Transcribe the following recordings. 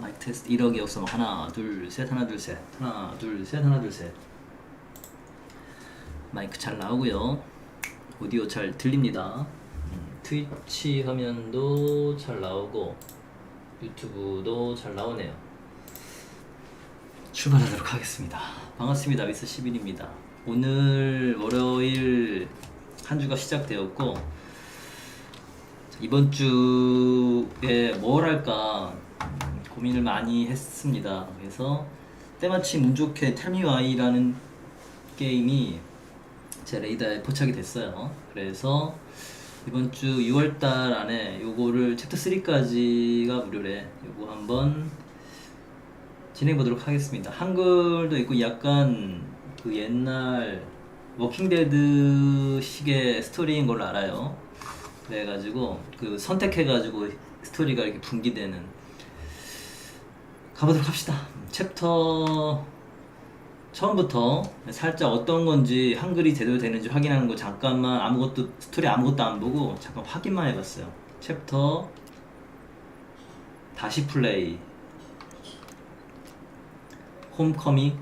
마이크 테스트 1억이 없어. 하나 둘 셋 하나 둘 셋 하나 둘 셋 하나 둘 셋. 마이크 잘 나오고요. 오디오 잘 들립니다. 트위치 화면도 잘 나오고 유튜브도 잘 나오네요. 출발하도록 하겠습니다. 반갑습니다. 미스 11입니다. 오늘 월요일 한 주가 시작되었고, 이번 주에 뭘 할까 고민을 많이 했습니다. 그래서 때마침 운 좋게 Tell Me Why라는 게임이 제 레이더에 포착이 됐어요. 그래서 이번 주 6월달 안에 요거를 챕터 3까지가 무료래. 요거 한번 진행해 보도록 하겠습니다. 한글도 있고 약간 그 옛날 워킹데드 식의 스토리인 걸로 알아요. 그래가지고 그 선택해가지고 스토리가 이렇게 분기되는. 가보도록 합시다. 챕터 처음부터 살짝 어떤 건지 한글이 제대로 되는지 확인하는 거 잠깐만, 아무것도 스토리 아무것도 안 보고 잠깐 확인만 해봤어요. 챕터 다시 플레이, 홈커밍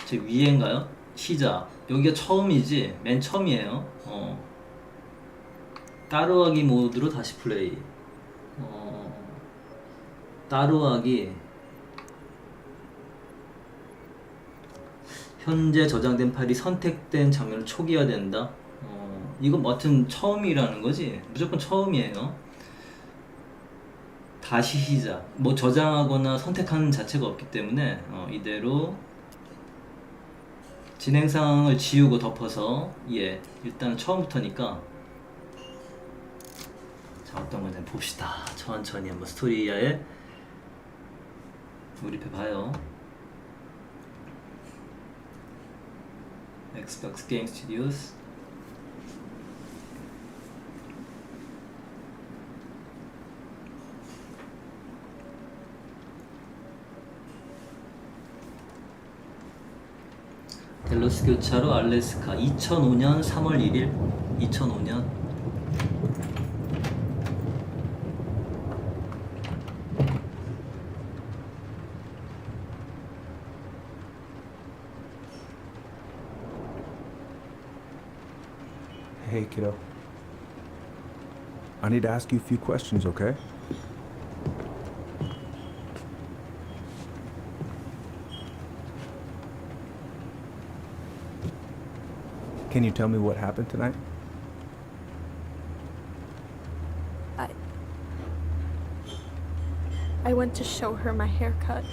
제 위에인가요? 시작. 여기가 처음이지? 맨 처음이에요. 따로하기 모드로 다시 플레이. 따로하기. 현재 저장된 파일이 선택된 장면을 초기화된다. 이건 뭐 하여튼 처음이라는 거지. 무조건 처음이에요. 다시 시작. 뭐 저장하거나 선택하는 자체가 없기 때문에 이대로 진행 상황을 지우고 덮어서 일단 처음부터니까. 자, 어떤 건지 봅시다. 천천히 한번 스토리에 몰입해 봐요. Xbox Game Studios. 델로스 교차로 알래스카. 2005년 3월 1일. 2005년. Hey, kiddo. I need to ask you a few questions, okay? Can you tell me what happened tonight? I went to show her my haircut.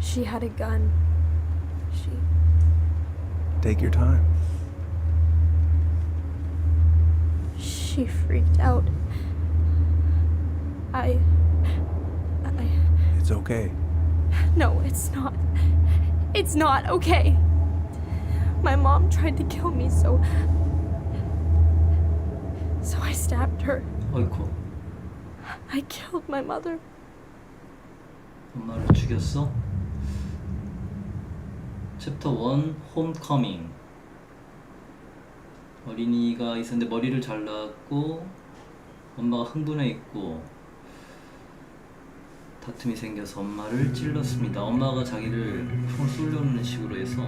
She had a gun. Take your time. She freaked out. It's okay. No, it's not. It's not okay. My mom tried to kill me, so I stabbed her. 어이쿠. I killed my mother. 엄마를 죽였어? 챕터 1 홈커밍. 어린이가 있었는데 머리를 잘랐고 엄마가 흥분해 있고 다툼이 생겨서 엄마를 찔렀습니다. 엄마가 자기를 총을 쏘려는 식으로 해서.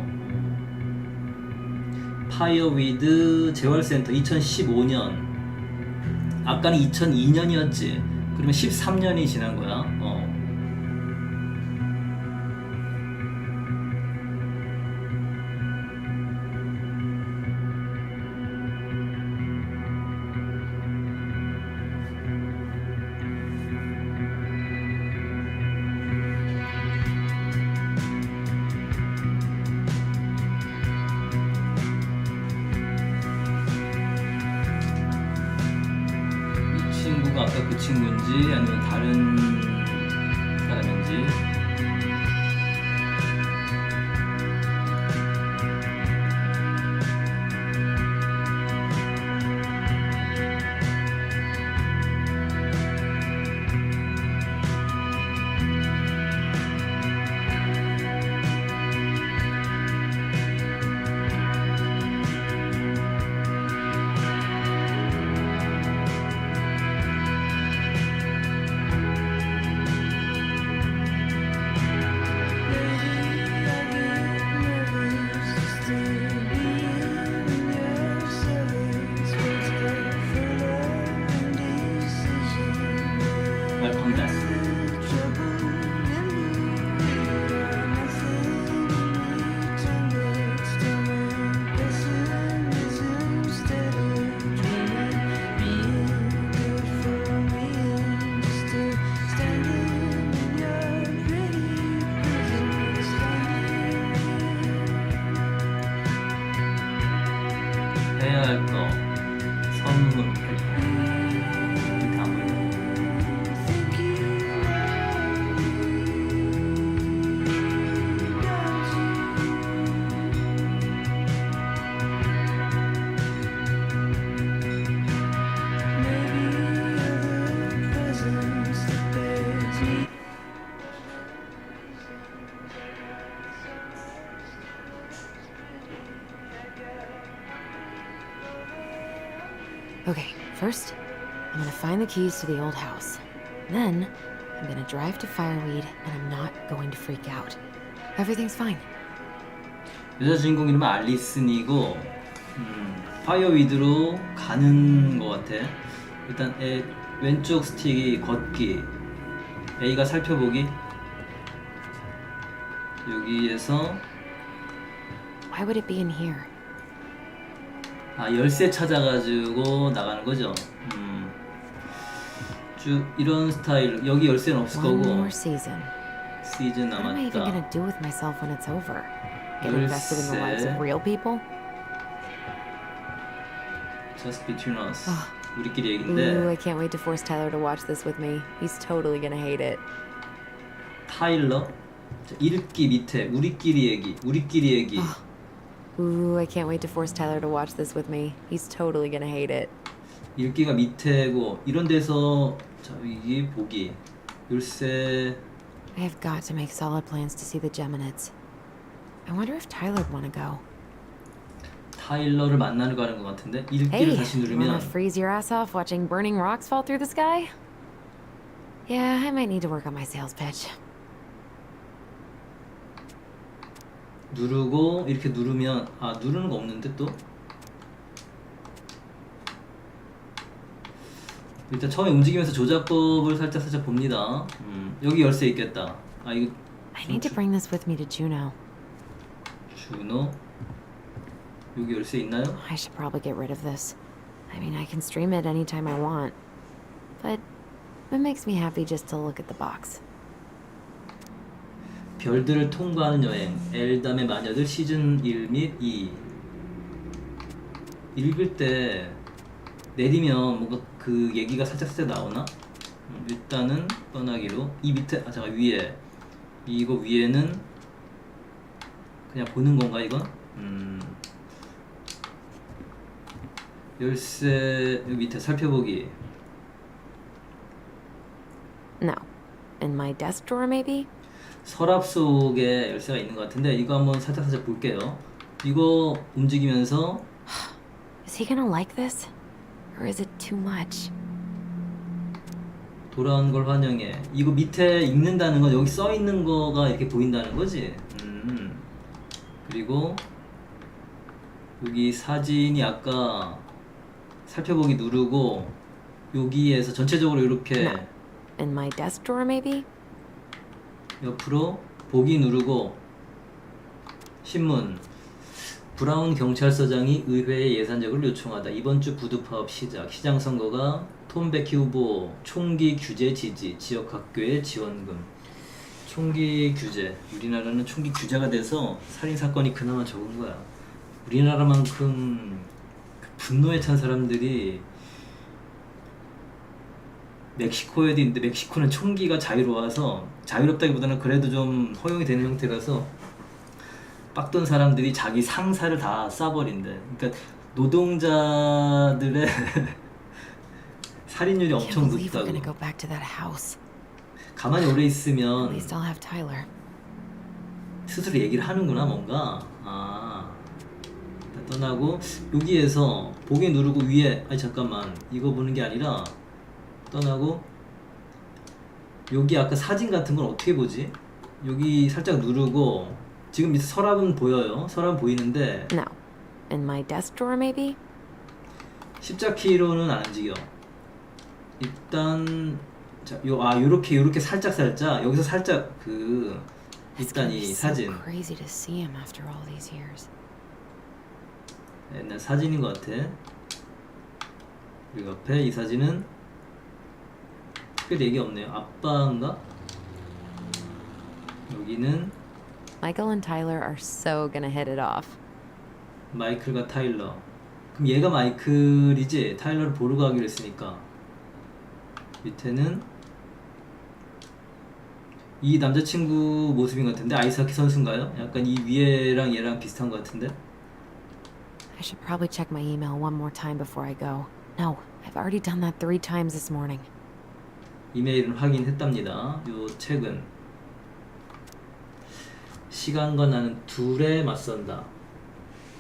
파이어 위드 재활센터 2015년. 아까는 2002년이었지. 그러면 13년이 지난 거야. 아까 그 친구인지 아니면 다른 사람인지. 해야 할 거, 선물. 이렇게 안 보이네. Okay, first, I'm gonna find the keys to the old house. Then, I'm gonna drive to Fireweed, and I'm not going to freak out. Everything's fine. 여자 주인공 이름은 알리슨이고 파이어위드로 가는 것 같아. 일단 왼쪽 스틱이 걷기, A가 살펴보기. 여기에서 Why would it be in here? 열쇠 찾아가지고 나가는 거죠. 쭉 이런 스타일. 여기 열쇠는 없을 One 거고. more season. 시즌 What am I even gonna 남았다. do with myself when it's over? Get invested in the lives of real people? Just between us. 아. 우리끼리 Ooh, 얘긴데. I can't wait to force Tyler to watch this with me. He's totally gonna hate it. 타일러. 자, 읽기 밑에 우리끼리 얘기. 우리끼리 얘기. Ooh, I can't wait to force Tyler to watch this with me. He's totally gonna hate it. 읽기가 밑에고 이런 데서 자 이게 보기. 열쇠. I have got to make solid plans to see the Geminids. I wonder if Tyler'd want to go. 타일러를 만나러 가는 것 같은데 읽기를 Hey, 다시 you wanna 누르면 freeze your ass off watching burning rocks fall through the sky? Yeah, I might need to work on my sales pitch. 누르고 이렇게 누르면 누르는 거 없는데 또 일단 처음에 움직이면서 조작법을 살짝 봅니다. 여기 열쇠 있겠다. 이거 I need to bring this with me to Juneau. 주노 여기 열쇠 있나요? I should probably get rid of this. I mean, I can stream it anytime I want. But it makes me happy just to look at the box. 별들을 통과하는 여행 엘담의 마녀들 시즌 1 및 2 읽을 때 내리면 뭔가 그 얘기가 살짝 나오나? 일단은 떠나기로 이 밑에 잠깐 위에 이거 위에는 그냥 보는 건가 이건? 열쇠 여기 밑에 살펴보기. No. In my desk drawer, maybe? 서랍 속에 열쇠가 있는 것 같은데 이거 한번 살짝 볼게요. 이거 움직이면서 Is he gonna like this? Or is it too much? 돌아온 걸 환영해. 이거 밑에 읽는다는 건 여기 써 있는 거가 이렇게 보인다는 거지. 그리고 여기 사진이 아까 살펴보기 누르고 여기에서 전체적으로 이렇게 No. In my desk drawer, maybe? 옆으로 보기 누르고 신문. 브라운 경찰서장이 의회에 예산적을 요청하다. 이번 주 부두 파업 시작. 시장 선거가 톰 베키 후보 총기 규제 지지. 지역 학교의 지원금. 총기 규제. 우리나라는 총기 규제가 돼서 살인 사건이 그나마 적은 거야. 우리나라만큼 분노에 찬 사람들이 멕시코에도 있는데 멕시코는 총기가 자유로워서 자유롭다기보다는 그래도 좀 허용이 되는 형태라서 빡돈 사람들이 자기 상사를 다 쏴버린대. 그러니까 노동자들의 살인율이 Can't 엄청 believe we're 높다고. gonna go back to that house. 가만히 오래 At 있으면 least I'll have Tyler. 스스로 얘기를 하는구나 뭔가. 떠나고 여기에서 보기 누르고 위에 잠깐만 이거 보는 게 아니라 떠나고 여기 아까 사진 같은 건 어떻게 보지? 여기 살짝 누르고 지금 밑에 서랍은 보여요. 서랍 보이는데 No. In my desk drawer, maybe? 십자키로는 안 움직여. 일단 자, 요렇게 살짝 여기서 살짝 It's 일단 gonna 이 be so 사진 crazy to see him after all these years. 옛날 사진인 것 같아. 그리고 옆에 이 사진은 특별히 얘기 없네요. 아빠인가? 여기는 Michael and Tyler are so gonna hit it off. 마이클과 타일러. 그럼 얘가 마이클이지? 타일러를 보러 가기로 했으니까. 밑에는 이 남자친구 모습인 것 같은데 아이스하키 선수인가요? 약간 이 위에랑 얘랑 비슷한 것 같은데. I should probably check my email one more time before I go. No, I've already done that 3 times this morning. 이메일은 확인했답니다. 요 책은 시간과 나는 둘에 맞선다.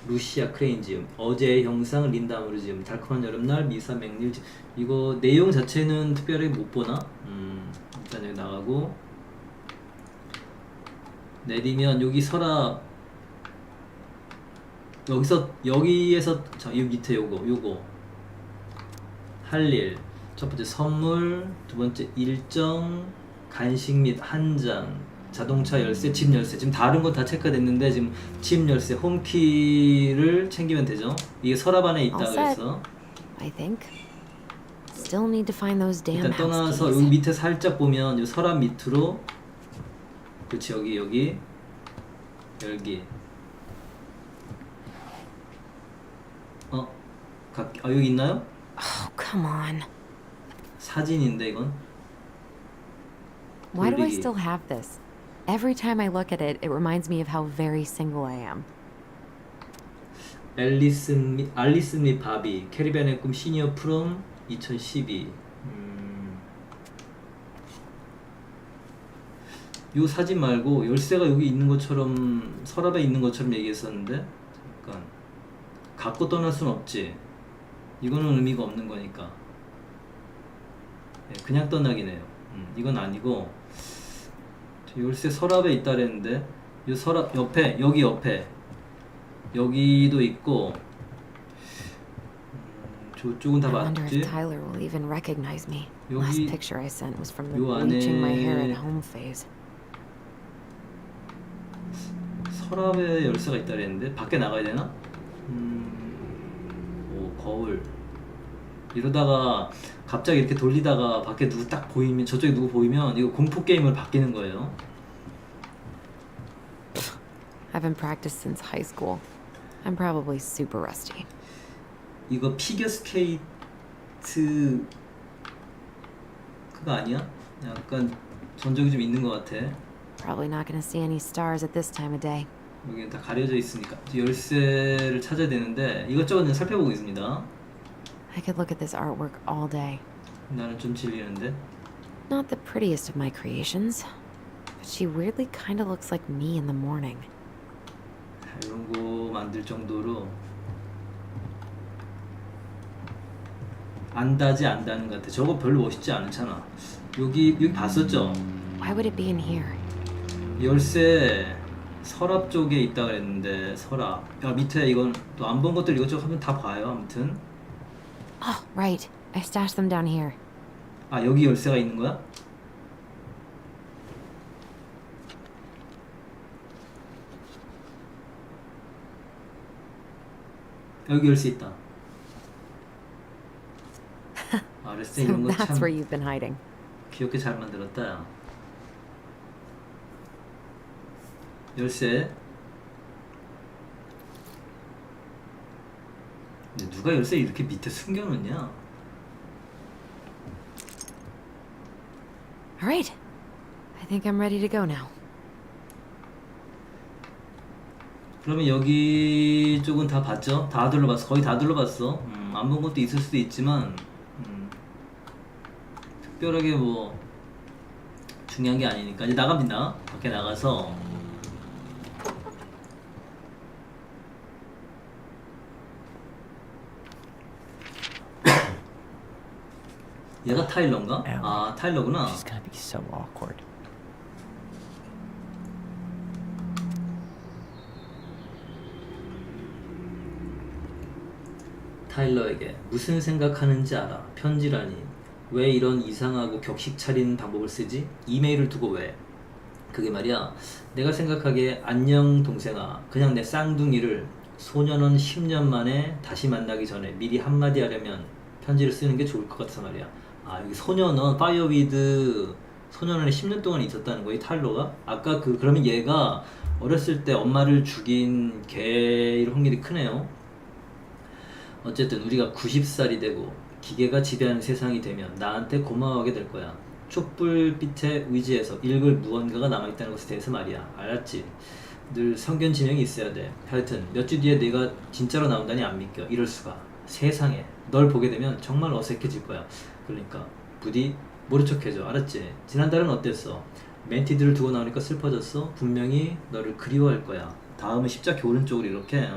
루시아 크레인지움, 어제의 형상, 린다 무르지움, 달콤한 여름날, 미사 맥릴. 이거 내용 자체는 특별하게 못 보나? 일단 여기 나가고 내리면 여기 서랍, 여기에서 자, 이 밑에 요거 할 일, 첫 번째 선물, 두 번째 일정, 간식 및 한장, 자동차 열쇠, 집 열쇠. 지금 다른 건 다 체크됐는데 지금 집 열쇠, 홈키를 챙기면 되죠. 이게 서랍 안에 있다 All set. 그래서 I think. Still need to find those damn 일단 house 떠나서 keys. 여기 밑에 살짝 보면 이 서랍 밑으로, 그렇지, 여기 열기. 여기 있나요? Oh, come on. 사진인데 이건. Why do I 돌리기. still have this? Every time I look at it, it reminds me of how very single I am. 알리스 및 바비, 캐리비안의 꿈 시니어 프롬 2012. 요 사진 말고 열쇠가 여기 있는 것처럼, 서랍에 있는 것처럼 얘기했었는데 잠깐, 갖고 떠날 순 없지. 이거는 의미가 없는 거니까. 네, 그냥 떠나긴 해요. 이건 아니고, 열쇠 서랍에 있다 그랬는데 이 서랍 옆에, 여기 옆에 여기도 있고, 저쪽은 다 I wonder 맞지? if Tyler will even recognize me. 여기- Last picture I sent was from the 요 bleaching my hair 안에- at home phase. 서랍에 열쇠가 있다 그랬는데 밖에 나가야 되나? 거울. 이러다가 갑자기 이렇게 돌리다가 밖에 누구 딱 보이면, 저쪽에 누구 보이면 이거 공포 게임을 바뀌는 거예요. I've been practiced since high school. I'm probably super rusty. 이거 피겨 스케이트 그거 아니야? 약간 전적이 좀 있는 것 같아. Probably not gonna see any stars at this time of day. 여기는 다 가려져 있으니까 열쇠를 찾아야 되는데 이것저것 살펴보고 있습니다. I could look at this artwork all day. 나는 좀 질리는데. Not the prettiest of my creations, but she weirdly kind of looks like me in the morning. 이런 거 만들 정도로 안다는 것 같아. 저거 별로 멋있지 않잖아. 여기 봤었죠? Why would it be in here? 열쇠 서랍 쪽에 있다 그랬는데, 서랍. 야, 밑에 이건 또 안 본 것들 이것저것 하면 다 봐요. 아무튼. Oh, right. I stashed them down here. 아, 여기 열쇠가 있는 거야? 여기 열쇠 있다. 알았어. So 이런 거 that's where 참 you've been hiding. 귀엽게 잘 만들었다. 야. 열쇠. 근데 누가 열쇠 이렇게 밑에 숨겨놓냐? All right. I think I'm ready to go now. 그러면 여기 쪽은 다 봤죠? 다 둘러봤어. 거의 다 둘러봤어. 안 본 것도 있을 수도 있지만 특별하게 뭐 중요한 게 아니니까 이제 나갑니다. 밖에 나가서 얘가 타일러인가? 아, 타일러구나. She's gonna be so awkward. 타일러에게 무슨 생각하는지 알아. 편지라니. 왜 이런 이상하고 격식 차린 방법을 쓰지? 이메일을 두고 왜? 그게 말이야, 내가 생각하기에 안녕 동생아, 그냥 내 쌍둥이를 소년원 10년 만에 다시 만나기 전에 미리 한마디 하려면 편지를 쓰는 게 좋을 것 같아서 말이야. 아, 여기 소년원, 파이어위드 소년원에 10년 동안 있었다는 거야, 이 타일러가? 아까 그러면 얘가 어렸을 때 엄마를 죽인 개일 확률이 크네요. 어쨌든 우리가 90살이 되고 기계가 지배하는 세상이 되면 나한테 고마워하게 될 거야. 촛불빛에 의지해서 읽을 무언가가 남아있다는 것에 대해서 말이야. 알았지? 늘 성견지명이 있어야 돼. 하여튼 몇 주 뒤에 내가 진짜로 나온다니 안 믿겨. 이럴 수가. 세상에 널 보게 되면 정말 어색해질 거야. 그러니까 부디 모른 척 해줘. 알았지? 지난달은 어땠어? 멘티들을 두고 나오니까 슬퍼졌어? 분명히 너를 그리워할 거야. 다음은 십자기 오른쪽으로 이렇게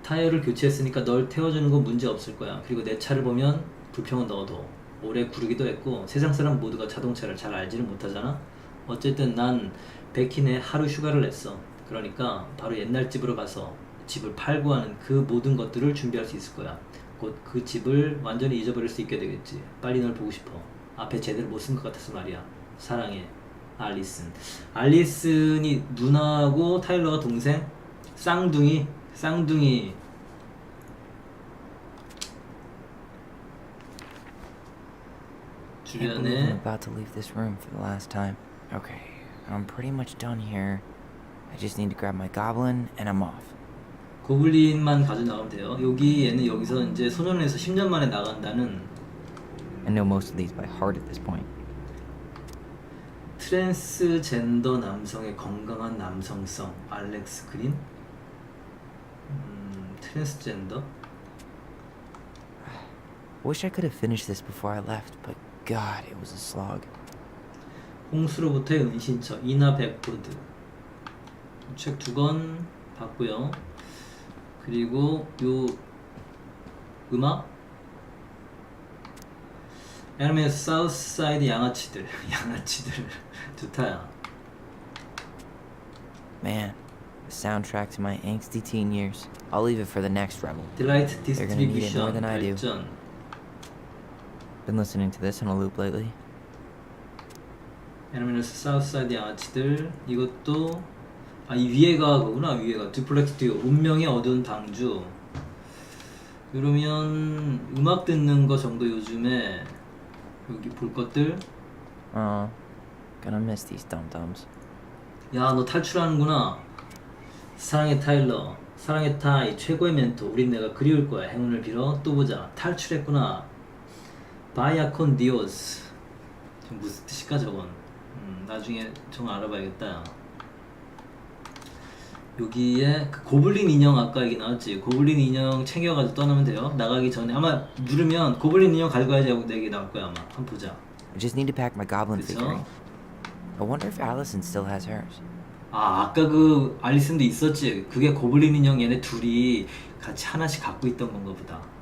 타이어를 교체했으니까 널 태워주는 건 문제 없을 거야. 그리고 내 차를 보면 불평은 너도. 오래 구르기도 했고 세상 사람 모두가 자동차를 잘 알지는 못하잖아. 어쨌든 난 백희네 하루 휴가를 냈어. 그러니까 바로 옛날 집으로 가서 집을 팔고 하는 그 모든 것들을 준비할 수 있을 거야. 곧 그 집을 완전히 잊어버릴 수 있게 되겠지. 빨리 널 보고 싶어. 앞에 제대로 못 쓴 것 같아서 말이야. 사랑해. 알리슨. 알리슨이 누나하고 타일러가 동생? 쌍둥이. Can't believe I'm 주변에 about to leave this room for the last time. Okay, I'm pretty much done here. I just need to grab my goblin and I'm off. 고블린만 가져 나가면 돼요. 여기 얘는 여기서 이제 소년에서 10년 만에 나간다는 I know most of these by heart at this point. 트랜스젠더 남성의 건강한 남성성. 알렉스 그린? 트랜스젠더? Wish I could have finished this before I left, but God, it was a slog. 홍수로부터의 은신처. 이나 백보드. 책 2권 봤고요. 그리고 요 음악 애니메이션 사우스사이드 양아치들 좋다야. Man, the soundtrack to my angsty teen years. I'll leave it for the next rebel. 딜라이트 They're gonna need it more 디스트리뷰션 than I do. 발전. Been listening to this on a loop lately. 애니메이션 사우스사이드 양아치들. 이것도 이 위에가 그거구나. 위에가 듀플렉스 듀오 운명의 어두운 방주. 그러면 음악 듣는 거 정도 요즘에 여기 볼 것들. Gonna miss these dum-dums. 야, 너 탈출하는구나. 사랑의 타일러, 사랑의 타이 최고의 멘토. 우린 내가 그리울 거야. 행운을 빌어. 또 보자. 탈출했구나. 바이아콘 디오스. 지금 무슨 뜻일까 저건? 나중에 좀 알아봐야겠다. 여기에 그 고블린 인형 아까 얘기 나왔지. 고블린 인형 챙겨가지고 떠나면 돼요. 나가기 전에 아마 누르면 고블린 인형 갈고야지 하고 얘기 나올 거야 아마. 한번 보자. I just need to pack my goblin 그쵸? figurine. I wonder if Allison still has hers. 아까 그 알리슨도 있었지. 그게 고블린 인형 얘네 둘이 같이 하나씩 갖고 있던 건가 보다.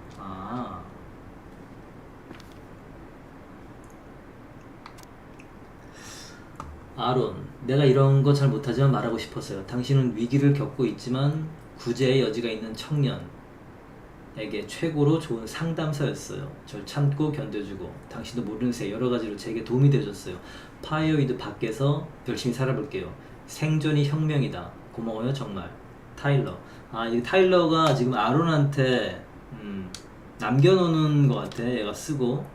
아론, 내가 이런 거 잘 못하지만 말하고 싶었어요. 당신은 위기를 겪고 있지만 구제의 여지가 있는 청년에게 최고로 좋은 상담사였어요. 절 참고 견뎌주고 당신도 모르는 새 여러 가지로 제게 도움이 되어줬어요. 파이어위드 밖에서 열심히 살아볼게요. 생존이 혁명이다. 고마워요 정말. 타일러. 이 타일러가 지금 아론한테 남겨놓는 것 같아. 얘가 쓰고.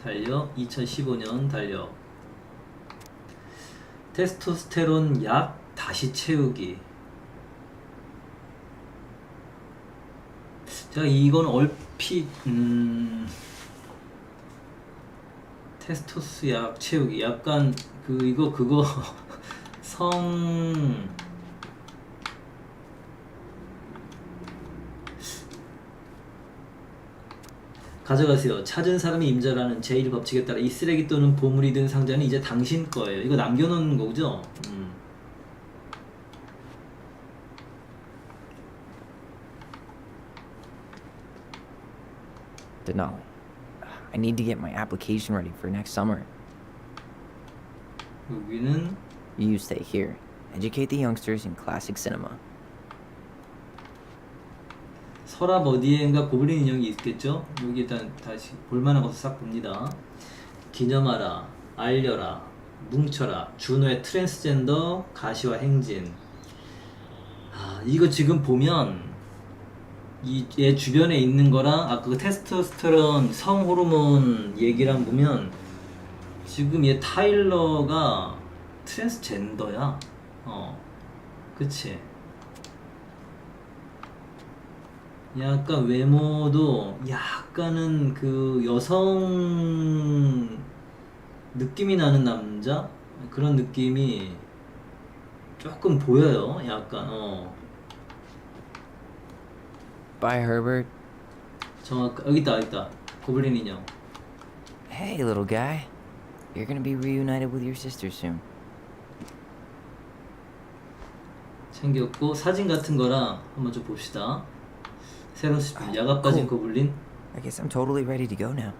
달력 2015년 달력. 테스토스테론 약 다시 채우기. 제가 이건 얼핏 테스토스 약 채우기 약간 그거 성 가져가세요. 찾은 사람이 임자라는 제1법칙에 따라 이 쓰레기 또는 보물이 든 상자는 이제 당신 거예요. 이거 남겨놓는 거죠? Denali. I need to get my application ready for next summer. 여기는 You stay here. Educate the youngsters in classic cinema. 서랍 어디에인가 고블린 인형이 있겠죠? 여기 일단 다시 볼만한 것을 싹 봅니다. 기념하라, 알려라, 뭉쳐라, 준호의 트랜스젠더 가시화 행진. 이거 지금 보면 얘 주변에 있는 거랑 아까 그 테스토스테론 성호르몬 얘기랑 보면 지금 얘 타일러가 트랜스젠더야. 그치. 약간 외모도 약간은 그 여성 느낌이 나는 남자? 그런 느낌이 조금 보여요. 약간 Bye, Herbert. 여기 있다. 고블린 인형. Hey, little guy. You're gonna be reunited with your sister soon. 챙겼고 사진 같은 거랑 한번 좀 봅시다. 새로운 수준 야가 빠진 고블린. I guess I'm totally ready to go now.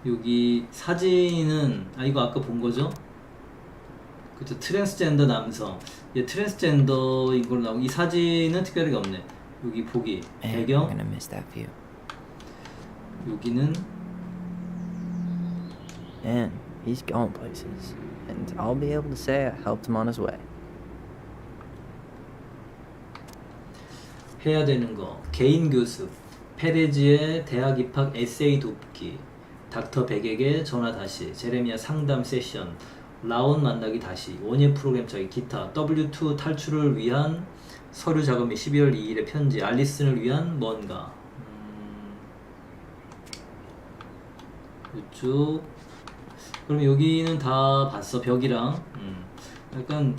여기 사진은 이거 아까 본 거죠? 그쵸, 트랜스젠더 남성. 얘 트랜스젠더인 걸로 나오고 이 사진은 특별하게 없네. 여기 보기 Man, I'm 배경. gonna miss that view. 여기는 Man, he's going places. And I'll be able to say I helped him on his way. 해야 되는 거 개인 교습 페레지의 대학 입학 에세이 돕기 닥터 백에게 전화 다시 제레미야 상담 세션 라온 만나기 다시 원예 프로그램 짜기 기타 W2 탈출을 위한 서류 작업 및 12월 2일의 편지 알리슨을 위한 뭔가 이쪽 그럼 여기는 다 봤어 벽이랑 약간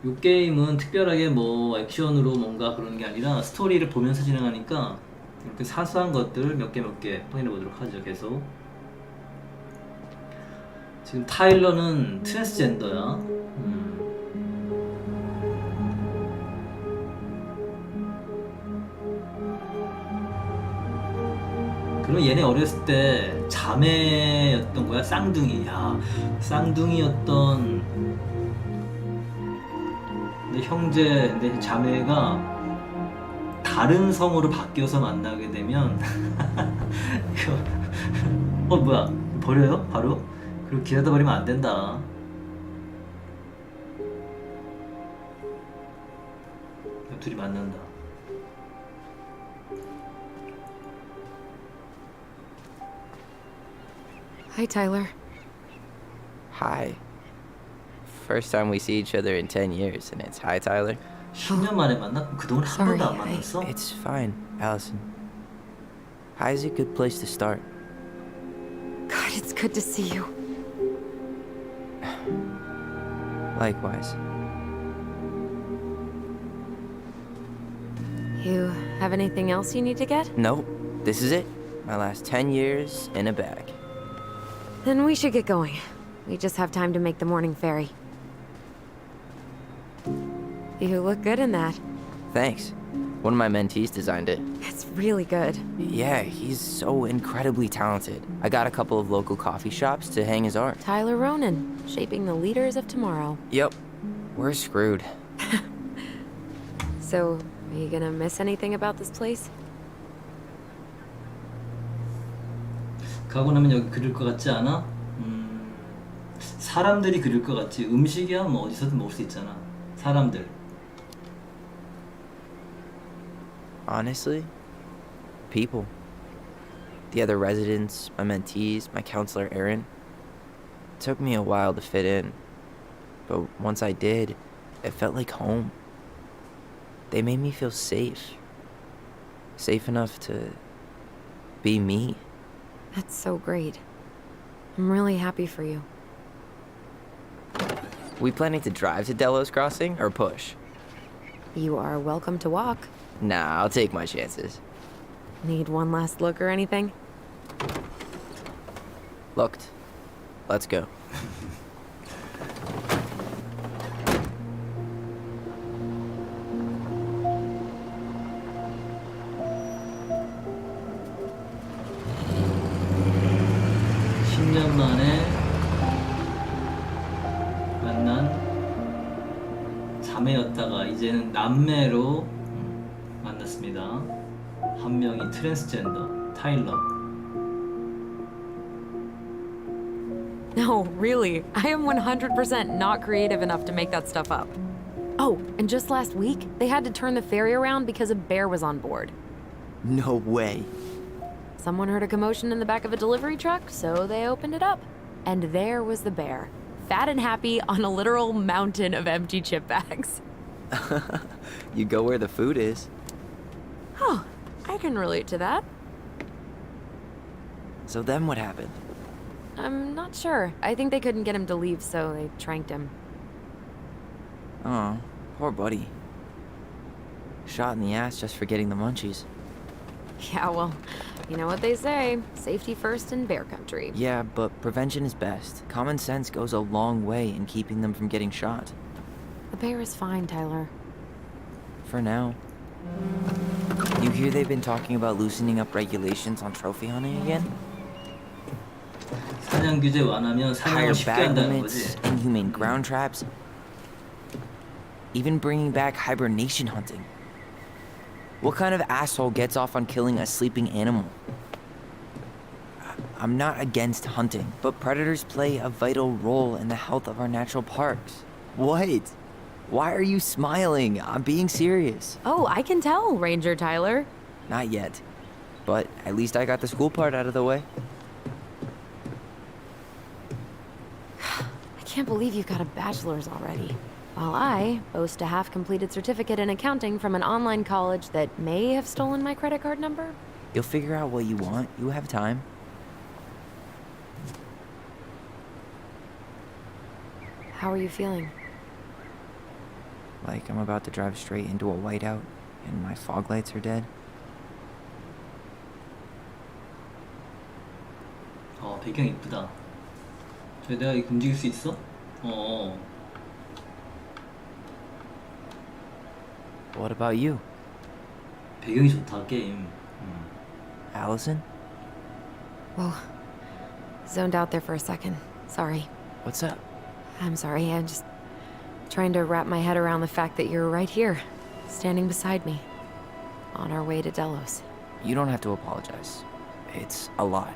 이 게임은 특별하게 뭐 액션으로 뭔가 그런 게 아니라 스토리를 보면서 진행하니까 이렇게 사소한 것들 몇 개 확인해 보도록 하죠. 계속 지금 타일러는 트랜스젠더야. 그럼 얘네 어렸을 때 자매였던 거야? 쌍둥이. 야, 쌍둥이였던 내 형제, 내 자매가 다른 성으로 바뀌어서 만나게 되면 이거 뭐야 버려요? 바로? 그리고 길에다 버리면 안 된다. 둘이 만난다. Hi, Tyler. Hi. First time we see each other in 10 years, and it's hi, Tyler. 10년 만에 만나? 그동안 한 Sorry, 번도 안 만났어? It's fine, Allison. Hi's a good place to start. God, it's good to see you. Likewise. You have anything else you need to get? Nope, this is it. My last 10 years in a bag. Then we should get going. We just have time to make the morning ferry. You look good in that. Thanks. One of my mentees designed it. It's really good. Yeah, he's so incredibly talented. I got a couple of local coffee shops to hang his art. Tyler Ronan, shaping the leaders of tomorrow. Yep, we're screwed. So, are you gonna miss anything about this place? 가고 나면 여기 그릴 것 같지 않아? 사람들이 그릴 것 같지. 음식이야 뭐 어디서든 먹을 수 있잖아. 사람들. Honestly, people. The other residents, my mentees, my counselor Aaron. It took me a while to fit in, but once I did, it felt like home. They made me feel safe. Safe enough to be me. That's so great. I'm really happy for you. We planning to drive to Delos Crossing or push? You are welcome to walk. Nah, I'll take my chances. Need one last look or anything? Looked. Let's go. 자매였다가 이제는 남매로 만났습니다. 한 명이 트랜스젠더 타일러. No, really. I am 100% not creative enough to make that stuff up. Oh, and just last week, they had to turn the ferry around because a bear was on board. No way. Someone heard a commotion in the back of a delivery truck, so they opened it up. And there was the bear, fat and happy on a literal mountain of empty chip bags. You go where the food is. Oh, I can relate to that. So then what happened? I'm not sure. I think they couldn't get him to leave, so they tranked him. Oh, poor buddy. Shot in the ass just for getting the munchies. Yeah, well, you know what they say. Safety first in bear country. Yeah, but prevention is best. Common sense goes a long way in keeping them from getting shot. The bear is fine, Tyler. For now. You hear they've been talking about loosening up regulations on trophy hunting again? 사냥 규제 완화면 Higher 사냥을 쉽게 bag 한다는 limits, 거지. inhumane ground traps, even bringing back hibernation hunting. What kind of asshole gets off on killing a sleeping animal? I'm not against hunting, but predators play a vital role in the health of our natural parks. What? Why are you smiling? I'm being serious. Oh, I can tell, Ranger Tyler. Not yet. But at least I got the school part out of the way. I can't believe you've got a bachelor's already. While I boast a half-completed certificate in accounting from an online college that may have stolen my credit card number. You'll figure out what you want. You have time. How are you feeling? Like I'm about to drive straight into a whiteout and my fog lights are dead. 배경 이쁘다. 저 내가 이거 움직일 수 있어? What about you? 배경이 좋다 게임. Allison? Whoa. Zoned out there for a second. Sorry. What's up? I'm sorry. I'm just trying to wrap my head around the fact that you're right here, standing beside me, on our way to Delos. You don't have to apologize. It's a lot.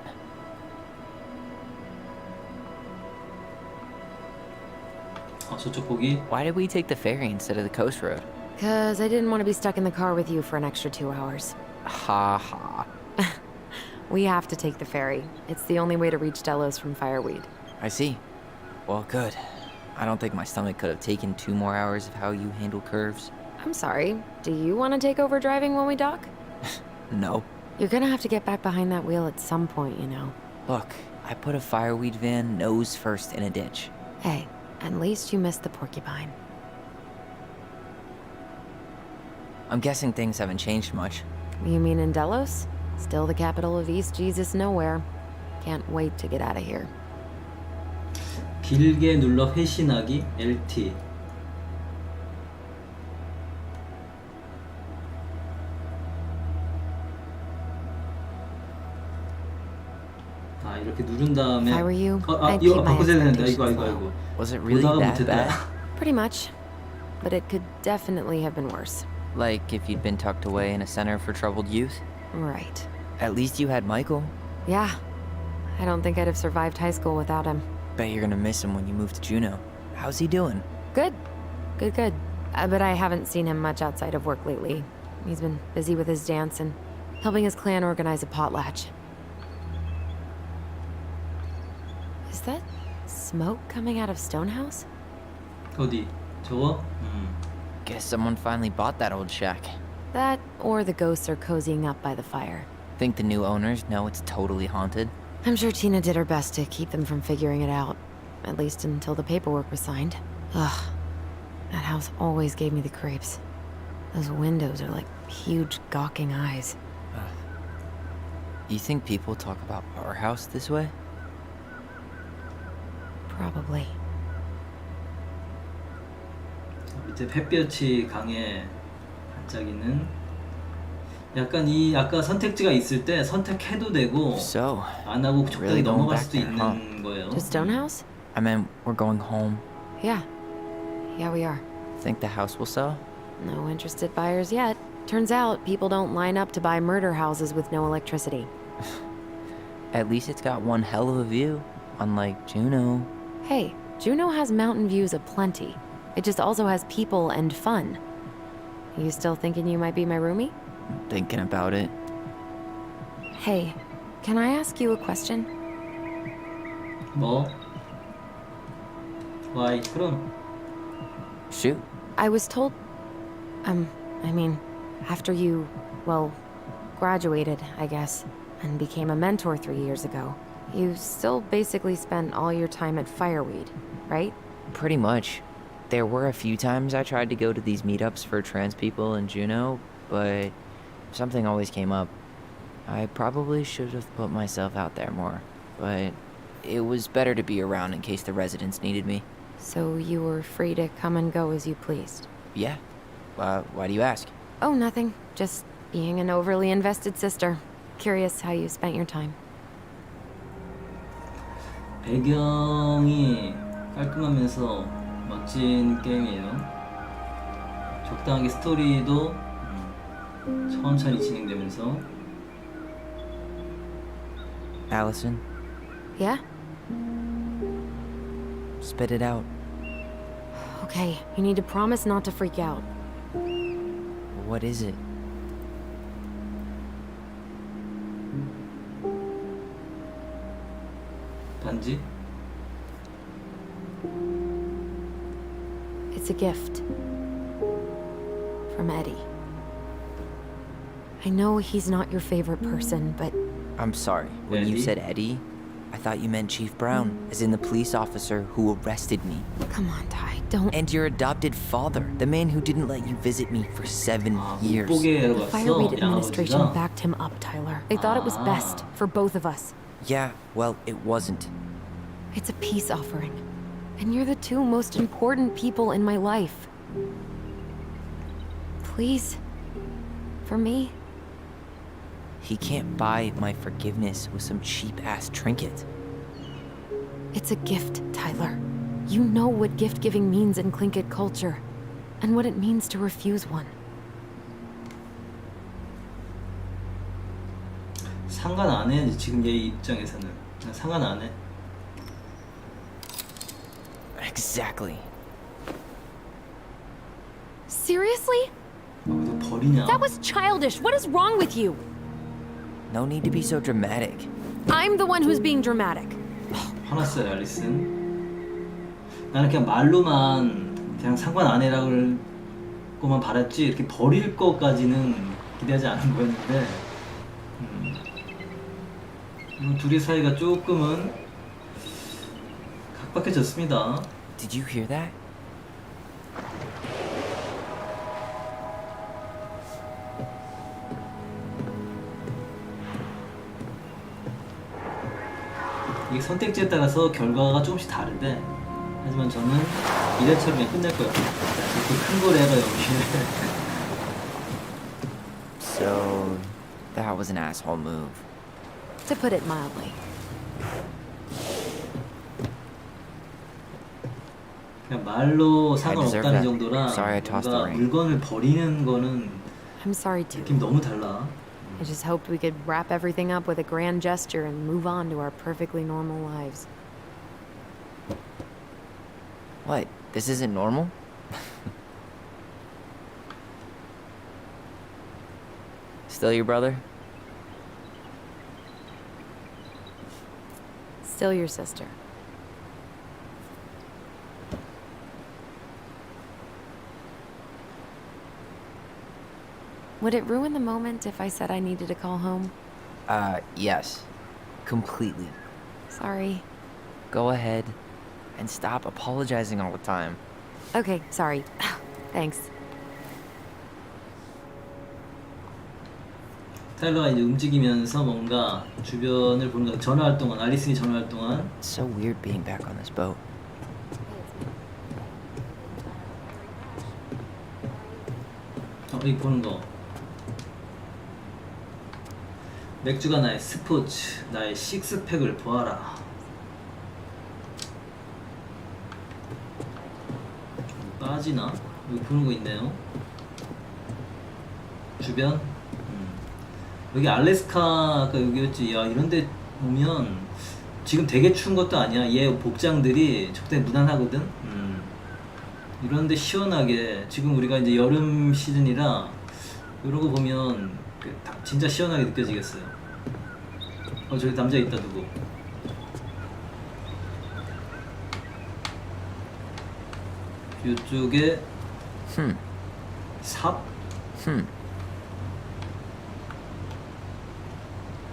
저쪽 보기. Why did we take the ferry instead of the coast road? 'Cause I didn't want to be stuck in the car with you for an extra 2 hours. Ha ha. We have to take the ferry. It's the only way to reach Delos from Fireweed. I see. Well, good. I don't think my stomach could have taken 2 more hours of how you handle curves. I'm sorry. Do you want to take over driving when we dock? No. You're gonna have to get back behind that wheel at some point, you know. Look, I put a fireweed van nose first in a ditch. Hey, at least you missed the porcupine. I'm guessing things haven't changed much. You mean in Delos? Still the capital of East Jesus Nowhere. Can't wait to get out of here. 길게 눌러 회신하기 LT. 이렇게 누른 다음에 If I were you, I'd 이거 keep my 바꿔줘야 되는데 expectations 이거 low. Was it really 보다가 that 못했다. bad? Pretty much. But it could definitely have been worse. Like if you'd been tucked away in a center for troubled youth? Right. At least you had Michael. Yeah. I don't think I'd have survived high school without him. Bet you're gonna miss him when you move to Juneau. How's he doing? Good. Good. But I haven't seen him much outside of work lately. He's been busy with his dance and helping his clan organize a potlatch. Is that smoke coming out of Stonehouse? 어디? 저거? Guess someone finally bought that old shack. That, or the ghosts are cozying up by the fire. Think the new owners know it's totally haunted? I'm sure Tina did her best to keep them from figuring it out. At least until the paperwork was signed. Ugh. That house always gave me the creeps. Those windows are like huge gawking eyes. You think people talk about our house this way? Probably. 밑에 햇볕이 강해 반짝이는. 약간 이 아까 선택지가 있을 때 선택해도 되고 So, 안 하고 적당히 really going 넘어갈 back 수도 there, 있는 거예요. To Stonehouse? I meant we're going home. Yeah. Yeah, we are. Think the house will sell? No interested buyers yet. Turns out people don't line up to buy murder houses with no electricity. At least it's got one hell of a view, unlike Juneau. Hey, Juneau has mountain views aplenty. It just also has people and fun. You still thinking you might be my roomie? Thinking about it. Hey, can I ask you a question? 뭐? Why? 그럼 Shoot. I was told. I mean, after you, well, graduated, I guess, and became a mentor 3 years ago, you still basically spent all your time at Fireweed, right? Pretty much. There were a few times I tried to go to these meetups for trans people in Juneau, but something always came up. I probably should have put myself out there more, but it was better to be around in case the residents needed me. So you were free to come and go as you pleased. Yeah. Why do you ask? Oh, nothing. Just being an overly invested sister. Curious how you spent your time. 배경이 깔끔하면서 멋진 게임이에요. 적당하게 스토리도 천천히 진행되면서. Allison, Yeah? spit it out. Okay, you need to promise not to freak out. What is it? 반지? It's a gift. From Eddie. I know he's not your favorite person, but I'm sorry. When you Eddie? said Eddie, I thought you meant Chief Brown, as in the police officer who arrested me. come on, Ty, don't. And your adopted father, the man who didn't let you visit me for 7 years. 못 The Fireweed 봤어. administration 양아버지가. backed him up, Tyler. They thought it was best for both of us. Yeah, well, it wasn't. It's a peace offering. And you're the two most important people in my life. Please. For me. He can't buy my forgiveness with some cheap-ass trinket. It's a gift, Tyler. You know what gift-giving means in Tlingit culture. And what it means to refuse one. 상관 안 해. 지금 얘 입장에서는 상관 안 해. Exactly. Seriously? 너 버리냐? That was childish. What is wrong with you? No need to be so dramatic. I'm the one who's being dramatic. 화났어요, 알리슨. 나는 그냥 말로만 그냥 상관 안 해라고 거만 바랐지 이렇게 버릴 것까지는 기대하지 않은 거였는데 둘이 사이가 조금은 각박해졌습니다. Did you hear that? 이게 선택지에 따라서 결과가 조금씩 다른데 하지만 저는 이래처럼 그냥 끝낼 거예요. 큰 거래가 여기에 So, that was an asshole move. To put it mildly. 그냥 말로 deserve 상관없다는 that. 정도라 Sorry I tossed the 뭔가 ring. 물건을 버리는 거는 I'm sorry too. 느낌 너무 달라. I just hoped we could wrap everything up with a grand gesture and move on to our perfectly normal lives. What? This isn't normal? Still your brother? Still your sister. Would it ruin the moment if I said I needed to call home? Yes. Completely. Sorry. Go ahead and stop apologizing all the time. Okay, sorry. Thanks. 타일러가 이제 움직이면서 뭔가 주변을 보는 거 전화할 동안 알리슨이 전화할 동안 It's so weird being back on this boat. 이 보는 거 맥주가 나의 스포츠 나의 식스팩을 보아라. 빠지나? 여기 보는 거 있네요. 주변 여기 알래스카 아까 여기였지. 야 이런데 보면 지금 되게 추운 것도 아니야. 얘 복장들이 적당히 무난하거든. 이런데 시원하게 지금 우리가 이제 여름 시즌이라 이런 거 보면 진짜 시원하게 느껴지겠어요. 저기 남자 있다 누구? 이쪽에 Hmm. 삽? Hmm.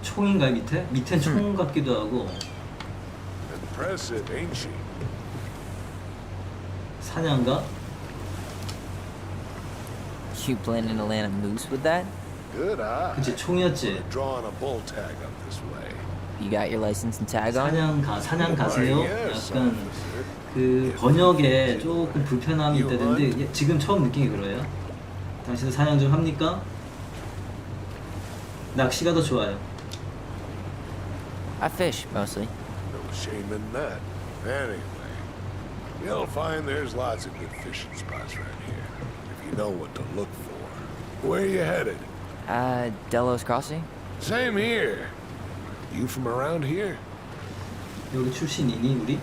총인가요 밑에? 밑엔 총 같기도 하고. Impressive, ain't she? 사냥가? You planning to land a moose with that? Good eye. 그치 총이었지. Drawing a bull tag up this way. You got your license and tag on? 사냥 가세요? Why, yes, 약간 officer. 그 번역에 조금 불편함이 있다던데 예, 지금 처음 느낀 게 그래요. 당신은 사냥 좀 합니까? 낚시가 더 좋아요. I fish mostly. No shame in that. Anyway, you'll find there's lots of good fishing spots right here, if you know what to look for. Where you headed? Delos Crossing? Same here. You from around here? 여기 출신이니 우리?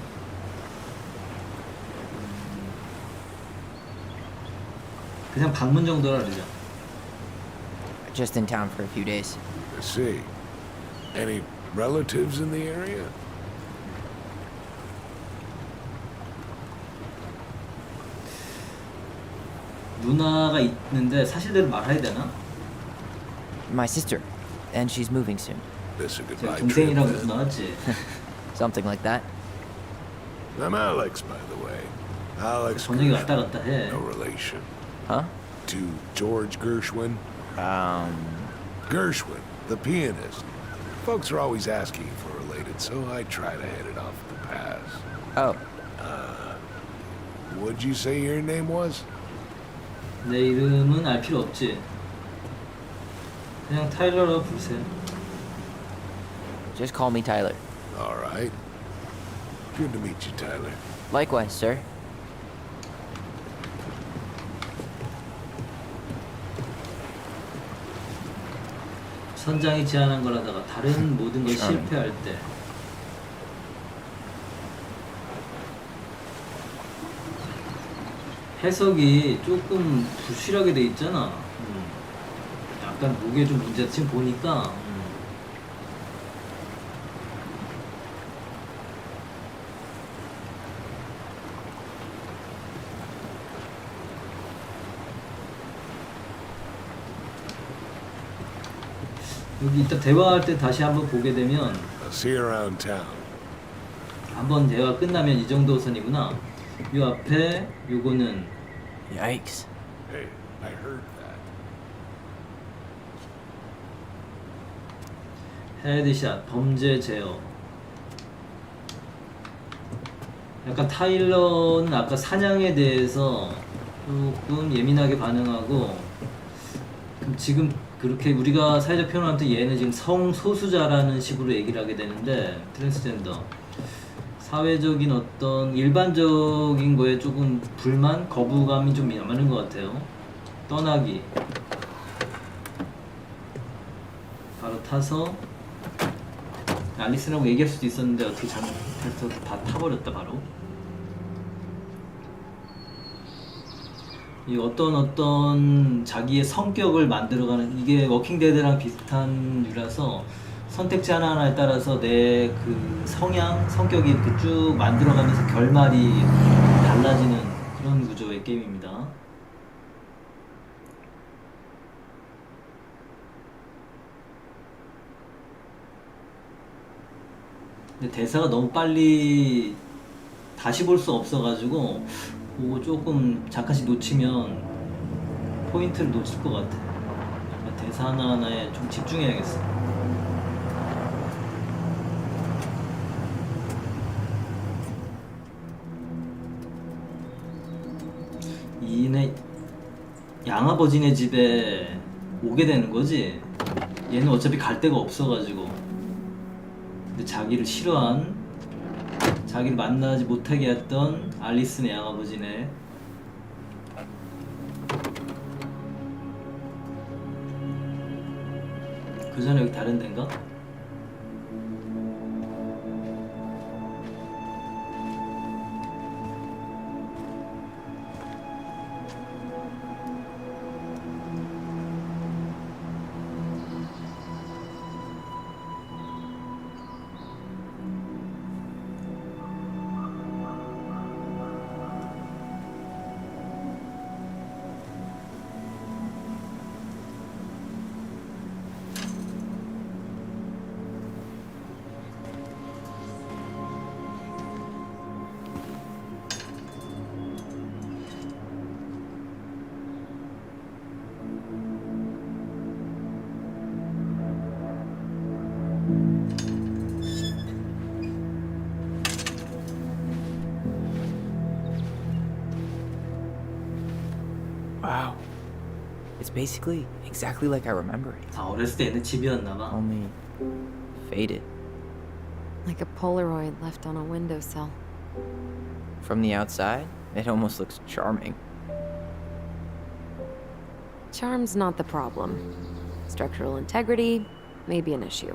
그냥 방문 정도라 그러죠. Just in town for a few days. I see. Any relatives in the area? 누나가 있는데 사실대로 말해야 되나? My sister. And she's moving soon. This a 제가 goodbye trip 동생이라고 then? 나왔지. Something like that. I'm Alex, by the way. Alex 번역이 왔다 Gershwin. 갔다 해. No relation. Huh? To George Gershwin. Gershwin, the pianist. Folks are always asking if we're related, so I try to head it off at the pass. Oh. What'd you say your name was? 내 이름은 알 필요 없지. 그냥 타일러라고 부르세요. Just call me Tyler. All right. Good to meet you, Tyler. Likewise, sir. 선장이 제안한 거라다가 다른 모든 걸 실패할 때 해석이 조금 부실하게 돼 있잖아. 약간 목에 좀 문제 지금 보니까 여기 이따 대화할 때 다시 한번 보게 되면 I'll see you around town. 한번 대화 끝나면 이 정도 선이구나. 요 앞에 요거는 Yikes. Hey, I heard that. 헤드샷, 범죄 제어. 약간 타일러는 아까 사냥에 대해서 조금 예민하게 반응하고 그럼 지금 그렇게 우리가 사회적 표현할 때 얘는 지금 성소수자라는 식으로 얘기를 하게 되는데 트랜스젠더 사회적인 어떤 일반적인 거에 조금 불만, 거부감이 좀 많은 것 같아요. 떠나기 바로 타서 알리스라고 얘기할 수도 있었는데 어떻게 잘못해서 다 타버렸다 바로. 이 어떤 자기의 성격을 만들어가는 이게 워킹데드랑 비슷한 류라서 선택지 하나하나에 따라서 내 그 성격이 이렇게 쭉 만들어가면서 결말이 달라지는 그런 구조의 게임입니다. 근데 대사가 너무 빨리 다시 볼 수 없어가지고 그거 조금 잠깐씩 놓치면 포인트를 놓칠 것 같아. 약간 대사 하나하나에 좀 집중해야겠어. 이네 양아버지네 집에 오게 되는 거지. 얘는 어차피 갈 데가 없어가지고. 근데 자기를 싫어한, 자기를 만나지 못하게 했던 알리스네 양아버지네. 그 전에 여기 다른 데인가? It's basically exactly like I remember it, 아, 어렸을 때 있는 집이었나 봐. only faded. Like a Polaroid left on a windowsill. From the outside, it almost looks charming. Charm's not the problem. Structural integrity may be an issue.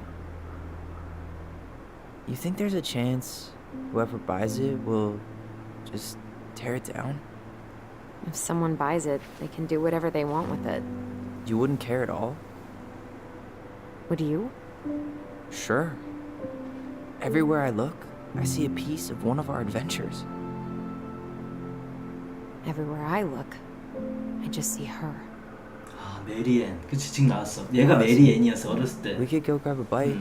You think there's a chance whoever buys it will just tear it down? If someone buys it, they can do whatever they want with it. You wouldn't care at all? Would you? Sure. Everywhere I look, I see a piece of one of our adventures. Everywhere I look, I just see her. 아, 메리앤. 그치, 지금 나왔어. 얘가 나왔어. 메리앤이었어, 어렸을 때. We could go grab a bite.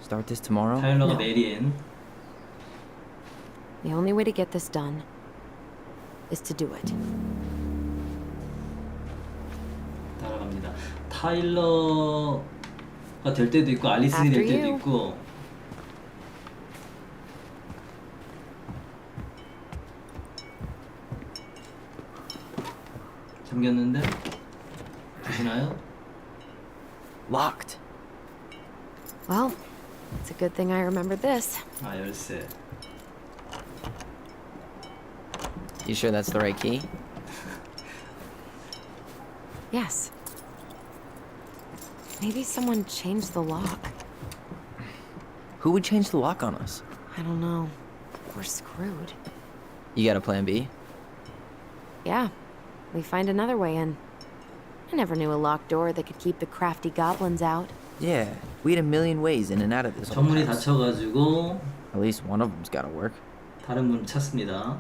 Start this tomorrow? 타일러가 No. 메리앤. The only way to get this done is to do it. 따라갑니다. 타일러가 될 때도 있고 알리슨이 될 After 때도 you. 있고. 잠겼는데 보시나요? Locked. Well, it's a good thing I remembered this. 아, 열쇠. You sure that's the right key? Yes. Maybe someone changed the lock. Who would change the lock on us? I don't know. We're screwed. You got a plan B? Yeah, we find another way in. I never knew a locked door that could keep the crafty goblins out. Yeah, we had a million ways in and out of this whole 전문이 house. 닫혀가지고 At least one of them's gotta work. 다른 문을 찾습니다.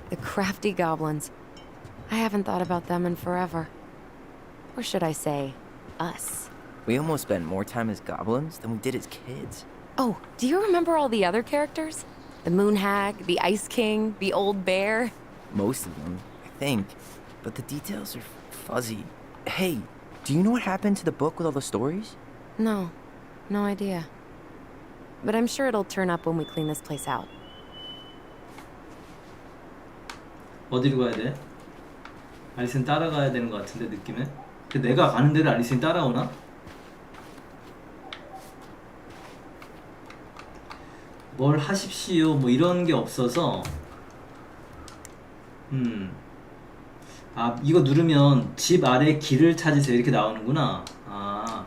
The crafty goblins. I haven't thought about them in forever. Or should I say, us. We almost spent more time as goblins than we did as kids. Oh, do you remember all the other characters? The Moon Hag, the Ice King, the Old Bear? Most of them, I think. But the details are fuzzy. Hey, do you know what happened to the book with all the stories? No, no idea. But I'm sure it'll turn up when we clean this place out. 어디로 가야 돼? 알리슨 따라가야 되는 것 같은데 느낌에? 근데 내가 가는 데를 알리슨 따라오나? 뭘 하십시오 뭐 이런 게 없어서 아 이거 누르면 집 아래 길을 찾으세요 이렇게 나오는구나. 아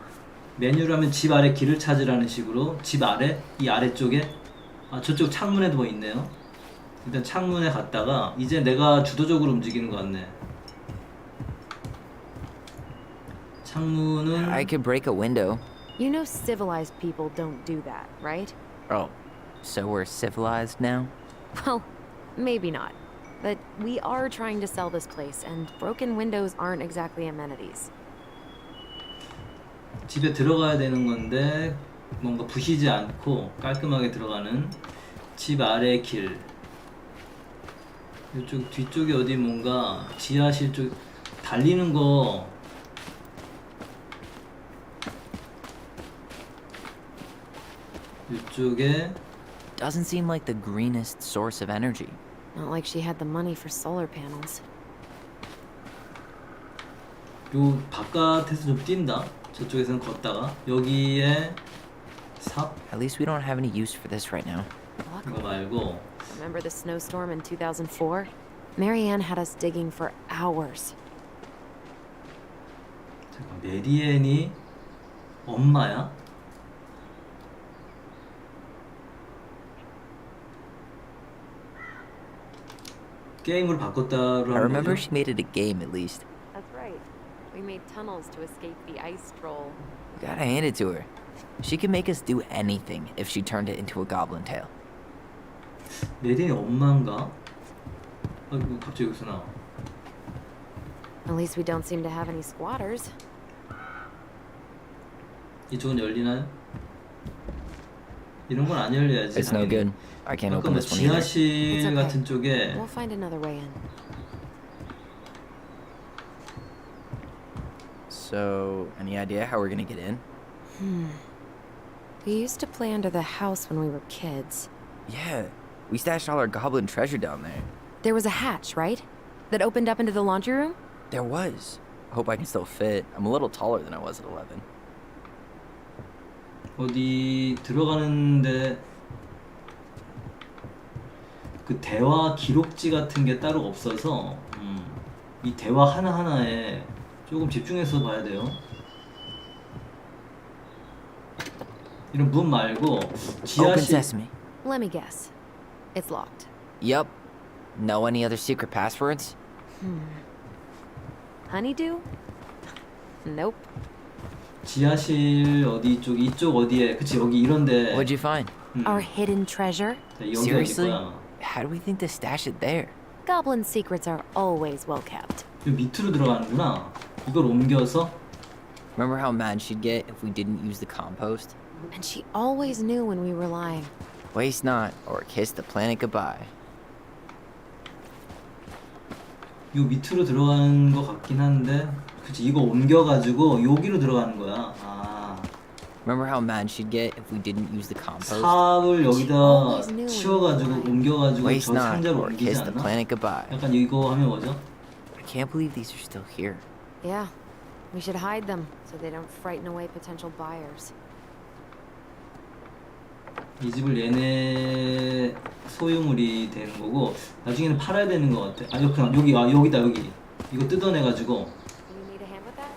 메뉴를 하면 집 아래 길을 찾으라는 식으로 집 아래 이 아래쪽에 아 저쪽 창문에도 뭐 있네요. 일단 창문에 갔다가 이제 내가 주도적으로 움직이는 것 같네. 창문은 I could break a window. You know civilized people don't do that, right? Oh, so we're civilized now? Well, maybe not. But we are trying to sell this place, and broken windows aren't exactly amenities. 집에 들어가야 되는 건데 뭔가 부시지 않고 깔끔하게 들어가는 집 아래 길. 이쪽 뒤쪽에 어디 뭔가 지하실 쪽 달리는 거 이쪽에 Doesn't seem like the greenest source of energy. Not like she had the money for solar panels. 요 바깥에서 좀 뛴다. 저쪽에서는 걷다가 여기에 삽 At least we don't have any use for this right now. 이거 말고 Remember the snowstorm in 2004? Marianne had us digging for hours. 잠깐 메리앤이 엄마야? 게임을 바꿨다로 I 하는 remember 거죠? she made it a game at least. That's right. We made tunnels to escape the ice troll. Gotta hand it to her. She could make us do anything if she turned it into a goblin tale. 메리앤이 엄마인가? 아이고 갑자기 여기서 나와. At least we don't seem to have any squatters. 이쪽은 열리나요? 이런 건 안 열려야지. It's no 당연히. good. I can't 아까 open 뭐 this one either. 지하실 It's okay. 같은 쪽에 We'll find another way in. So, any idea how we're gonna get in? We used to play under the house when we were kids. Yeah, we stashed all our goblin treasure down there. There was a hatch, right? That opened up into the laundry room? There was. Hope I can still fit. I'm a little taller than I was at 11. 어디 들어가는데 그 대화 기록지 같은 게 따로 없어서 이 대화 하나하나에 조금 집중해서 봐야 돼요. 이런 문 말고 Open 지하실 sesame. Let me guess. It's locked. Yup. Know any other secret passwords? Honeydew? Nope. 지하실 어디 쪽 이쪽 어디에 그치 여기 이런데 What'd you find? Our hidden treasure? 여기 어디 Seriously? 거야? How do we think to stash it there? Goblin secrets are always well kept. 여기 밑으로 들어가는구나. 이걸 옮겨서 Remember how mad she'd get if we didn't use the compost? And she always knew when we were lying. Waste not, or kiss the planet goodbye. 요 밑으로 들어가는 거 같긴 한데 그치 이거 옮겨가지고 여기로 들어가는 거야. 아 Remember how mad she'd get if we didn't use the compost? 삽을 여기다 always knew 치워가지고 when we 옮겨가지고 Waste 저 not, 상자로 or 옮기지 kiss the 않나? planet goodbye. 약간 이거 하면 뭐죠? I can't believe these are still here. Yeah. We should hide them so they don't frighten away potential buyers. 이 집을 얘네 소유물이 되는 거고 나중에는 팔아야 되는 거 같아. 아 여기다 여기 이거 뜯어내가지고 You need a hand with that?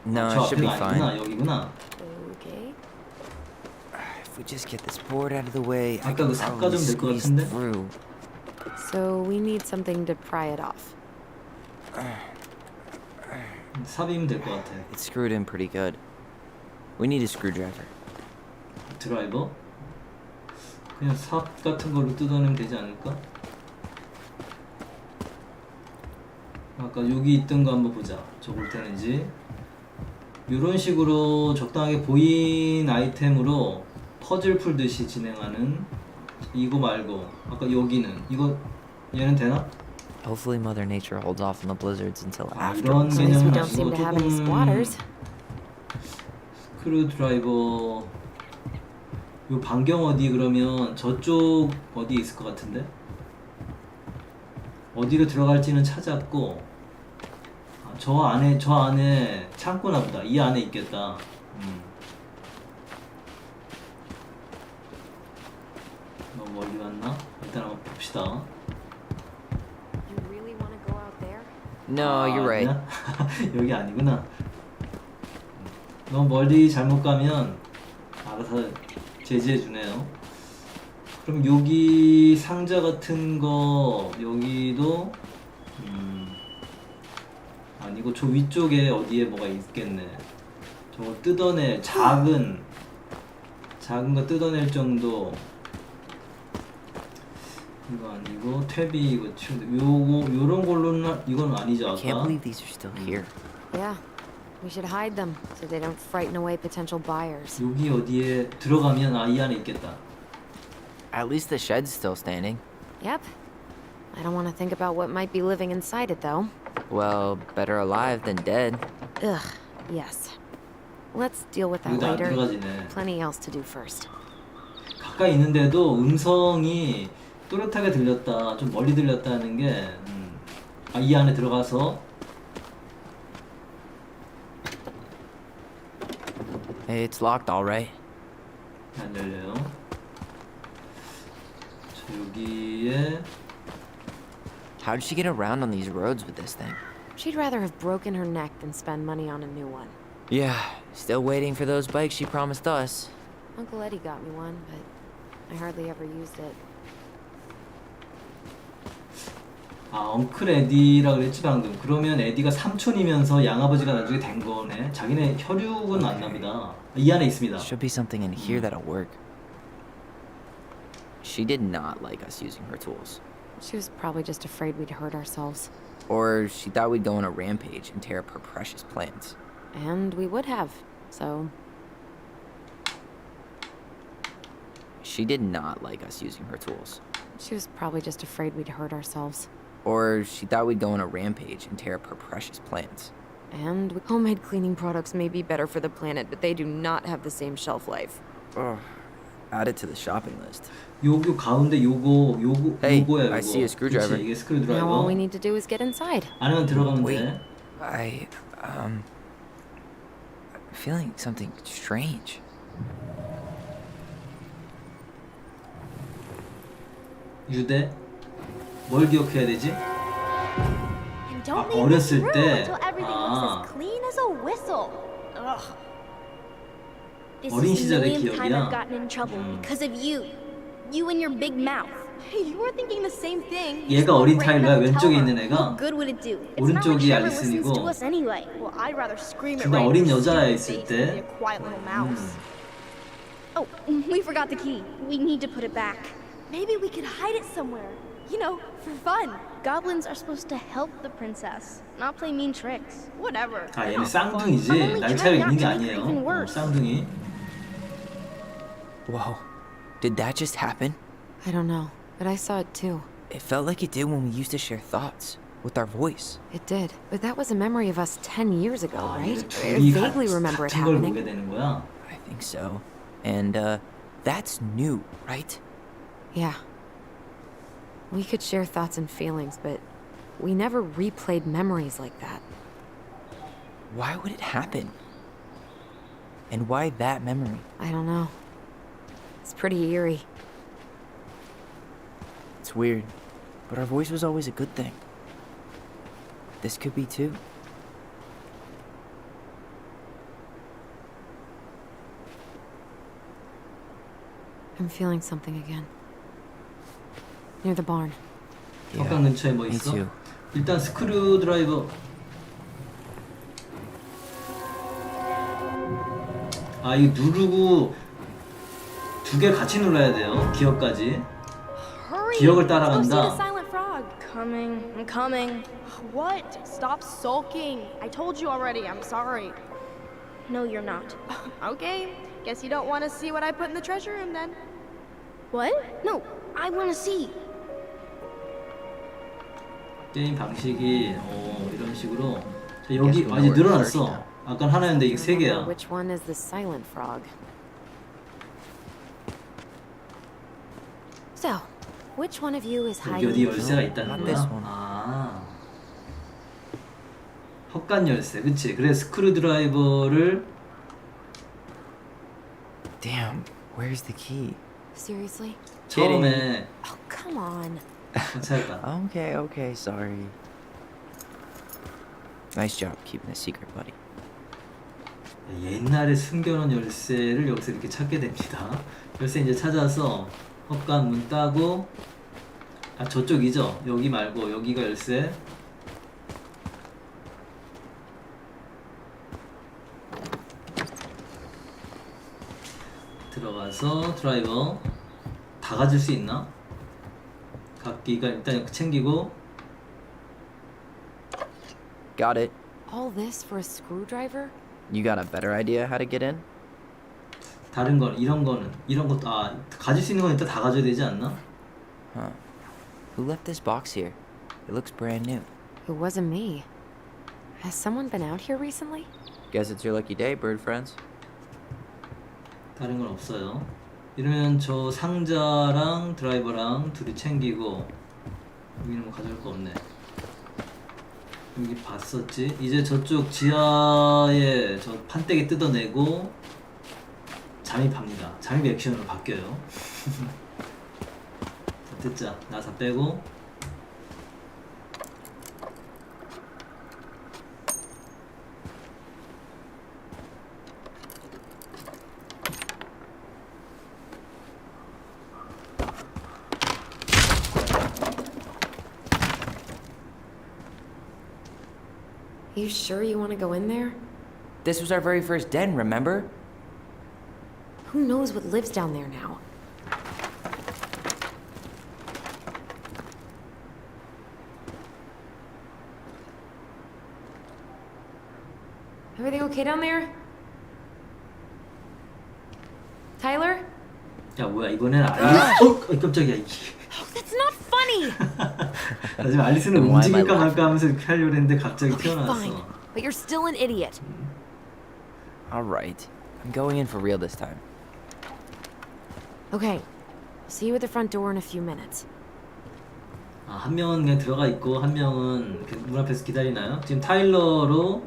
No, 저 it should be 앞에가 fine. 아니구나 여기구나. Okay. If we just get this board out of the way, I 아까 can 그 삽 probably 가져오면 될 것 squeeze 같은데? through. So we need something to pry it off. 삽이면 될 것 같아. It's screwed in pretty good. We need a screwdriver. 드라이버? 그냥 삽 같은 걸로 뜯어내면 되지 않을까? 아까 여기 있던 거 한번 보자. 저걸 되는지. 이런 식으로 적당하게 보인 아이템으로 퍼즐 풀듯이 진행하는 이거 말고 아까 여기는 이거 얘는 되나? Hopefully Mother Nature holds off on the blizzards until 아, after. 이런 As long as we 개념은 don't seem 아니고 to have any 조금 squatters. 스크류 드라이버 요 반경 어디 그러면 저쪽 어디에 있을 것 같은데? 어디로 들어갈지는 찾았고 아, 저 안에 창고나 보다. 이 안에 있겠다. 너무 멀리 왔나? 일단 한번 봅시다. You really want to go out there? No, 아, you're right. 아니야? 여기 아니구나. 너무 멀리 잘못 가면 알아서 제지해 주네요. 그럼 여기 상자 같은 거 여기도 아니고 저 위쪽에 어디에 뭐가 있겠네. 저거 뜯어낼 작은 거 뜯어낼 정도. 이거 아니고 탭이 이거 치우는데 요런 걸로는 이건 아니죠 아까. Can't believe these are still here. Yeah. We should hide them so they don't frighten away potential buyers. 여기 어디에 들어가면 이 안에 있겠다. At least the shed's still standing. Yep. I don't want to think about what might be living inside it, though. Well, better alive than dead. Ugh, yes. Let's deal with that 여기도 안 later. 들어가지네. Plenty else to do first. 가까이 있는데도 음성이 또렷하게 들렸다, 좀 멀리 들렸다는 게 이 안에 들어가서 Hey, it's locked, all right. 안 열려요. 저 여기에 How did she get around on these roads with this thing? She'd rather have broken her neck than spend money on a new one. Yeah, still waiting for those bikes she promised us. Uncle Eddie got me one, but I hardly ever used it. 엉클 에디라 그랬지 방금. 그러면 에디가 삼촌이면서 양아버지가 나중에 된 거네. 자기네 혈육은 맞나 보다. 이 안에 있습니다. Should be something in here that'll work. She did not like us using her tools. She was probably just afraid we'd hurt ourselves. Or she thought we'd go on a rampage and tear up her precious plants. And we would have, so... She did not like us using her tools. She was probably just afraid we'd hurt ourselves. Or she thought we'd go on a rampage and tear up her precious plants. And homemade cleaning products may be better for the planet, but they do not have the same shelf life. Ugh. Add it to the shopping list. 요거 가운데 요거야 Hey, 요거. I see a screwdriver. 그치, 이게 Now all we 스크류드라이버. need to do is get inside. 안에만 들어가면 Wait. 돼. I'm feeling something strange. 유대. 뭘 기억해야 되지? And don't 아, leave 어렸을 this room 때. until everything 아. looks as clean as a whistle. Ugh. This 어린 is the 시절의 millionth time 기억이야. I've gotten in trouble because of you. You and your big mouth. You were thinking the same thing. 얘가 어린 타일러야. 왼쪽에 있는 애가. What good would it do? It's not like 오른쪽이 Trevor listens 알리슨이고. to us anyway. Well, I'd rather scream it 근데 right 어린 in your 여자애 stupid 있을 face than 때. be a quiet little mouse. Oh, we forgot the key. We need to put it back. Maybe we could hide it somewhere. You know, for fun. Goblins are supposed to help the princess, not play mean tricks. Whatever. 아, They're 얘는 not fun. 쌍둥이지. I'm only 날 차이가 trying 있는 게 not to make it 아니에요. even worse. 쌍둥이. Whoa, did that just happen? I don't know, but I saw it too. It felt like it did when we used to share thoughts with our voice. It did, but that was a memory of us 10 years ago, 아, right? 얘는 I 둘이 vaguely remember it 같은 걸 보게 happening. 되는 거야. I think so. And that's new, right? Yeah. We could share thoughts and feelings, but we never replayed memories like that. Why would it happen? And why that memory? I don't know. It's pretty eerie. It's weird, but our voice was always a good thing. This could be too. I'm feeling something again. Near the barn. 헛간 근처에 뭐 me 있어? too. 일단 스크류 드라이버. 아, 이거 누르고 두 개 같이 눌러야 돼요. 기억까지. Hurry. 기억을 Let's go see the 따라간다. silent frog. Coming, I'm coming. What? Stop sulking. I told you already. I'm sorry. No, you're not. Okay. Guess you don't want to see what I put in the treasure room then. What? No, I want to see. 게임 방식이 이런 식으로. 자, Guess 여기 we'll 아, know 이제 where to 늘어났어. search now. 아까 하나였는데 이게 세 개야. Which one is the silent frog? So, which one of you is 여기 어디 hiding? 열쇠가 No, 있다는 not 거야? this one. 아. 헛간 열쇠. 그치? 그래 스크류 드라이버를 Damn, where's the key? Seriously? 처음에 Oh, come on. 찾았다. Okay, sorry. Nice job keeping it secret, buddy. 옛날에 숨겨놓은 열쇠를 여기서 이렇게 찾게 됩니다. 열쇠 이제 찾아서 헛간 문 따고 아 저쪽이죠? 여기 말고 여기가 열쇠. 들어가서 드라이버 다 가질 수 있나? 각기가 일단 챙기고 Got it. All this for a screwdriver? You got a better idea how to get in? 다른 건 이런 것도 아 가질 수 있는 건 일단 다 가져야 되지 않나? Huh. Who left this box here? It looks brand new. It wasn't me. Has someone been out here recently? Guess it's your lucky day, bird friends. 다른 건 없어요. 이러면 저 상자랑 드라이버랑 둘이 챙기고 여기는 뭐 가져올 거 없네. 여기 봤었지? 이제 저쪽 지하에 저 판때기 뜯어내고 잠입합니다. 잠입 액션으로 바뀌어요. 자, 듣자. 나사 빼고 You sure you want to go in there? This was our very first den, remember? Who knows what lives down there now? Everything okay down there? Tyler? 야 뭐야 이번엔 알리슨 깜짝이야. That's not funny! 나 지금 알리슨을 Then why am I 움직일까 laughing? 말까 하면서 이렇게 하려고 했는데 갑자기 Okay, fine. 튀어나왔어. But you're still an idiot. Alright. I'm going in for real this time. Okay. See you at the front door in a few minutes. 아, 한 명은 그냥 들어가 있고 한 명은 이렇게 문 앞에서 기다리나요? 지금 타일러로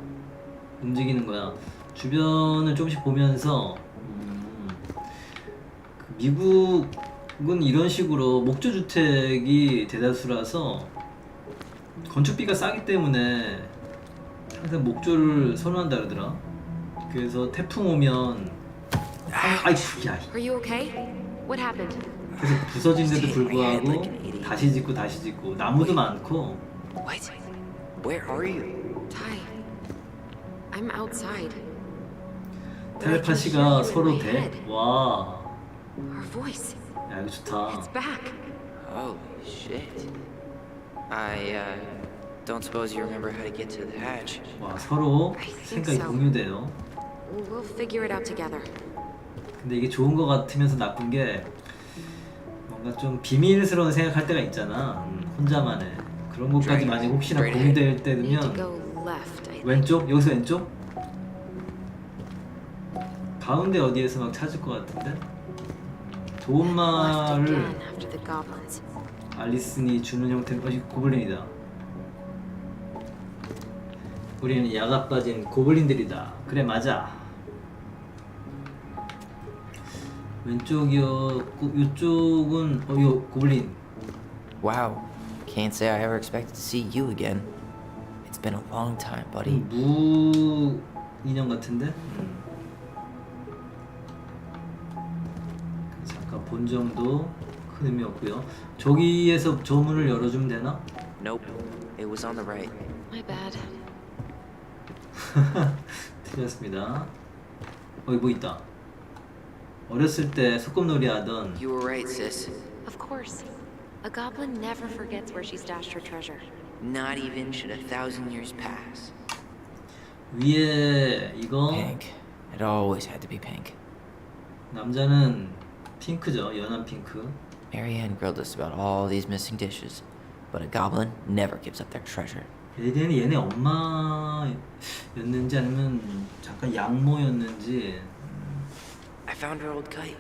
움직이는 거야. 주변을 조금씩 보면서 그 미국은 이런 식으로 목조 주택이 대다수라서 건축비가 싸기 때문에 항상 목조를 선호한다 그러더라. 그래서 태풍 오면 아이쿠 야 Are you okay? What happened? 계속 부서진데도 불구하고 다시 짓고 다시 짓고 나무도 많고. What? Where are you? Ty. I'm outside. 텔레파시가 서로 돼? 와, Our voice. 야 이거 좋다. It's back. Oh, shit. I don't suppose you remember how to get to the hatch. 와, 서로 I think 생각이 so. 공유돼요. We'll figure it out together. 근데 이게 좋은 거 같으면서 나쁜 게 뭔가 좀 비밀스러운 생각할 때가 있잖아. 혼자만의 그런 것까지 만약 혹시나 공유될 Need to 때면 go left, I think. 왼쪽? 여기서 왼쪽? 가운데 어디에서 막 찾을 것 같은데? 좋은 Left 말을 again after the goblins. 알리슨이 주는 형태는 고블린이다. 우리는 야가 빠진 고블린들이다. 그래 맞아. 왼쪽이었고 이쪽은 이거 고블린. Wow. Can't say I ever expected to see you again. It's been a long time, buddy. 무 인형 같은데? 잠깐 본정도 큰 의미 없고요. 저기에서 저 문을 열어주면 되나? Nope. It was on the right. My bad. 틀렸습니다. 여기 뭐 있다. 어렸을 때 소꿉놀이 하던 You were right, sis. Of course. A goblin never forgets where she stashed her treasure. Not even should 1,000 years pass. 위에 이거 Pink. It always had to be pink. 남자는 핑크죠. 연한 핑크. Marianne grilled us about all these missing dishes, but a goblin never gives up their treasure. 얘네 엄마였는지 아니면 잠깐 양모였는지. I found her old kite.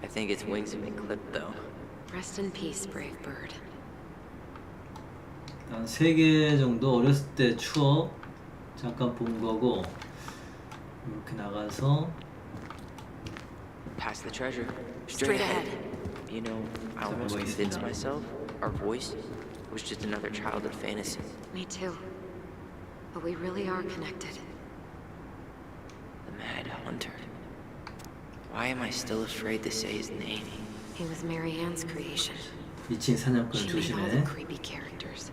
I think its wings have been clipped, though. Rest in peace, brave bird. 한 3개 정도 어렸을 때 추억 잠깐 본 거고 이렇게 나가서 Past the treasure. Straight ahead. You know, I almost convinced myself our voice was just another childhood fantasy. Me too. But we really are connected. The Mad Hunter. Why am I still afraid to say his name? He was Mary Ann's creation. 미친 사냥꾼 She made all the 조심해. creepy characters.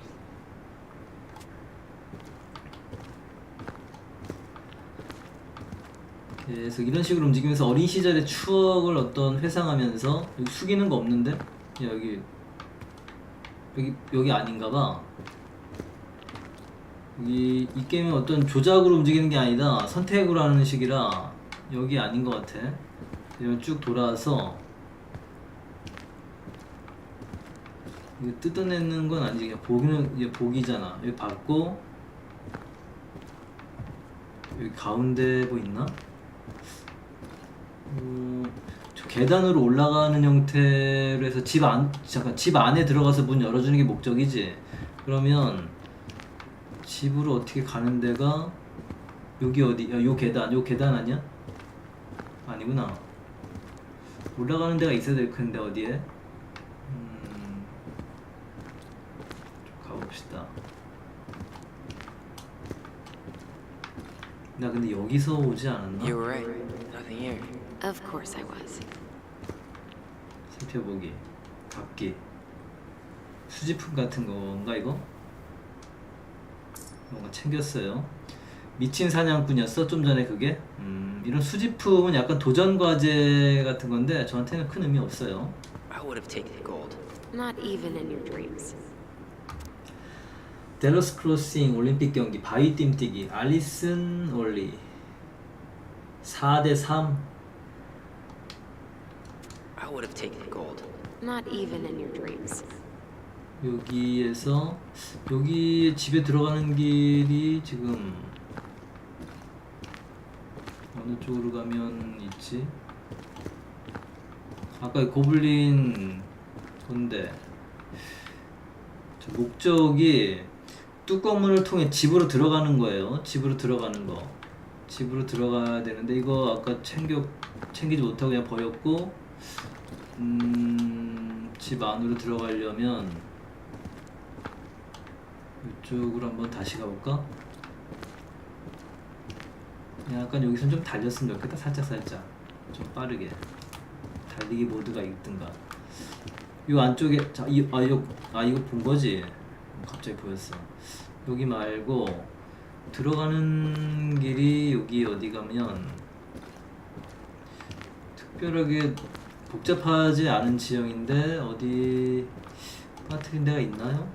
계속 이런 식으로 움직이면서 어린 시절의 추억을 어떤 회상하면서 여기 숙이는 거 없는데? 야, 여기 아닌가봐. 이 게임은 어떤 조작으로 움직이는 게 아니다. 선택으로 하는 식이라 여기 아닌 것 같아. 이러면 쭉 돌아와서 이거 뜯어내는 건 아니지. 그냥 보기는 이제 보기잖아. 여기 밟고 여기 가운데 뭐 있나? 저 계단으로 올라가는 형태로 해서 집 안에 들어가서 문 열어주는 게 목적이지. 그러면 집으로 어떻게 가는 데가 여기 어디? 야, 요 계단 아니야? 아니구나. 올라가는 데가 있어야 될 텐데 어디에? 좀 가봅시다. 나 근데 여기서 오지 않았나? You were right. Nothing here. Of course I was. 살펴보기. 각기. 수집품 같은 건가 이거? 뭔가 챙겼어요. 미친 사냥꾼이었어? 좀 전에 그게? 이런 수집품은 약간 도전 과제 같은 건데 저한테는 큰 의미 없어요. I would have taken gold. Not even in your dreams. 델러스 크로싱 올림픽 경기 바위 뜀뛰기 알리슨 올리 4대3. I would have taken gold. Not even in your dreams. 여기에서 여기 집에 들어가는 길이 지금 어느 쪽으로 가면 있지? 아까 이 고블린 뭔데? 저 목적이 뚜껑문을 통해 집으로 들어가는 거예요. 집으로 들어가는 거. 집으로 들어가야 되는데 이거 아까 챙기지 못하고 그냥 버렸고, 집 안으로 들어가려면 이쪽으로 한번 다시 가볼까? 약간 여기선 좀 달렸으면 좋겠다. 살짝 좀 빠르게 달리기 모드가 있든가. 요 안쪽에 이거 본 거지? 갑자기 보였어. 여기 말고 들어가는 길이 여기 어디 가면 특별하게 복잡하지 않은 지형인데 어디 빠뜨린 데가 있나요?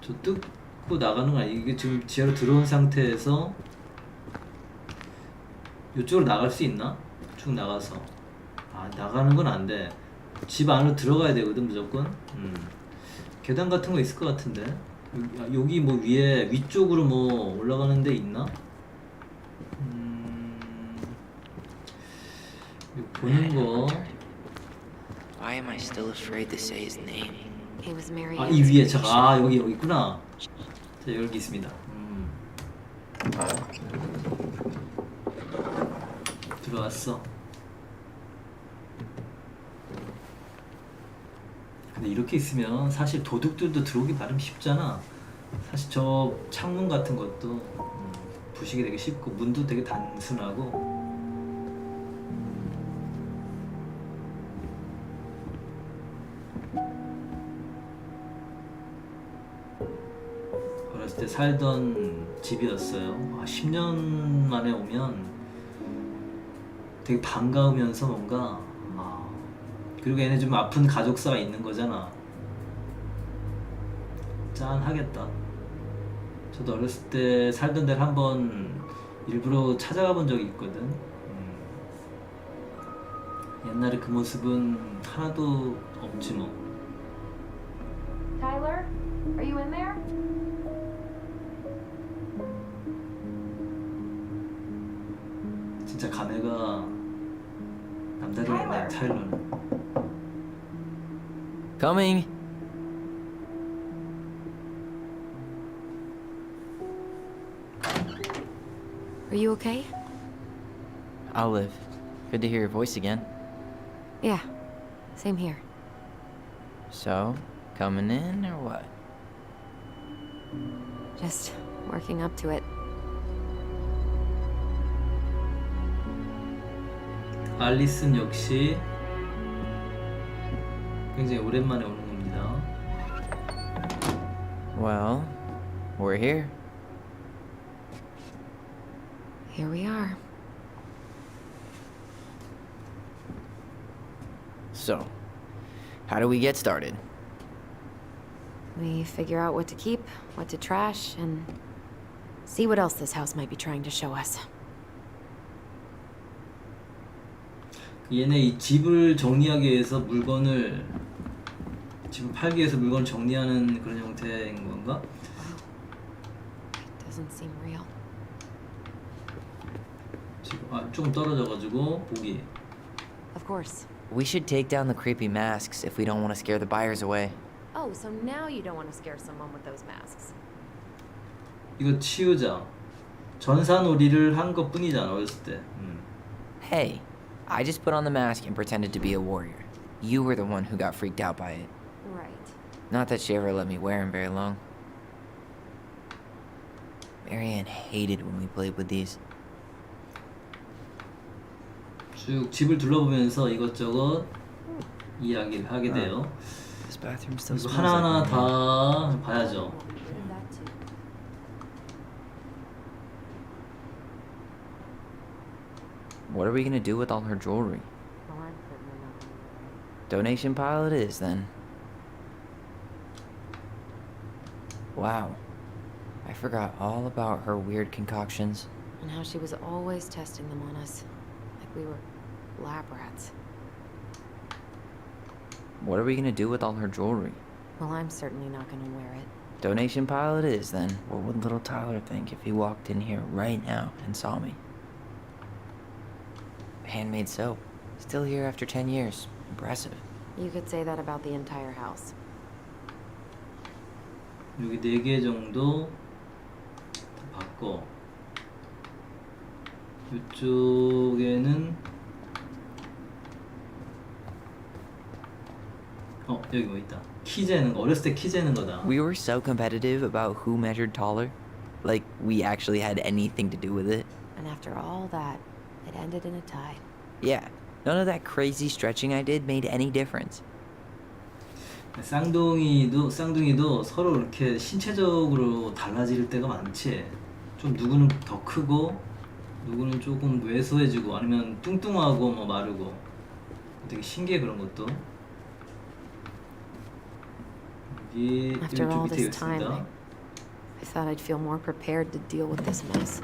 저 뜯고 나가는 거 아니에요? 이게 지금 지하로 들어온 상태에서 이쪽으로 나갈 수 있나? 쭉 나가서 나가는 건 안 돼. 집 안으로 들어가야 되거든 무조건. 계단 같은 거 있을 것 같은데 여기 뭐 위쪽으로 뭐 올라가는 데 있나? 보는 거. Why am I still afraid to say his name? He was married. 이 위에 잠깐 여기 있구나. 자 여기 있습니다. 들어왔어. 근데 이렇게 있으면 사실 도둑들도 들어오기 나름 쉽잖아. 사실 저 창문 같은 것도 부시기 되게 쉽고 문도 되게 단순하고. 어렸을 때 살던 집이었어요. 10년 만에 오면 되게 반가우면서 뭔가 그리고 얘네 좀 아픈 가족사가 있는 거잖아. 짠하겠다. 저도 어렸을 때 살던 데를 한번 일부러 찾아가 본 적이 있거든. 옛날에 그 모습은 하나도 없지 뭐. Tyler, are you in there? 진짜 감회가 남다르겠네. 타일러는. Coming. Are you okay? Olive, good to hear your voice again. Yeah, same here. So, coming in or what? Just working up to it. 알리슨 역시 굉장히 오랜만에 오는 겁니다. Well, we're here. Here we are. So, how do we get started? We figure out what to keep, what to trash, and see what else this house might be trying to show us. 얘네 이 집을 정리하기 위해서 집을 팔기 위해서 물건을 정리하는 그런 형태인 건가? Doesn't seem real. 지금 조금 떨어져가지고 보기. Of course. We should take down the creepy masks if we don't want to scare the buyers away. Oh, so now you don't want to scare someone with those masks. 이거 치우자. 전산놀이를 한 것뿐이잖아 어렸을 때. Hey, I just put on the mask and pretended to be a warrior. You were the one who got freaked out by it. Right. Not that she ever let me wear them very long. Marianne hated when we played with these. 쭉 집을 둘러보면서 이것저것 이야기를 하게 돼요. This bathroom still 이거 smells 하나하나 like Marianne. 다 봐야죠. That too. What are we gonna do with all her jewelry? Donation pile it is, then. Wow. I forgot all about her weird concoctions. And how she was always testing them on us. Like we were lab rats. What are we gonna do with all her jewelry? Well, I'm certainly not gonna wear it. Donation pile it is, then. What would little Tyler think if he walked in here right now and saw me? Handmade soap. Still here after 10 years. Impressive. You could say that about the entire house. 여기 4개 정도 받고 이쪽에는 여기 뭐 있다. 키 재는 거. 어렸을 때 키 재는 거다. We were so competitive about who measured taller. Like we actually had anything to do with it. And after all that, it ended in a tie. Yeah, none of that crazy stretching I did made any difference. 쌍둥이도 서로 이렇게 신체적으로 달라질 때가 많지. 좀 누구는 더 크고 누구는 조금 왜소해지고 아니면 뚱뚱하고 뭐 마르고 되게 신기해 그런 것도. 여기 After 이쪽 all 밑에 this time, 있습니다. I thought I'd feel more prepared to deal with this mess.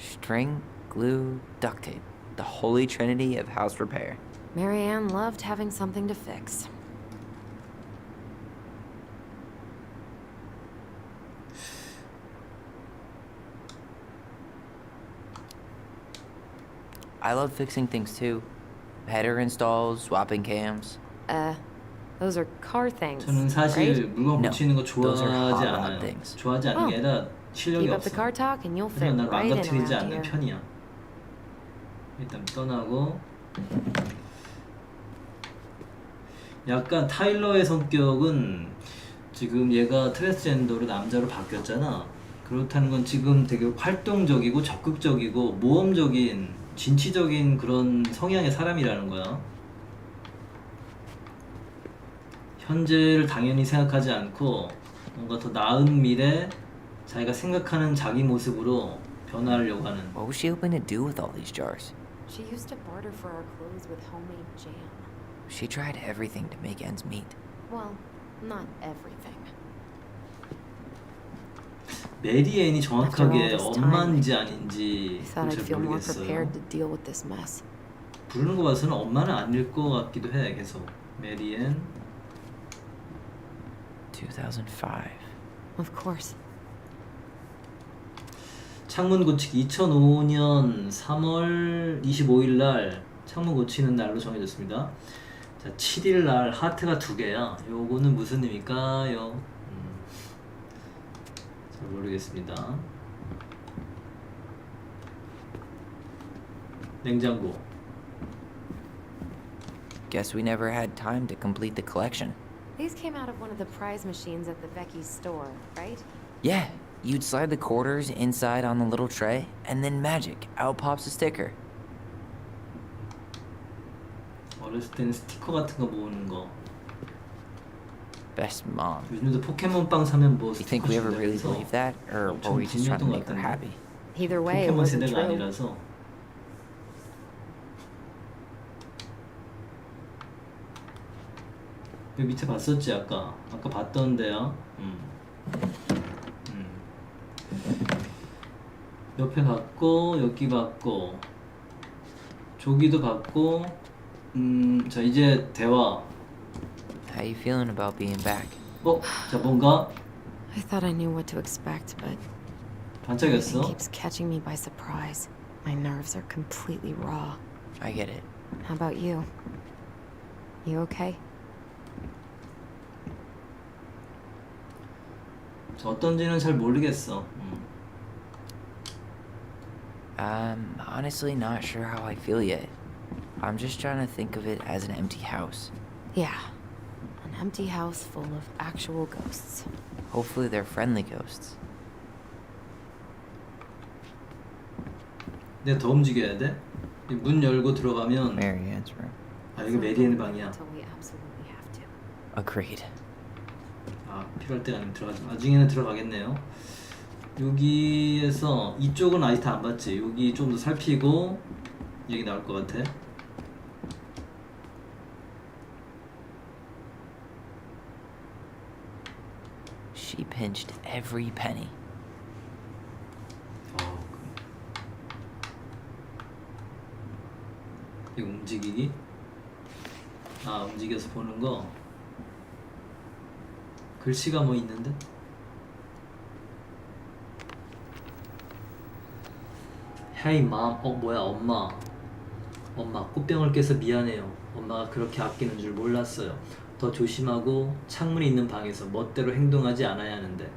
String, glue, duct tape. The holy trinity of house repair. Marianne loved having something to fix. I love fixing things too. Header installs, swapping cams. Those are car things, 저는 사실 right? 물건 No, 고치는 거 those are hot 좋아하지 rod 않아요. things. 좋아하지 않는 게 아니라 실력이 Keep up the 없어. car talk and you'll fit 그냥 날 right in 망가뜨리지 around 않는 here. 편이야. 일단 떠나고 약간 타일러의 성격은 지금 얘가 트랜스젠더로 남자로 바뀌었잖아. 그렇다는 건 지금 되게 활동적이고 적극적이고 모험적인 진취적인 그런 성향의 사람이라는 거야. 현재를 당연히 생각하지 않고 뭔가 더 나은 미래, 자기가 생각하는 자기 모습으로 변화하려고 하는. What was she hoping to do with all these jars? She used to barter for our clothes with homemade jam. She tried everything to make ends meet. Well, not everything. 메리앤이 정확하게 After all this 엄마인지 I 아닌지 thought I'd 잘 feel more 모르겠어요. prepared to deal with this mess. 부르는 거 봐서는 엄마는 아닐 것 같기도 해. 계속 메리앤. 2005. Of course. 창문 고치기 2005년 3월 25일 날 창문 고치는 날로 정해졌습니다. 자, 7일 날 하트가 2개야. 요거는 무슨 의미일까요? 잘 모르겠습니다. 냉장고. Guess we never had time to complete the collection. These came out of one of the prize machines at the Becky's store, right? Yeah, you'd slide the quarters inside on the little tray, and then magic, out pops a sticker. 어렸을 때는 스티커 같은 거 모으는 거. Best mom. 요즘도 포켓몬빵 사면 뭐 You 스티커 think we ever 준다 really 해서 believe that, or were we just trying to make her happy? Either way, it 포켓몬 wasn't 세대가 true. 아니라서. 여기 밑에 봤었지 아까 봤던데요. 옆에 봤고 여기 봤고 저기도 봤고. 자 이제 대화. How you feeling about being back? 자 뭔가 I thought I knew what to expect, but everything 반짝였어. keeps catching me by surprise. My nerves are completely raw. I get it. How about you? You okay? 자, 어떤지는 잘 모르겠어. I'm honestly not sure how I feel yet. I'm just trying to think of it as an empty house. Yeah. An empty house full of actual ghosts. Hopefully they're friendly ghosts. 내가 더 움직여야 돼? 이문 열고 들어가면 Marianne's room. 아 여기 메리앤의 방이야. Until we absolutely have to. Agreed. 아 필요할 때가 아니면 들어가지. 나중에는 들어가겠네요. 여기에서 이쪽은 아직 다 안 봤지. 여기 좀 더 살피고 얘기 나올 것 같아. She pinched every penny. 이거 움직이기? 아 움직여서 보는 거. 글씨가 뭐 있는데? Hey mom. 뭐야 엄마. 엄마, 꽃병을 깨서 미안해요. 엄마가 그렇게 아끼는 줄 몰랐어요. 더 조심하고 창문이 있는 방에서 멋대로 행동하지 않아야 하는데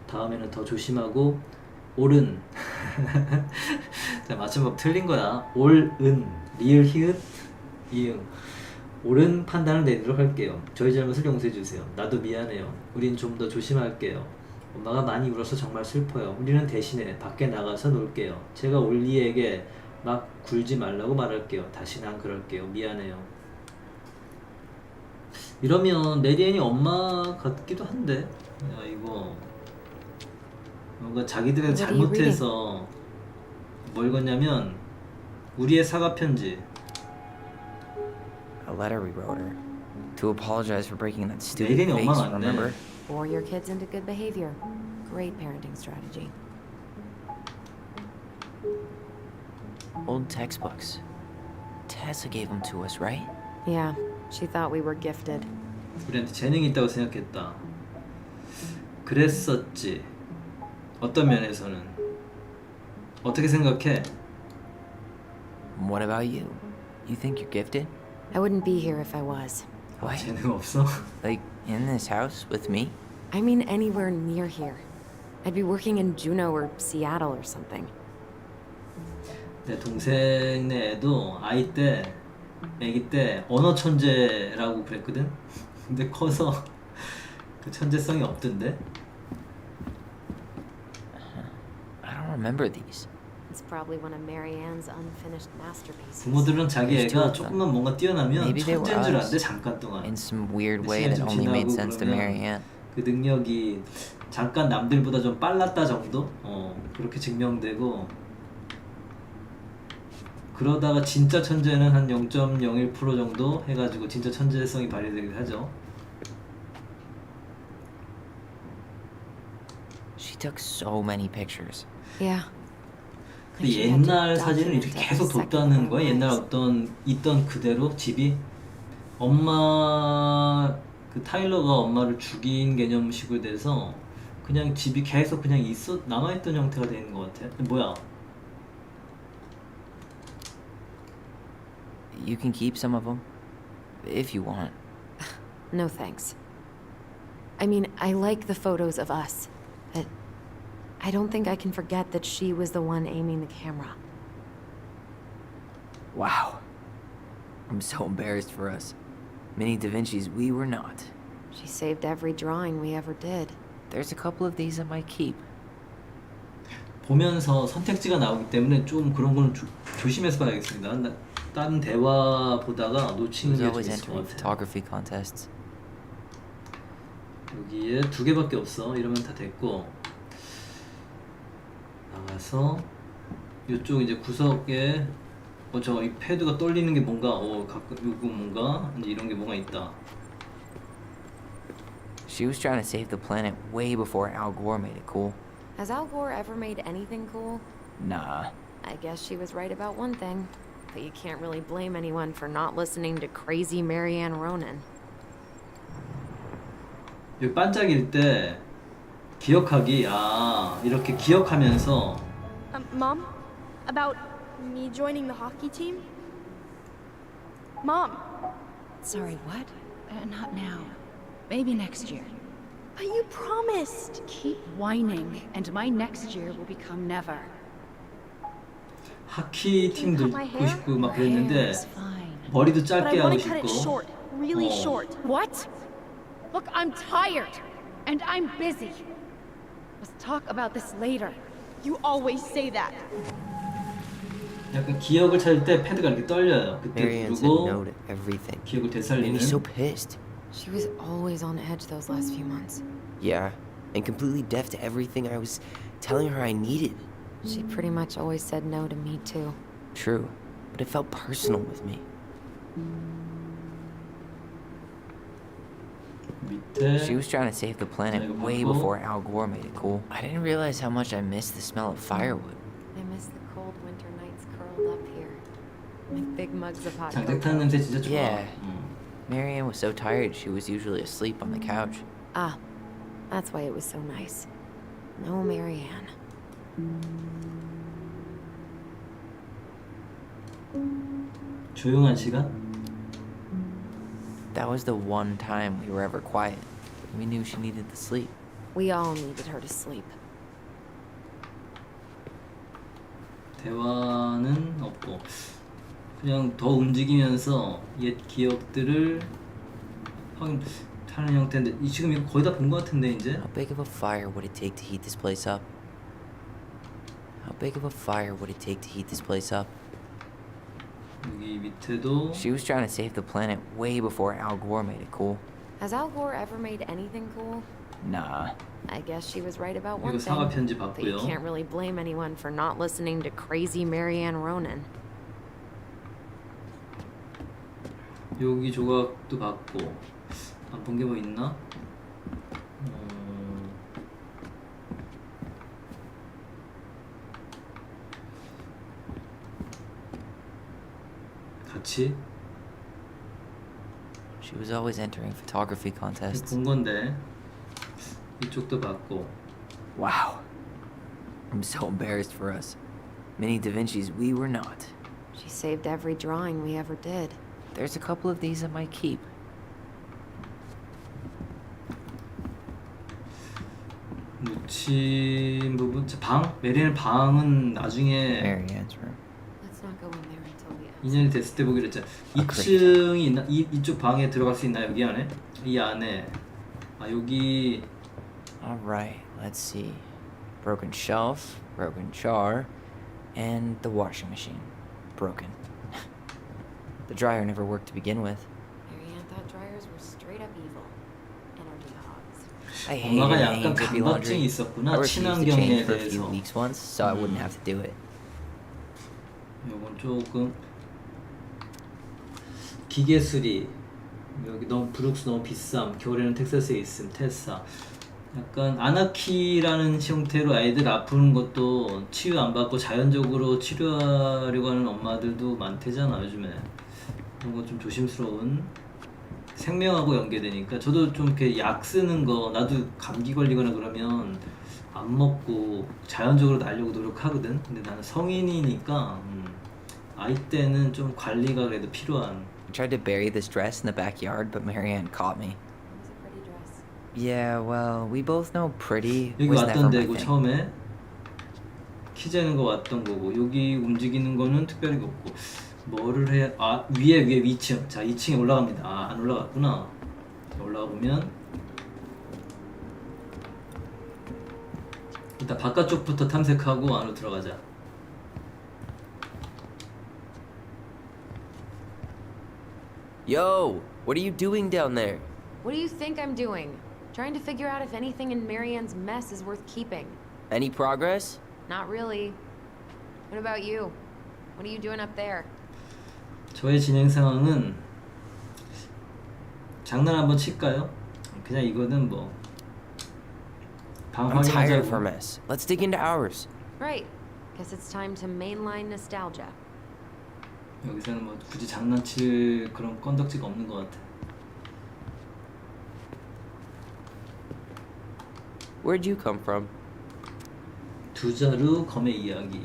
다음에는 더 조심하고 옳은 자, 맞춤법 틀린 거야. 옳은 리을 히읗 이응 옳은 판단을 내도록 할게요. 저희 잘못을 용서해 주세요. 나도 미안해요. 우린 좀 더 조심할게요. 엄마가 많이 울어서 정말 슬퍼요. 우리는 대신에 밖에 나가서 놀게요. 제가 올리에게 막 굴지 말라고 말할게요. 다시는 안 그럴게요. 미안해요. 이러면 메리앤이 엄마 같기도 한데. 야, 이거 뭔가 자기들이 What are you 잘못해서 뭘 읽었냐면 우리의 사과 편지. A letter we wrote her to apologize for breaking that stupid 메리앤이 엄마 vase, 맞네. remember? Bore your kids into good behavior. Great parenting strategy. Old textbooks. Tessa gave them to us, right? Yeah, she thought we were gifted. 우리한테 재능이 있다고 생각했다. 그랬었지. 어떤 면에서는. 어떻게 생각해? What about you? You think you're gifted? I wouldn't be here if I was. What? 재능 없어? Like in this house with me? I mean anywhere near here. I'd be working in Juneau or Seattle or something. 내 동생네 애도 애기 때 언어 천재라고 그랬거든? 근데 커서 그 천재성이 없던데? I don't remember these. It's probably one of Marianne's unfinished masterpieces. 부모들은 자기 There's two 애가 of them. 조금만 뭔가 뛰어나면 Maybe they were 천재인 줄 us. 아는데 잠깐 동안 In some weird way 시간이 that 좀 only made 지나고 sense to 그러면 Marianne. 그 능력이 잠깐 남들보다 좀 빨랐다 정도? 그렇게 증명되고 그러다가 진짜 천재는 한 0.01% 정도 해가지고 진짜 천재성이 발휘되기도 하죠. She took so many pictures. Yeah. 근데 She had to 옛날 사진을 이렇게 document 계속 every second 뒀다는 of 거야. our 옛날 lives. 어떤 있던 그대로 집이 엄마 그 타일러가 엄마를 죽인 개념식으로 돼서 그냥 집이 계속 그냥 남아있던 형태가 되는 것 같아. 뭐야? You can keep some of them if you want. No thanks. I mean, I like the photos of us, but I don't think I can forget that she was the one aiming the camera. Wow. I'm so embarrassed for us. Mini Da Vinci's we were not. She saved every drawing we ever did. There's a couple of these I might keep. 보면서 선택지가 나오기 때문에 좀 그런 거는 조심해서 봐야겠습니다. 다른 대화 보다가 놓치는 Who's 게 좀 always 있을 것 entering 같아요. photography contests. 여기에 2개밖에 없어. 이러면 다 됐고 나가서 이쪽 이제 구석에 저 이 패드가 떨리는 게 뭔가 가끔 이거 뭔가 이제 이런 게 뭔가 있다. She was trying to save the planet way before Al Gore made it cool. Has Al Gore ever made anything cool? Nah. I guess she was right about one thing, but you can't really blame anyone for not listening to crazy Marianne Ronan. 여기 반짝일 때 기억하기 이렇게 기억하면서 Mom? About me joining the hockey team? Mom! Sorry, what? Not now. Maybe next year. But you promised! Keep whining, and my next year will become never. 하키 팀 Cut my 듣고 hair? 싶고 막 Hair 그랬는데 is fine. 머리도 But I 짧게 하고 want to cut it 싶고 short. Really 어. short. What? Look, I'm tired, and I'm busy. Let's talk about this later. You always say that. 약간 기억을 찾을 때 패드가 이렇게 떨려요. 그때 Marianne said no 부르고 to everything. 기억을 Made 되살리는 me so pissed. She was always on edge those last few months. Yeah, and completely deaf to everything I was telling her I needed. She pretty much always said no to me too. True, but it felt personal with me. 밑에 She was trying to save the planet 이거 way 받고. before Al Gore made it cool. I didn't realize how much I missed the smell of firewood. I miss the cold winter nights curled up here. With big mugs of hot 장작 타는 cocoa. 냄새 진짜 좋아. Yeah. Marianne was so tired she was usually asleep on the couch. Ah, that's why it was so nice. No Marianne. 조용한 시간? That was the one time we were ever quiet. We knew she needed to sleep. We all needed her to sleep. 대화는 없고 그냥 더 움직이면서 옛 기억들을 확인하는 형태인데 지금 이거 거의 다 본 것 같은데 이제 How big of a fire would it take to heat this place up? How big of a fire would it take to heat this place up? 여기 밑에도 She was trying to save the planet way before Al Gore made it cool. Has Al Gore ever made anything cool? Nah. I guess she was right about 이거 one 사과 thing. 편지 But you 받고요. can't really blame anyone for not listening to crazy Marianne Ronan. 여기 조각도 받고 안 본 게 뭐 있나? 같이 She was always entering photography contests. 본 건데 이쪽도 받고 Wow. I'm so embarrassed for us. Many Da Vinci's we were not. She saved every drawing we ever did. There's a couple of these I might keep. 묻힌 부분 방? 메리의 방은 나중에 Marianne's room. Let's not go in there until we ask. 2년이 됐을 때 보기로 했잖아. 아, 2층이 있나? 이쪽 방에 들어갈 수 있나? 여기 안에? 이 안에 아 여기 All right, let's see. Broken shelf, broken jar, and the washing machine. Broken. The dryer never worked to begin with. Marianne thought dryers were straight up evil. Energy hogs. I hated 엄마가 hanging 약간 drippy 감각증이 laundry. I 있었구나. refused to change 친환경에 for a few 대해서. weeks once, so I wouldn't have to do it. 요건 조금 기계 수리 여기 너무 브룩스 너무 비쌈 겨울에는 텍사스에 있음 테사 약간 아나키라는 형태로 아이들 아프는 것도 치유 안 받고 자연적으로 치료하려고 하는 엄마들도 많대잖아 요즘에 그런 거 좀 조심스러운 생명하고 연계되니까 저도 좀 이렇게 약 쓰는 거 나도 감기 걸리거나 그러면 안 먹고 자연적으로 나려고 노력하거든 근데 나는 성인이니까 아이 때는 좀 관리가 그래도 필요한 I tried to bury this dress in the backyard, but Marianne caught me. It was a pretty dress. Yeah, well, we both know pretty 여기 was never 왔던 my 데고 thing. 처음에 키 재는 거 왔던 거고 여기 움직이는 거는 특별히 없고 뭐를 해? 아 위에 2층 자 2층에 올라갑니다 아 안 올라갔구나 자, 올라가 보면 일단 바깥쪽부터 탐색하고 안으로 들어가자 Yo, what are you doing down there? What do you think I'm doing? Trying to figure out if anything in Marianne's mess is worth keeping. Any progress? Not really. What about you? What are you doing up there? 저의 진행 상황은 장난 한번 칠까요? 그냥 이거는 뭐 방 I'm tired of her 확인하자고 mess. Let's dig into ours. Right. Guess it's time to mainline nostalgia. 여기서는 뭐 굳이 장난칠 그런 건덕지가 없는 것 같아 Where'd you come from? 두 자루 검의 이야기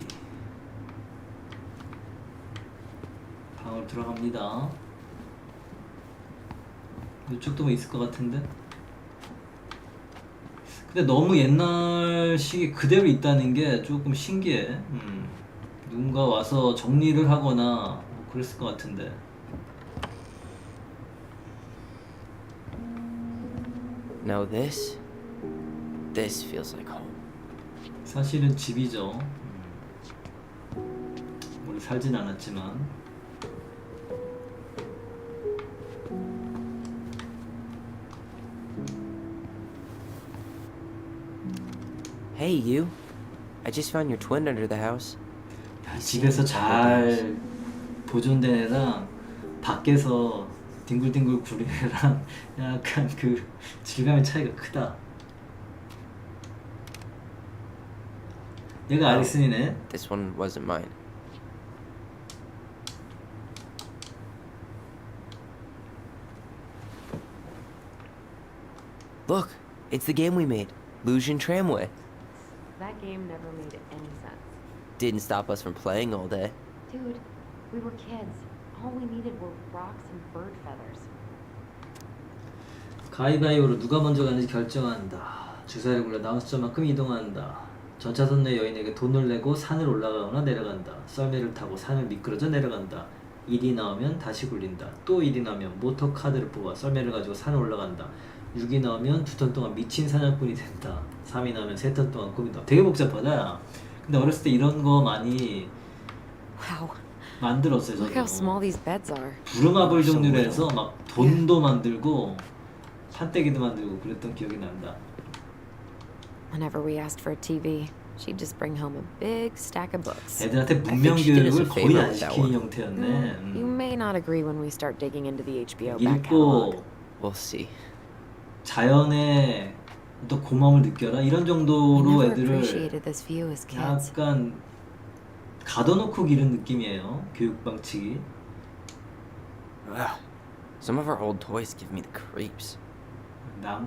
방으로 들어갑니다 이쪽도 뭐 있을 것 같은데 근데 너무 옛날식이 그대로 있다는 게 조금 신기해 누군가 와서 정리를 하거나 뭐 그랬을 것 같은데 No, this feels like home. 사실은 집이죠 우리 살진 않았지만 Hey, you. I just found your twin under the house. 야, 집에서 잘 보존된 애랑 밖에서 뒹굴뒹굴 구르는 애랑 약간 그 질감의 차이가 크다. 얘가 아리슨이네. This one wasn't mine. Look, it's the game we made. Lucian Tramway. That game never made any sense. Didn't stop us from playing all day. Dude, we were kids. All we needed were rocks and bird feathers. 가위바위보로 누가 먼저 가는지 결정한다. 주사를 굴러 나온 숫자만큼 이동한다. 전차선 내 여인에게 돈을 내고 산을 올라가거나 내려간다. 썰매를 타고 산을 미끄러져 내려간다. 1이 나오면 다시 굴린다. 또 1이 나오면 모터카드를 뽑아 썰매를 가지고 산을 올라간다. 6이 나오면 2턴 동안 미친 사냥꾼이 된다. 3이 나오면 3턴 동안 꾸민다. 되게 복잡하다. 근데 어렸을 때 이런 거 많이 Wow. 만들었어요. Look how small 저도. these beds are. 부루마블 종류로 해서 막 돈도 만들고 판때기도 만들고 그랬던 기억이 난다. Whenever we asked for a TV, she'd just bring home a big stack of books. 애들한테 I 문명 think she did us 교육을 a 거의 favor 안 with that 시키는 one. 형태였네. You may not agree when we start digging into the HBO back catalog. 읽고 We'll see. 자연의 또 고마움을 느껴라 이런 We 정도로 never 애들을 appreciated this view as kids. 약간 가둬놓고 기른 느낌이에요. 교육 방식이. Ugh. Some of our old toys give me the creeps.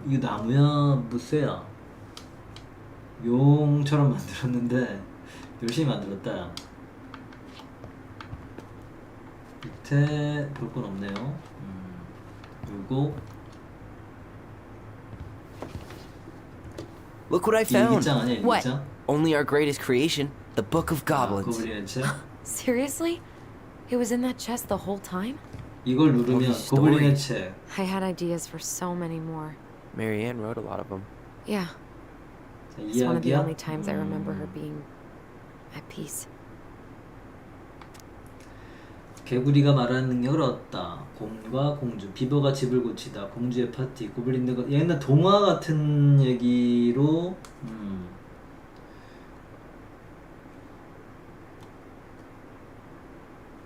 이거 나무야 무쇠야. 용처럼 만들었는데 열심히 만들었다. 밑에 볼 건 없네요. 그리고 Look what I 이 found. 일기장 아니야 What? 일기장? Only our greatest creation, the Book of Goblins. 고블린의 책. Seriously? It was in that chest the whole time? 이걸 누르면 Holy 고블린의 story. 책. I had ideas for so many more. Marianne wrote a lot of them. Yeah, 자, it's one of the 이야기야. only times I remember her being at peace. 개구리가 말하는 능력을 얻다. 곰과 공주, 비버가 집을 고치다. 공주의 파티, 고블린들과 옛날 동화 같은 얘기로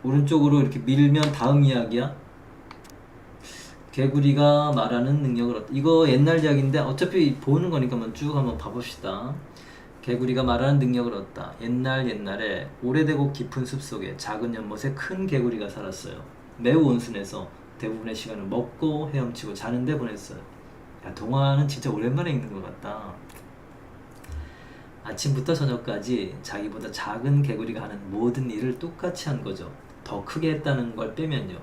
오른쪽으로 이렇게 밀면 다음 이야기야. 개구리가 말하는 능력을 얻다. 이거 옛날 이야기인데 어차피 보는 거니까 쭉 한번 봐봅시다. 개구리가 말하는 능력을 얻다. 옛날에 오래되고 깊은 숲속에 작은 연못에 큰 개구리가 살았어요. 매우 온순해서 대부분의 시간을 먹고 헤엄치고 자는 데 보냈어요. 야, 동화는 진짜 오랜만에 읽는 것 같다. 아침부터 저녁까지 자기보다 작은 개구리가 하는 모든 일을 똑같이 한 거죠. 더 크게 했다는 걸 빼면요.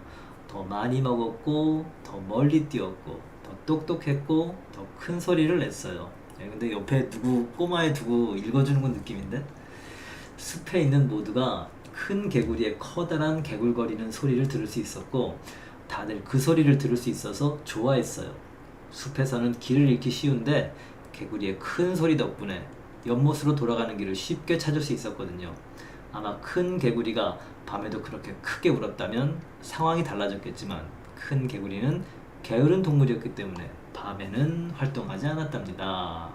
더 많이 먹었고, 더 멀리 뛰었고, 더 똑똑했고, 더 큰 소리를 냈어요. 근데 옆에 꼬마에 두고 읽어주는 건 느낌인데? 숲에 있는 모두가 큰 개구리의 커다란 개굴거리는 소리를 들을 수 있었고 다들 그 소리를 들을 수 있어서 좋아했어요. 숲에서는 길을 잃기 쉬운데 개구리의 큰 소리 덕분에 연못으로 돌아가는 길을 쉽게 찾을 수 있었거든요. 아마 큰 개구리가 밤에도 그렇게 크게 울었다면 상황이 달라졌겠지만 큰 개구리는 게으른 동물이었기 때문에 밤에는 활동하지 않았답니다.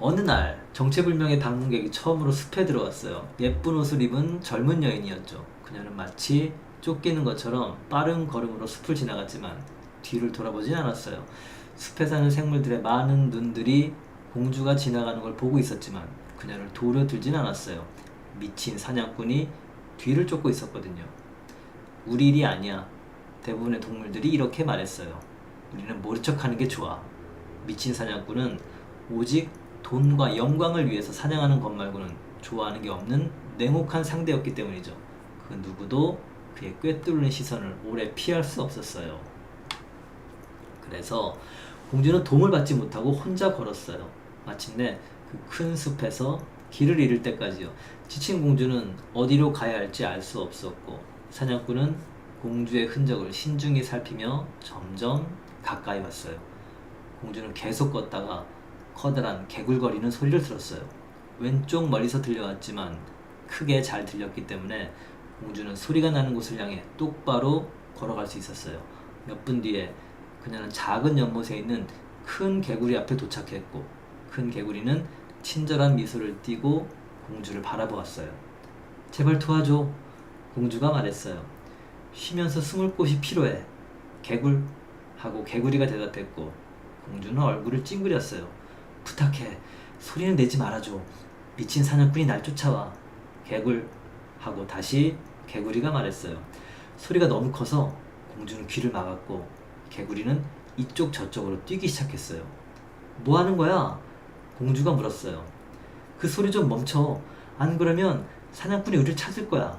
어느 날 정체불명의 방문객이 처음으로 숲에 들어왔어요. 예쁜 옷을 입은 젊은 여인이었죠. 그녀는 마치 쫓기는 것처럼 빠른 걸음으로 숲을 지나갔지만 뒤를 돌아보진 않았어요. 숲에 사는 생물들의 많은 눈들이 공주가 지나가는 걸 보고 있었지만 그녀를 도려들진 않았어요. 미친 사냥꾼이 뒤를 쫓고 있었거든요. 우리 일이 아니야. 대부분의 동물들이 이렇게 말했어요. 우리는 모른 척하는 게 좋아. 미친 사냥꾼은 오직 돈과 영광을 위해서 사냥하는 것 말고는 좋아하는 게 없는 냉혹한 상대였기 때문이죠. 그 누구도 그의 꿰뚫는 시선을 오래 피할 수 없었어요. 그래서 공주는 도움을 받지 못하고 혼자 걸었어요. 마침내 그 큰 숲에서 길을 잃을 때까지요. 지친 공주는 어디로 가야 할지 알 수 없었고 사냥꾼은 공주의 흔적을 신중히 살피며 점점 가까이 왔어요. 공주는 계속 걷다가 커다란 개굴거리는 소리를 들었어요. 왼쪽 멀리서 들려왔지만 크게 잘 들렸기 때문에 공주는 소리가 나는 곳을 향해 똑바로 걸어갈 수 있었어요. 몇 분 뒤에 그녀는 작은 연못에 있는 큰 개구리 앞에 도착했고 큰 개구리는 친절한 미소를 띠고 공주를 바라보았어요. 제발 도와줘. 공주가 말했어요. 쉬면서 숨을 곳이 필요해. 개굴 하고 개구리가 대답했고 공주는 얼굴을 찡그렸어요. 부탁해. 소리는 내지 말아줘. 미친 사냥꾼이 날 쫓아와. 개굴 하고 다시 개구리가 말했어요. 소리가 너무 커서 공주는 귀를 막았고 개구리는 이쪽 저쪽으로 뛰기 시작했어요. 뭐 하는 거야? 공주가 물었어요. 그 소리 좀 멈춰. 안 그러면 사냥꾼이 우리를 찾을 거야.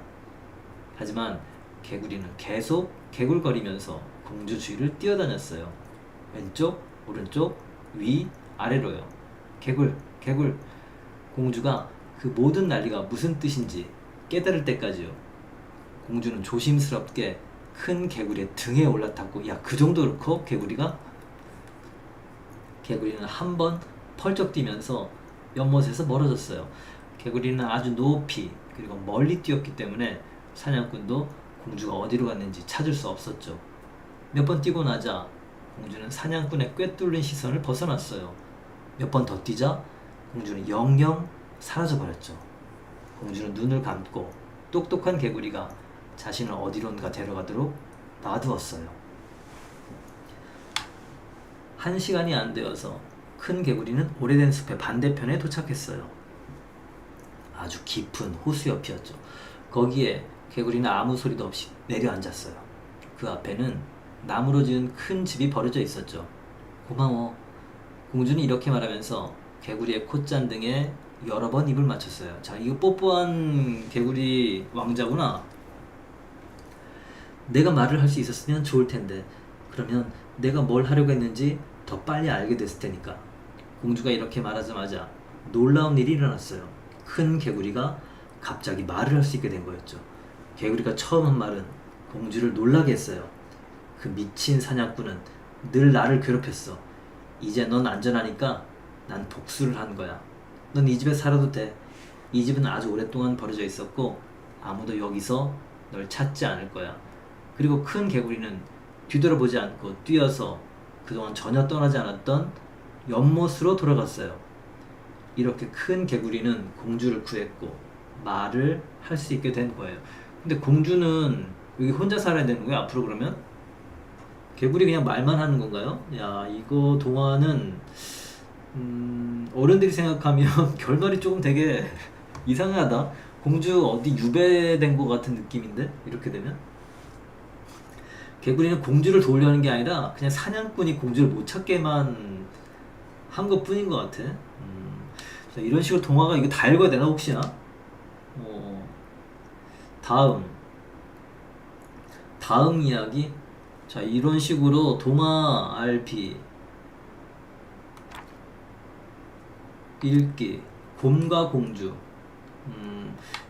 하지만 개구리는 계속 개굴거리면서 공주 주위를 뛰어다녔어요. 왼쪽, 오른쪽, 위, 아래로요. 개굴, 개굴. 공주가 그 모든 난리가 무슨 뜻인지 깨달을 때까지요. 공주는 조심스럽게 큰 개구리의 등에 올라탔고, 야, 그 정도로 커? 개구리가? 개구리는 한 번 펄쩍 뛰면서 연못에서 멀어졌어요. 개구리는 아주 높이 그리고 멀리 뛰었기 때문에 사냥꾼도 공주가 어디로 갔는지 찾을 수 없었죠. 몇 번 뛰고 나자 공주는 사냥꾼의 꿰뚫린 시선을 벗어났어요. 몇 번 더 뛰자 공주는 영영 사라져버렸죠. 공주는 눈을 감고 똑똑한 개구리가 자신을 어디론가 데려가도록 놔두었어요. 1시간이 안 되어서 큰 개구리는 오래된 숲의 반대편에 도착했어요. 아주 깊은 호수 옆이었죠. 거기에 개구리는 아무 소리도 없이 내려앉았어요. 그 앞에는 나무로 지은 큰 집이 버려져 있었죠. 고마워. 공주는 이렇게 말하면서 개구리의 콧잔등에 여러 번 입을 맞췄어요. 자, 이거 뽀뽀한 개구리 왕자구나. 내가 말을 할 수 있었으면 좋을 텐데, 그러면 내가 뭘 하려고 했는지 더 빨리 알게 됐을 테니까. 공주가 이렇게 말하자마자 놀라운 일이 일어났어요. 큰 개구리가 갑자기 말을 할 수 있게 된 거였죠. 개구리가 처음 한 말은 공주를 놀라게 했어요. 그 미친 사냥꾼은 늘 나를 괴롭혔어. 이제 넌 안전하니까 난 복수를 한 거야. 넌 이 집에 살아도 돼. 이 집은 아주 오랫동안 버려져 있었고 아무도 여기서 널 찾지 않을 거야. 그리고 큰 개구리는 뒤돌아보지 않고 뛰어서 그동안 전혀 떠나지 않았던 연못으로 돌아갔어요. 이렇게 큰 개구리는 공주를 구했고 말을 할 수 있게 된 거예요. 근데 공주는 여기 혼자 살아야 되는 거예요? 앞으로 그러면? 개구리 그냥 말만 하는 건가요? 야, 이거 동화는 어른들이 생각하면 결말이 조금 되게 이상하다. 공주 어디 유배된 것 같은 느낌인데? 이렇게 되면? 개구리는 공주를 도우려는 게 아니라 그냥 사냥꾼이 공주를 못 찾게만 한 것 뿐인 것 같아. 자, 이런 식으로 동화가 이거 다 읽어야 되나 혹시나? 다음 이야기. 자, 이런 식으로 동화 RP 읽기 곰과 공주.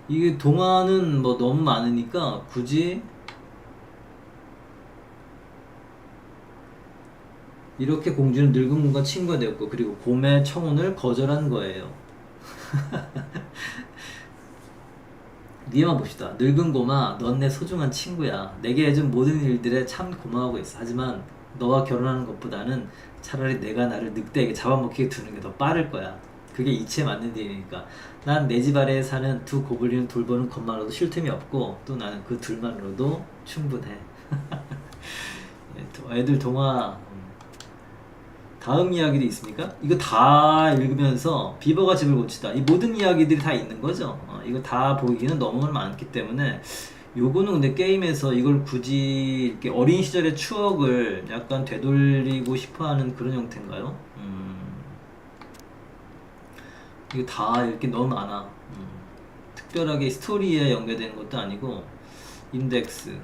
이게 동화는 뭐 너무 많으니까 굳이 이렇게 공주는 늙은 곰과 친구가 되었고 그리고 곰의 청혼을 거절한 거예요. 니에만 봅시다. 늙은 곰아, 넌 내 소중한 친구야. 내게 해준 모든 일들에 참 고마워하고 있어. 하지만 너와 결혼하는 것보다는 차라리 내가 나를 늑대에게 잡아먹히게 두는 게 더 빠를 거야. 그게 이치에 맞는 일이니까. 난 내 집 아래에 사는 두 고블린을 돌보는 것만으로도 쉴 틈이 없고 또 나는 그 둘만으로도 충분해. 애들 동화. 다음 이야기도 있습니까? 이거 다 읽으면서 비버가 집을 고치다. 이 모든 이야기들이 다 있는 거죠. 이거 다 보기는 너무 많기 때문에 요거는 근데 게임에서 이걸 굳이 이렇게 어린 시절의 추억을 약간 되돌리고 싶어하는 그런 형태인가요? 이거 다 읽기 너무 많아. 특별하게 스토리에 연계되는 것도 아니고 인덱스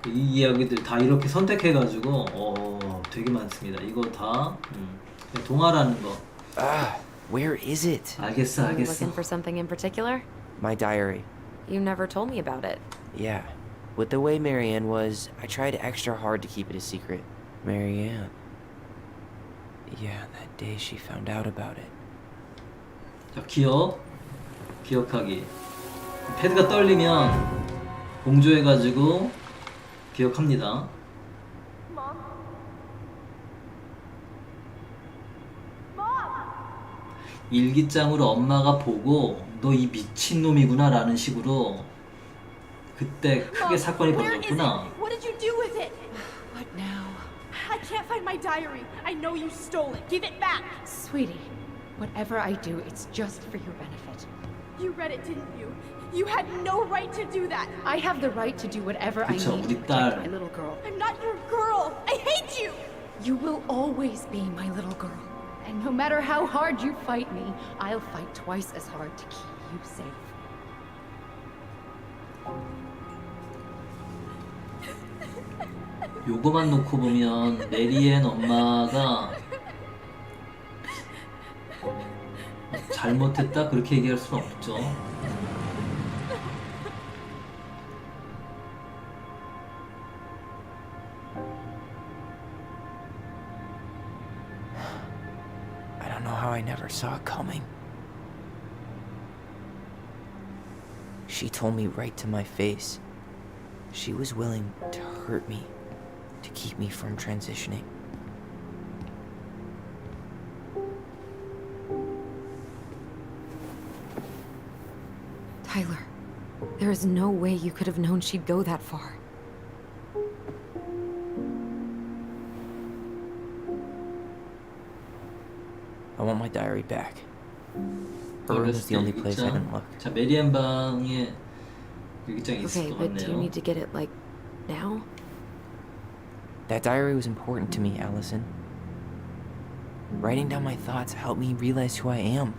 이 이야기들 다 이렇게 선택해가지고 되게 많습니다. 이거 다 그냥 동화라는 거. Where is it? 알겠어, You 알겠어. looking for something in particular? My diary. You never told me about it. Yeah. With the way Marianne was, I tried extra hard to keep it a secret. Marianne. Yeah, that day she found out about it. 자, 기억하기. 패드가 떨리면 공조해가지고 기억합니다. 일기장으로 엄마가 보고 너 이 미친놈이구나 라는 식으로 그때 크게 사건이 벌어졌구나. What did you do with it? What now? I can't find my diary. I know you stole it. Give it back. Sweetie, whatever I do, it's just for your benefit. You read it, didn't you? You had no right to do that. I have the right to do whatever I 그쵸, need to 우리 protect 딸. my little girl. I'm not your girl. I hate you. You will always be my little girl. And no matter how hard you fight me, I'll fight twice as hard to keep you safe. 요거만 놓고 보면 메리앤 엄마가 잘못했다 그렇게 얘기할 수는 없죠. I don't know how I never saw it coming. She told me right to my face. She was willing to hurt me, to keep me from transitioning. Tyler, there is no way you could have known she'd go that far. I want my diary back. Her room is the only place I didn't look. 자, 메리앤 방에 일기장이 있을 Okay, 것 but do you 같네요. need to get it, like, now? That diary was important to me, Allison. Writing down my thoughts helped me realize who I am.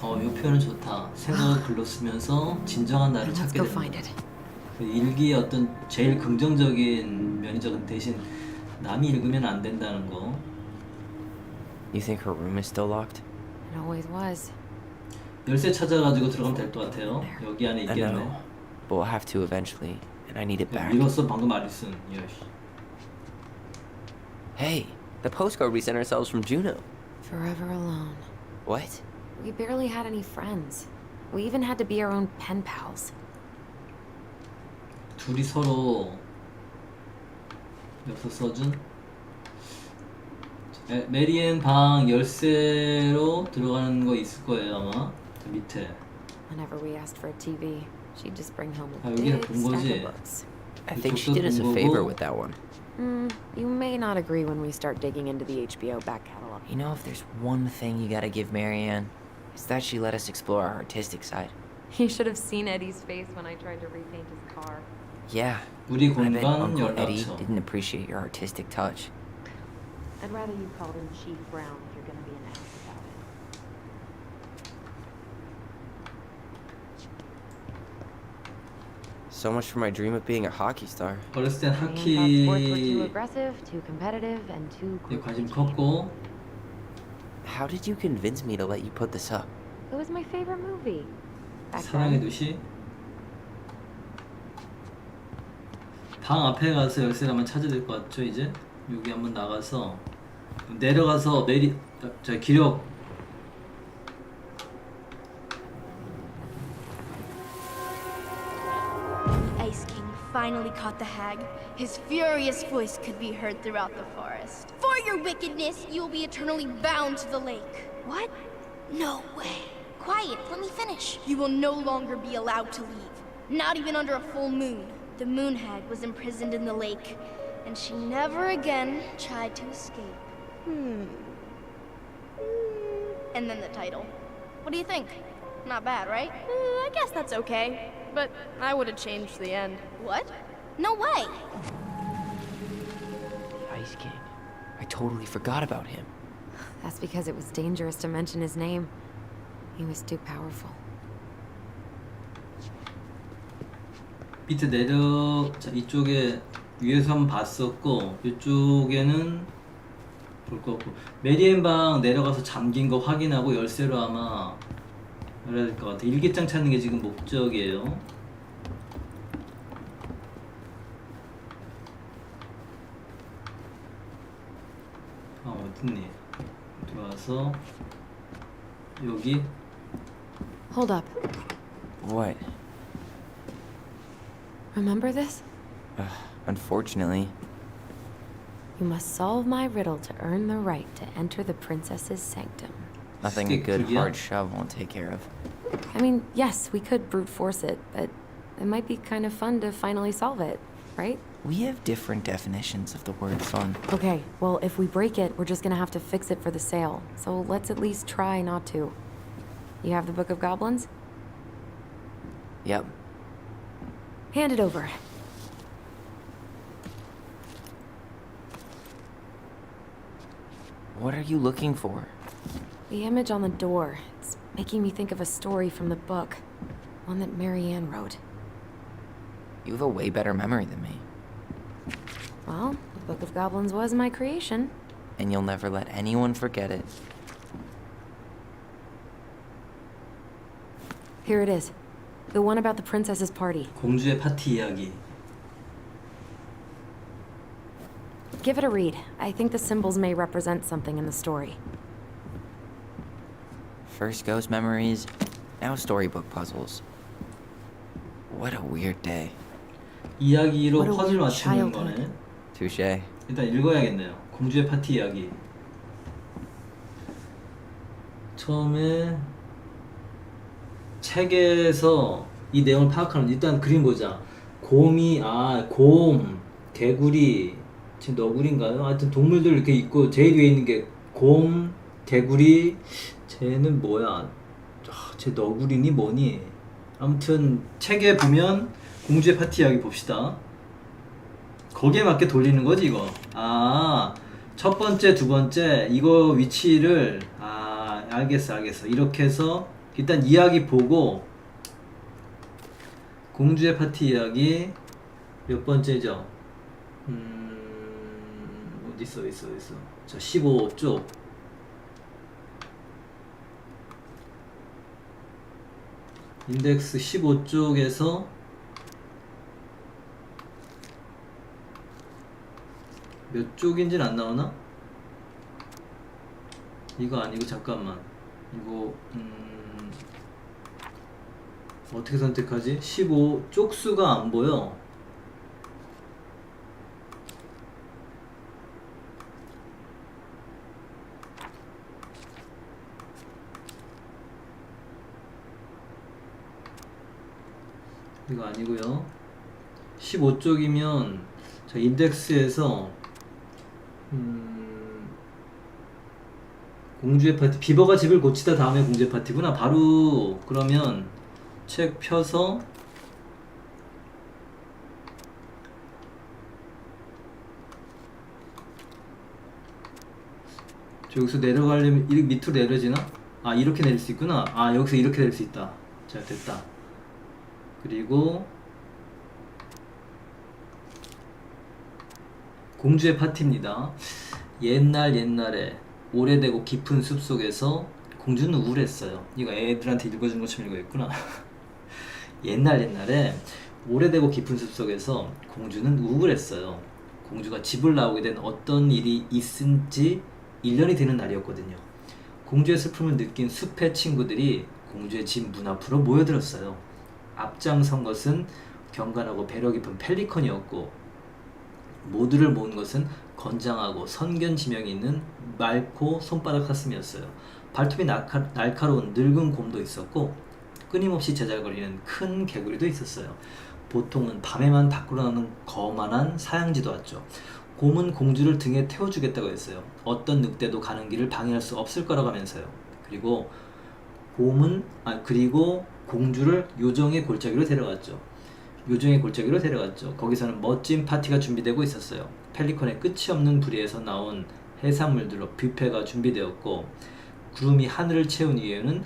이 표현은 좋다. 생각을 글로 쓰면서 진정한 나를 Let's 찾게 go 된다. find it. 그 일기의 어떤 제일 긍정적인 면이죠. 대신 남이 읽으면 안 된다는 거. You think her room is still locked? It always was. 열쇠 찾아가지고 들어가면 될 것 같아요. 여기 안에 I 있겠네. know, but we'll have to eventually, and I need it back. 밀었어 방금 아리슨. 예시. Hey, the postcard we sent ourselves from Juneau. Forever alone. What? We barely had any friends. We even had to be our own pen pals. 둘이 서로 여기서 써준 메리앤 방 열쇠로 들어가는 거 있을 거예요 아마 그 밑에. Whenever we asked for a TV, she'd just bring home a 여기를 big 본 stack 거지. of books. I think she did us a favor with that one. You may not agree when we start digging into the HBO back catalog. You know, if there's one thing you gotta give Marianne, it's that she let us explore our artistic side. You should have seen Eddie's face when I tried to repaint his car. Yeah, 우리 I bet 공간 Uncle Eddie 연락처. didn't appreciate your artistic touch. I'd rather you called him Chief Brown if you're gonna be an ass about it. So much for my dream of being a hockey star. 어렸을 땐 I thought sports were too 하키에 aggressive, too competitive, and too 관심 컸고 How did you convince me to let you put this up? It was my favorite movie. Back 사랑의 then. 도시. 방 앞에 가서 열쇠를 한번 찾아야 될 것 같죠 이제. 여기 한번 나가서 내려가서 저 기력 The Ice King finally caught the hag. His furious voice could be heard throughout the forest. For your wickedness, you will be eternally bound to the lake. What? No way. Quiet, let me finish. You will no longer be allowed to leave. Not even under a full moon. The moon hag was imprisoned in the lake, and she never again tried to escape. And then the title. What do you think? Not bad, right? I guess that's okay. But I would have changed the end. What? No way! The Ice King. I totally forgot about him. That's because it was dangerous to mention his name. He was too powerful. 밑에 자 이쪽에 위에서 한번 봤었고 이쪽에는 볼 거 없고 메리앤 방 내려가서 잠긴 거 확인하고 열쇠로 아마 열어야 될 것 같아. 일기장 찾는 게 지금 목적이에요. 어딨니? 들어와서 여기 Hold up. What? Remember this? Unfortunately, You must solve my riddle to earn the right to enter the princess's sanctum. nothing a good 그러게요. hard shove won't take care of. I mean, yes, we could brute force it, but it might be kind of fun to finally solve it, right? We have different definitions of the word fun. Okay, well, if we break it, we're just gonna have to fix it for the sale. So let's at least try not to. You have the Book of Goblins? Yep. Hand it over. What are you looking for? The image on the door. It's making me think of a story from the book. One that Marianne wrote. You have a way better memory than me. Well, the Book of Goblins was my creation. And you'll never let anyone forget it. Here it is. The one about the princess's party. 공주의 파티 이야기. Give it a read. I think the symbols may represent something in the story. First ghost memories, now storybook puzzles. What a weird day. 이야기로 What a 퍼즐 weird 맞추는 childhood. 거네. Touche. 일단 읽어야겠네요. 공주의 파티 이야기. 처음에 책에서 이 내용을 파악하는 일단 그림 보자. 곰, 개구리, 쟤 너구리인가요? 하여튼 동물들 이렇게 있고 제일 위에 있는 게 곰, 개구리. 쟤는 뭐야? 쟤 너구리니 뭐니? 아무튼 책에 보면 공주의 파티 이야기 봅시다. 거기에 맞게 돌리는 거지 이거. 첫 번째, 두 번째 이거 위치를 알겠어. 이렇게 해서 일단 이야기 보고 공주의 파티 이야기 몇 번째죠? 어디 있어. 자, 15쪽. 인덱스 15쪽에서 몇 쪽인지는 안 나오나? 이거 아니고 잠깐만. 이거 어떻게 선택하지? 15 쪽수가 안 보여. 이거 아니고요. 15쪽이면 자, 인덱스에서 공주의 파티, 비버가 집을 고치다 다음에 공주의 파티구나. 바로 그러면 책 펴서 저 여기서 내려가려면 이 밑으로 내려지나? 이렇게 내릴 수 있구나. 여기서 이렇게 내릴 수 있다. 자, 됐다. 그리고 공주의 파티입니다. 옛날에 오래되고 깊은 숲속에서 공주는 우울했어요. 이거 애들한테 읽어주는 것처럼 읽어야겠구나. 옛날에 오래되고 깊은 숲속에서 공주는 우울했어요. 공주가 집을 나오게 된 어떤 일이 있은 지 1년이 되는 날이었거든요. 공주의 슬픔을 느낀 숲의 친구들이 공주의 집 문 앞으로 모여들었어요. 앞장선 것은 경건하고 배려 깊은 펠리컨이었고, 모두를 모은 것은 건장하고 선견 지명이 있는 맑고 손바닥 사슴이었어요. 발톱이 날카로운 늙은 곰도 있었고, 끊임없이 제잘거리는 큰 개구리도 있었어요. 보통은 밤에만 밖으로 나오는 거만한 사양지도 왔죠. 곰은 공주를 등에 태워주겠다고 했어요. 어떤 늑대도 가는 길을 방해할 수 없을 거라고 하면서요. 그리고 공주를 요정의 골짜기로 데려갔죠. 거기서는 멋진 파티가 준비되고 있었어요. 펠리컨의 끝이 없는 부리에서 나온 해산물들로 뷔페가 준비되었고, 구름이 하늘을 채운 이유는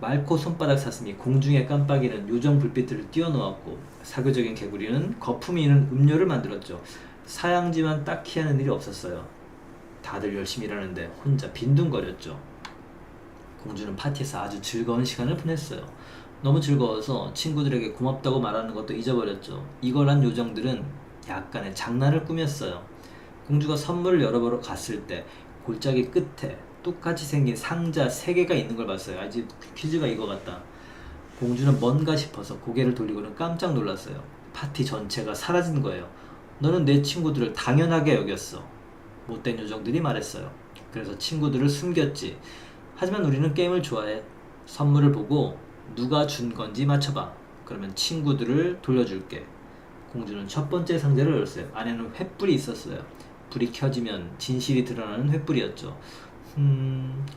맑고 손바닥 사슴이 공중에 깜빡이는 요정 불빛들을 띄워놓았고, 사교적인 개구리는 거품이 있는 음료를 만들었죠. 사양지만 딱히 하는 일이 없었어요. 다들 열심히 일하는데 혼자 빈둥거렸죠. 공주는 파티에서 아주 즐거운 시간을 보냈어요. 너무 즐거워서 친구들에게 고맙다고 말하는 것도 잊어버렸죠. 이걸 한 요정들은 약간의 장난을 꾸몄어요. 공주가 선물을 열어보러 갔을 때 골짜기 끝에 똑같이 생긴 상자 3개가 있는 걸 봤어요. 아직 퀴즈가 이거 같다. 공주는 뭔가 싶어서 고개를 돌리고는 깜짝 놀랐어요. 파티 전체가 사라진 거예요. 너는 내 친구들을 당연하게 여겼어. 못된 요정들이 말했어요. 그래서 친구들을 숨겼지. 하지만 우리는 게임을 좋아해. 선물을 보고 누가 준 건지 맞춰봐. 그러면 친구들을 돌려줄게. 공주는 첫 번째 상자를 열었어요. 안에는 횃불이 있었어요. 불이 켜지면 진실이 드러나는 횃불이었죠.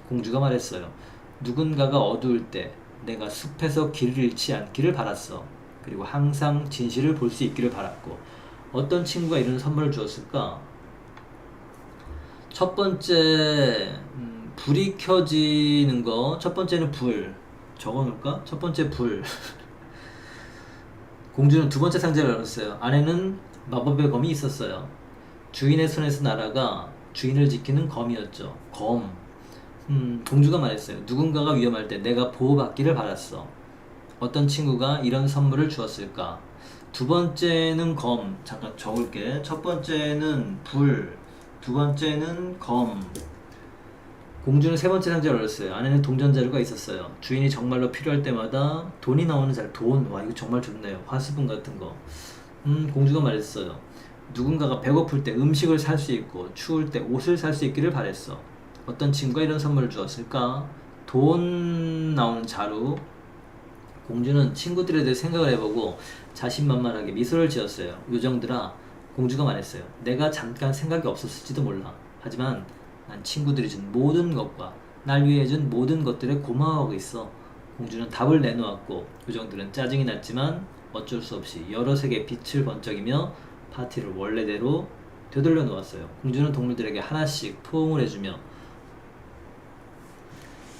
공주가 말했어요. 누군가가 어두울 때 내가 숲에서 길을 잃지 않기를 바랐어. 그리고 항상 진실을 볼 수 있기를 바랐고. 어떤 친구가 이런 선물을 주었을까? 첫 번째 불이 켜지는 거. 첫 번째는 불. 적어놓을까? 첫 번째 불. 공주는 두 번째 상자를 열었어요. 안에는 마법의 검이 있었어요. 주인의 손에서 날아가 주인을 지키는 검이었죠. 검. 공주가 말했어요. 누군가가 위험할 때 내가 보호받기를 바랐어. 어떤 친구가 이런 선물을 주었을까? 두 번째는 검. 잠깐 적을게. 첫 번째는 불. 두 번째는 검. 공주는 세 번째 상자를 열었어요. 안에는 동전 자루가 있었어요. 주인이 정말로 필요할 때마다 돈이 나오는 자루. 돈. 와, 이거 정말 좋네요. 화수분 같은 거. 공주가 말했어요. 누군가가 배고플 때 음식을 살 수 있고 추울 때 옷을 살 수 있기를 바랬어. 어떤 친구가 이런 선물을 주었을까? 돈 나오는 자루. 공주는 친구들에 대해 생각을 해보고 자신만만하게 미소를 지었어요. 요정들아, 공주가 말했어요. 내가 잠깐 생각이 없었을지도 몰라. 하지만 난 친구들이 준 모든 것과 날 위해 준 모든 것들에 고마워하고 있어. 공주는 답을 내놓았고 요정들은 짜증이 났지만 어쩔 수 없이 여러 색의 빛을 번쩍이며 파티를 원래대로 되돌려 놓았어요. 공주는 동물들에게 하나씩 포옹을 해주며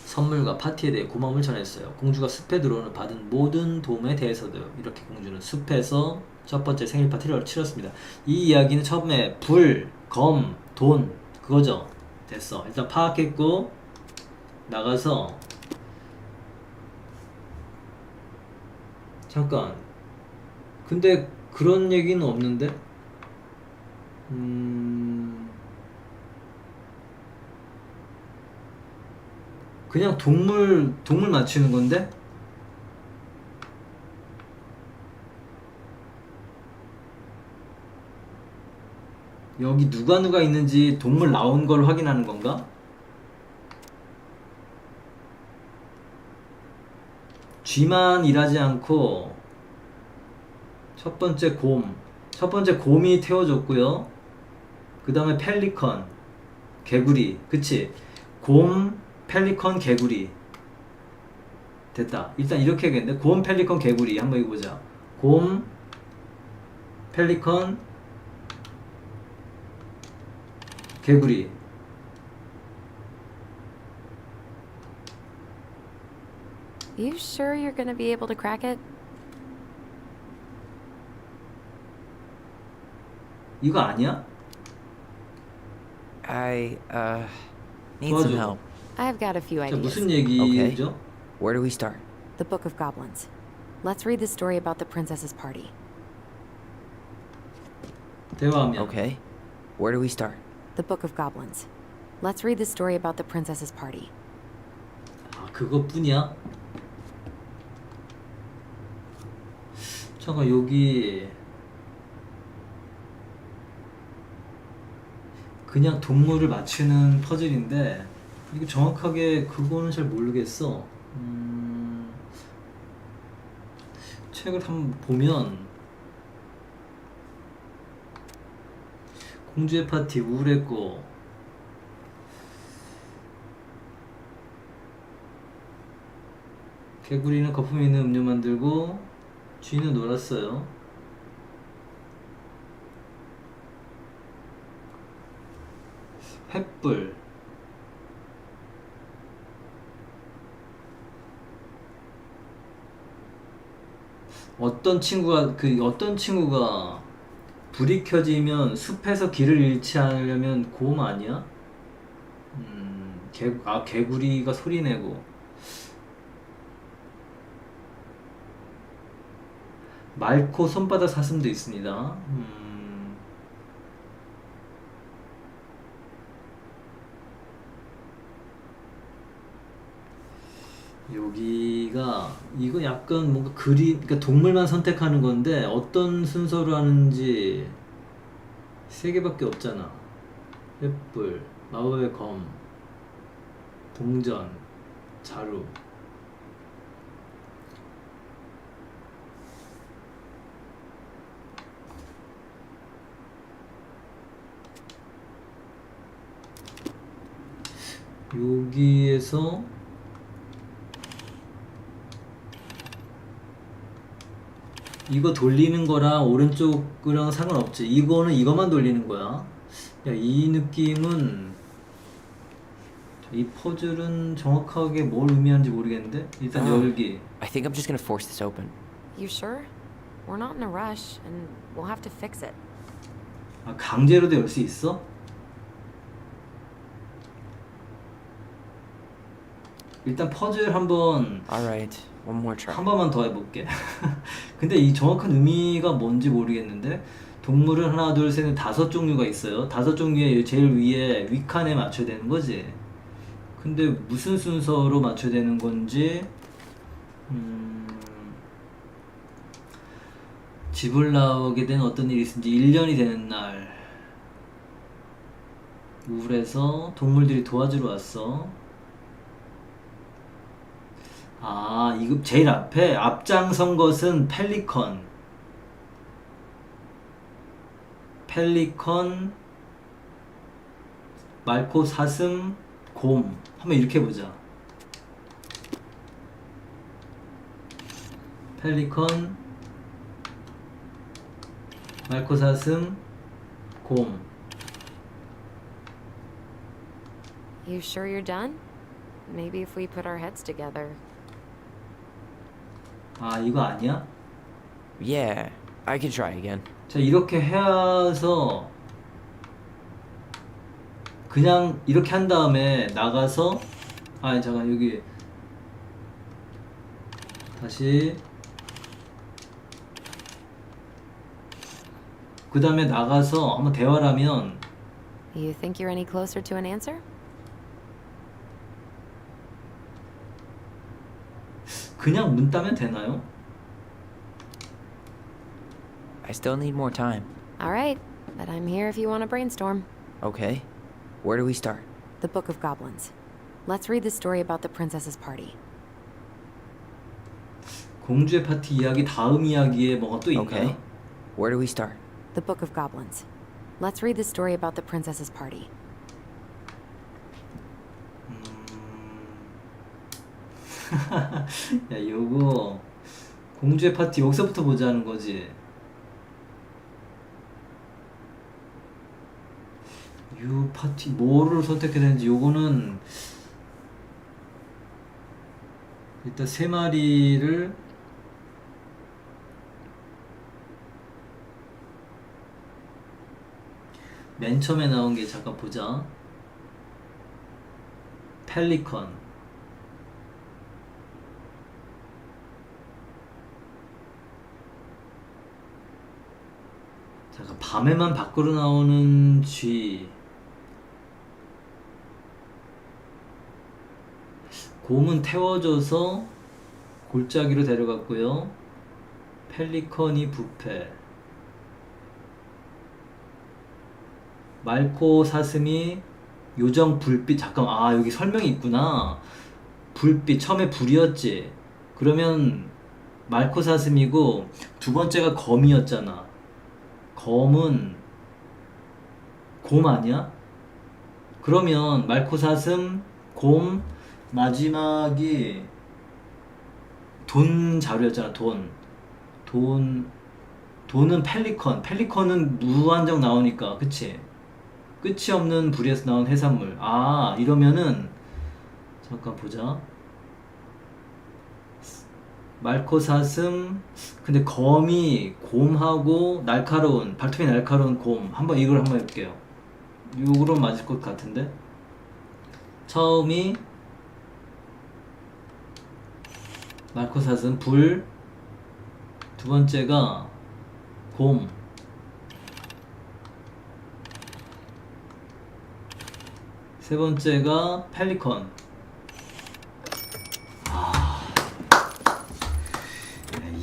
선물과 파티에 대해 고마움을 전했어요. 공주가 숲에 들어오는 받은 모든 도움에 대해서도요. 이렇게 공주는 숲에서 첫 번째 생일 파티를 치렀습니다. 이 이야기는 처음에 불, 검, 돈 그거죠. 됐어. 일단 파악했고 나가서 잠깐 근데 그런 얘기는 없는데? 그냥 동물 맞추는 건데? 여기 누가 있는지 동물 나온 걸 확인하는 건가? 쥐만 일하지 않고 첫 번째 곰이 태워줬고요. 그 다음에 펠리컨, 개구리, 그치? 곰, 펠리컨, 개구리. 됐다. 일단 이렇게 해야겠는데? 곰, 펠리컨, 개구리. 한번 해보자. 곰, 펠리컨, 개구리. You sure you're gonna be able to crack it? 이거 아니야? I need 도와줘. some help. I've got a few 자, ideas. 무슨 얘기죠? Where do we start? The Book of Goblins. Let's read the story about the princess's party. 대화하면. Okay. Where do we start? The Book of Goblins. Let's read the story about the princess's party. 아, 그것뿐이야? 잠깐 여기 그냥 동물을 맞추는 퍼즐인데 이거 정확하게 그거는 잘 모르겠어. 책을 한번 보면 공주의 파티 우울했고 개구리는 거품 있는 음료 만들고 쥐는 놀았어요. 횃불 어떤 친구가 불이 켜지면 숲에서 길을 잃지 않으려면 곰 아니야? 개구리가 소리내고 맑고 손바닥 사슴도 있습니다. 여기가 이거 약간 뭔가 그러니까 동물만 선택하는 건데 어떤 순서로 하는지 세 개밖에 없잖아. 횃불, 마법의 검, 동전, 자루. 여기에서 이거 돌리는 거랑 오른쪽이랑 상관없지. 이거는 이것만 돌리는 거야. 야, 이 느낌은 이 퍼즐은 정확하게 뭘 의미하는지 모르겠는데 일단 열기. I think I'm just gonna force this open. You sure? We're not in a rush, and we'll have to fix it. 아, 강제로도 열 수 있어? 일단 퍼즐 한번 Alright, one more try. 한 번만 더 해볼게. 근데 이 정확한 의미가 뭔지 모르겠는데 동물은 하나 둘 셋 넷 다섯 종류가 있어요. 다섯 종류의 제일 위에 윗칸에 맞춰야 되는 거지. 근데 무슨 순서로 맞춰야 되는 건지 집을 나오게 된 어떤 일이 있은지 1년이 되는 날 우울해서 동물들이 도와주러 왔어. 아, 이거 제일 앞에 앞장선 것은 펠리컨, 말코 사슴, 곰. 한번 이렇게 보자. 펠리컨, 말코 사슴, 곰. You sure you're done? Maybe if we put our heads together. 아, 이거 아니야? Yeah, I can try again. 자, 이렇게 해서 그냥 이렇게 한 다음에 나가서 아, 잠깐 여기 다시 그 다음에 나가서 한번 대화를 하면 You think you're any closer to an answer? 그냥 문 따면 되나요? I still need more time. All right, but I'm here if you want to brainstorm. Okay, where do we start? The Book of Goblins. Let's read the story about the princess's party. 공주의 파티 이야기 다음 이야기에 뭐가 또 있나요? Okay, where do we start? The Book of Goblins. Let's read the story about the princess's party. 야, 요거 공주의 파티 여기서부터 보자는 거지. 유 파티 뭐를 선택해야 되는지 요거는 일단 세 마리를 맨 처음에 나온 게 잠깐 보자. 펠리컨, 잠깐 밤에만 밖으로 나오는 쥐, 곰은 태워져서 골짜기로 데려갔고요. 펠리컨이 부패, 말코 사슴이 요정 불빛. 잠깐, 아 여기 설명이 있구나. 불빛, 처음에 불이었지. 그러면 말코 사슴이고 두 번째가 검이었잖아. 검은 곰 아니야? 그러면 말코 사슴, 곰, 마지막이 돈 자루였잖아. 돈은 펠리컨은 무한정 나오니까, 그치? 끝이 없는 불에서 나온 해산물. 아, 이러면은 잠깐 보자. 말코 사슴, 근데 검이 곰하고 날카로운, 발톱이 날카로운 곰. 이걸 한번 해볼게요. 요거로 맞을 것 같은데. 처음이 말코 사슴 불, 두 번째가 곰, 세 번째가 펠리컨.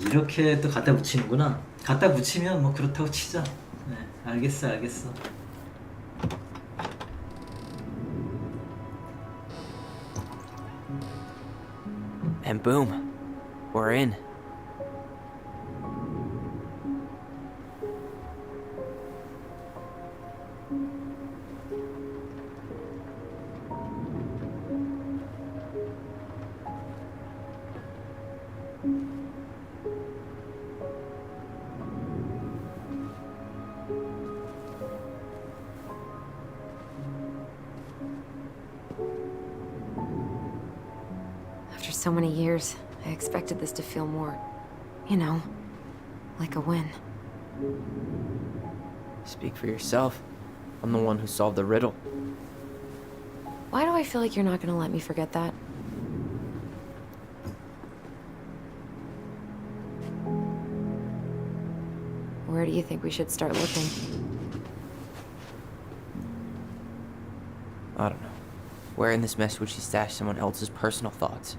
이렇게 또 갖다 붙이는구나. 갖다 붙이면 뭐 그렇다고 치자. 네, 알겠어. And boom, we're in. After so many years, I expected this to feel more, you know, like a win. Speak for yourself. I'm the one who solved the riddle. Why do I feel like you're not gonna let me forget that? Where do you think we should start looking? I don't know. Where in this mess would she stash someone else's personal thoughts?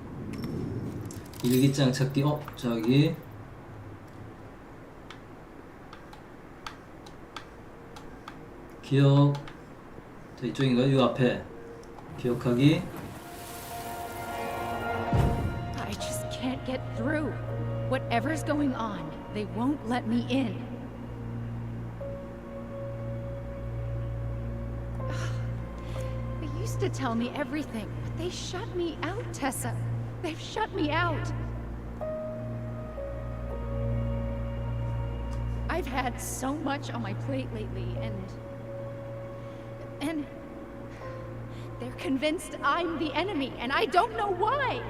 일기장 찾기. 저기. 기억. 자, 이쪽인가요? 이 앞에. 기억하기. I just can't get through. Whatever's going on, they won't let me in. They used to tell me everything, but they shut me out, Tessa. They've shut me out. I've had so much on my plate lately, and they're convinced I'm the enemy, and I don't know why.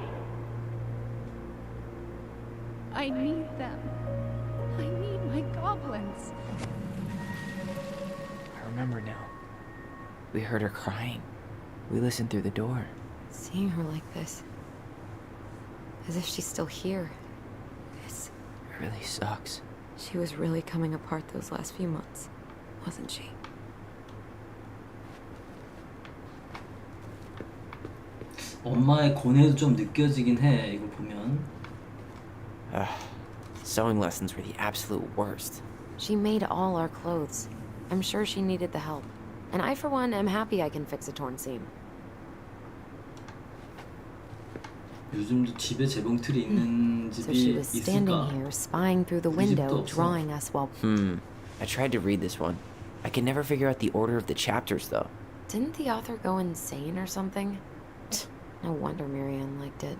I need them. I need my goblins. I remember now. We heard her crying. We listened through the door. Seeing her like this. As if she's still here. It's... It really sucks. She was really coming apart those last few months, wasn't she? 엄마의 고뇌도 좀 느껴지긴 해. 이거 보면. Sewing lessons were the absolute worst. She made all our clothes. I'm sure she needed the help. And I, for one, am happy I can fix a torn seam. 요즘도 집에 재봉틀이 있는 So she 집이 was standing 있을까? here, spying through the 우리 집도 window, 없어. drawing us while... I tried to read this one. I could never figure out the order of the chapters, though. Didn't the author go insane or something? No wonder Marianne liked it.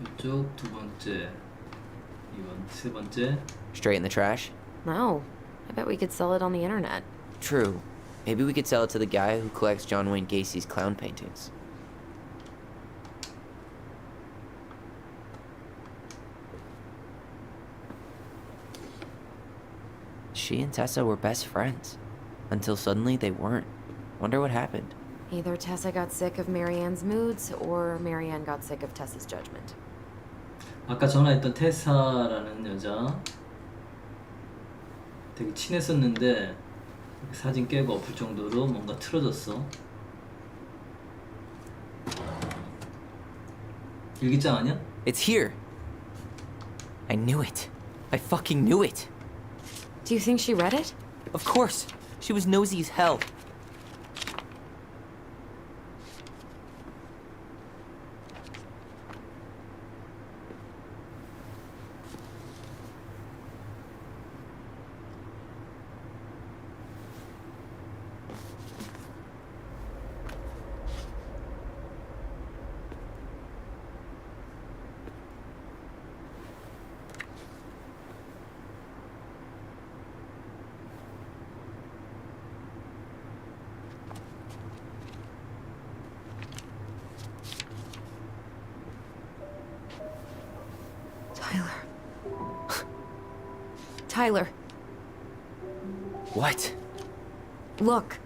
이쪽 두 번째, 이번 세 번째. Straight in the trash? No. I bet we could sell it on the internet. True. Maybe we could sell it to the guy who collects John Wayne Gacy's clown paintings. She and Tessa were best friends. Until suddenly they weren't. Wonder what happened. Either Tessa got sick of Marianne's moods, or Marianne got sick of Tessa's judgment. 아까 전화했던 테사라는 여자 되게 친했었는데 사진 깨고 엎을 정도로 뭔가 틀어졌어. 일기장 아니야? It's here. I knew it. I fucking knew it. Do you think she read it? Of course. She was nosy as hell. Tyler, What? look.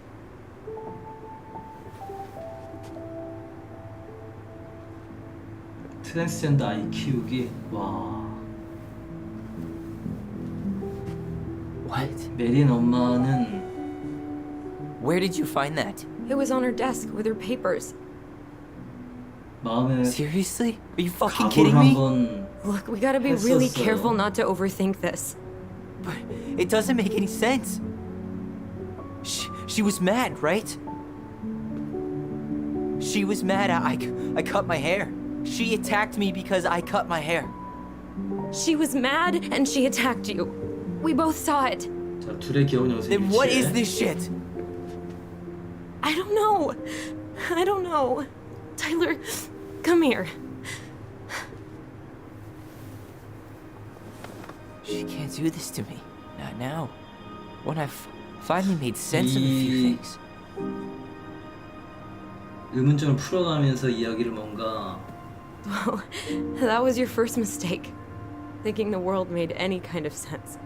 트랜스젠더 아이 키우기. 와. What? 메린 엄마는 Where did you find that? It was on her desk with her papers. 마음에 Seriously? Are you fucking 각오를 kidding me? 한번 Look, we gotta be really 했었어요. careful not to overthink this. But it doesn't make any sense. She was mad, right? She was mad I cut my hair. She attacked me because I cut my hair. She was mad and she attacked you. We both saw it. 자, 둘의 기억은 여기서 Then what 일치해. is this shit? I don't know. I don't know. Tyler, come here. She can't do this to me. Not now. When I've finally made sense of a few things. 의문점을 풀어가면서 이야기를 뭔가 Well, that was your first mistake. thinking the world made any kind of sense.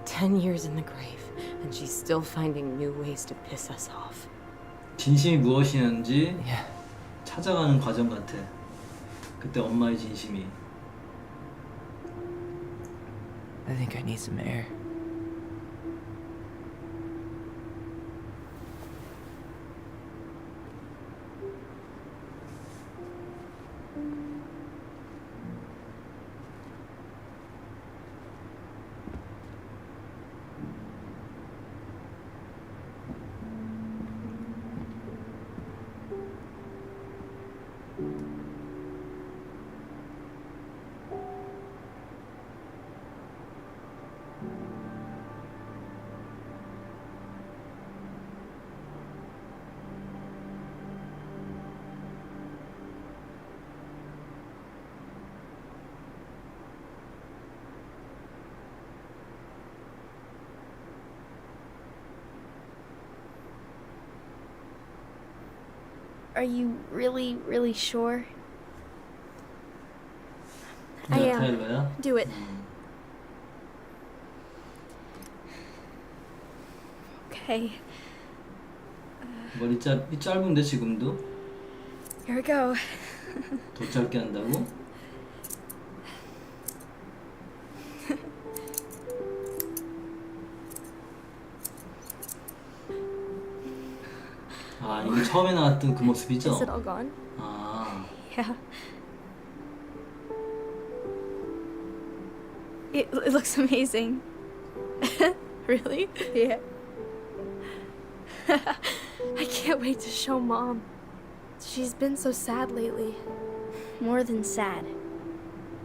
10 years in the grave, and she's still finding new ways to piss us off. 진심이 무엇이었는지 Yeah. 찾아가는 과정 같아. 그때 엄마의 진심이. I think I need some air. Are you really, really sure? I 야, am. 타일러야? Do it. Okay. 머리 짧은데 지금도? Here we go. 더 짧게 한다고? 아, 이거 처음에 나왔던 그 모습이죠? Is it all gone? 아, Yeah. It looks amazing. Really? Yeah. I can't wait to show Mom. She's been so sad lately. More than sad.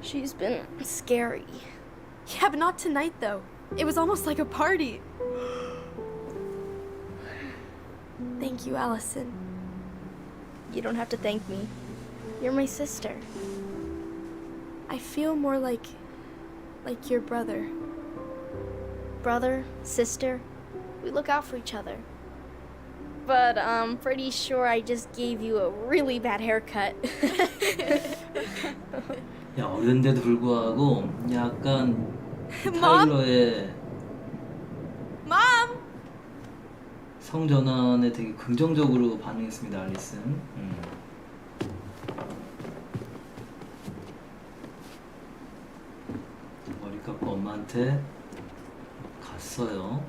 She's been scary. Yeah, but not tonight though. It was almost like a party. Thank you, Allison. You don't have to thank me. You're my sister. I feel more like your brother. Brother, sister, we look out for each other. But I'm pretty sure I just gave you a really bad haircut. 야, 어른데도 불구하고 약간 Mom? 타일러의 Mom! 성전환에 되게 긍정적으로 반응했습니다, 알리슨. 머리 깎고 엄마한테 갔어요.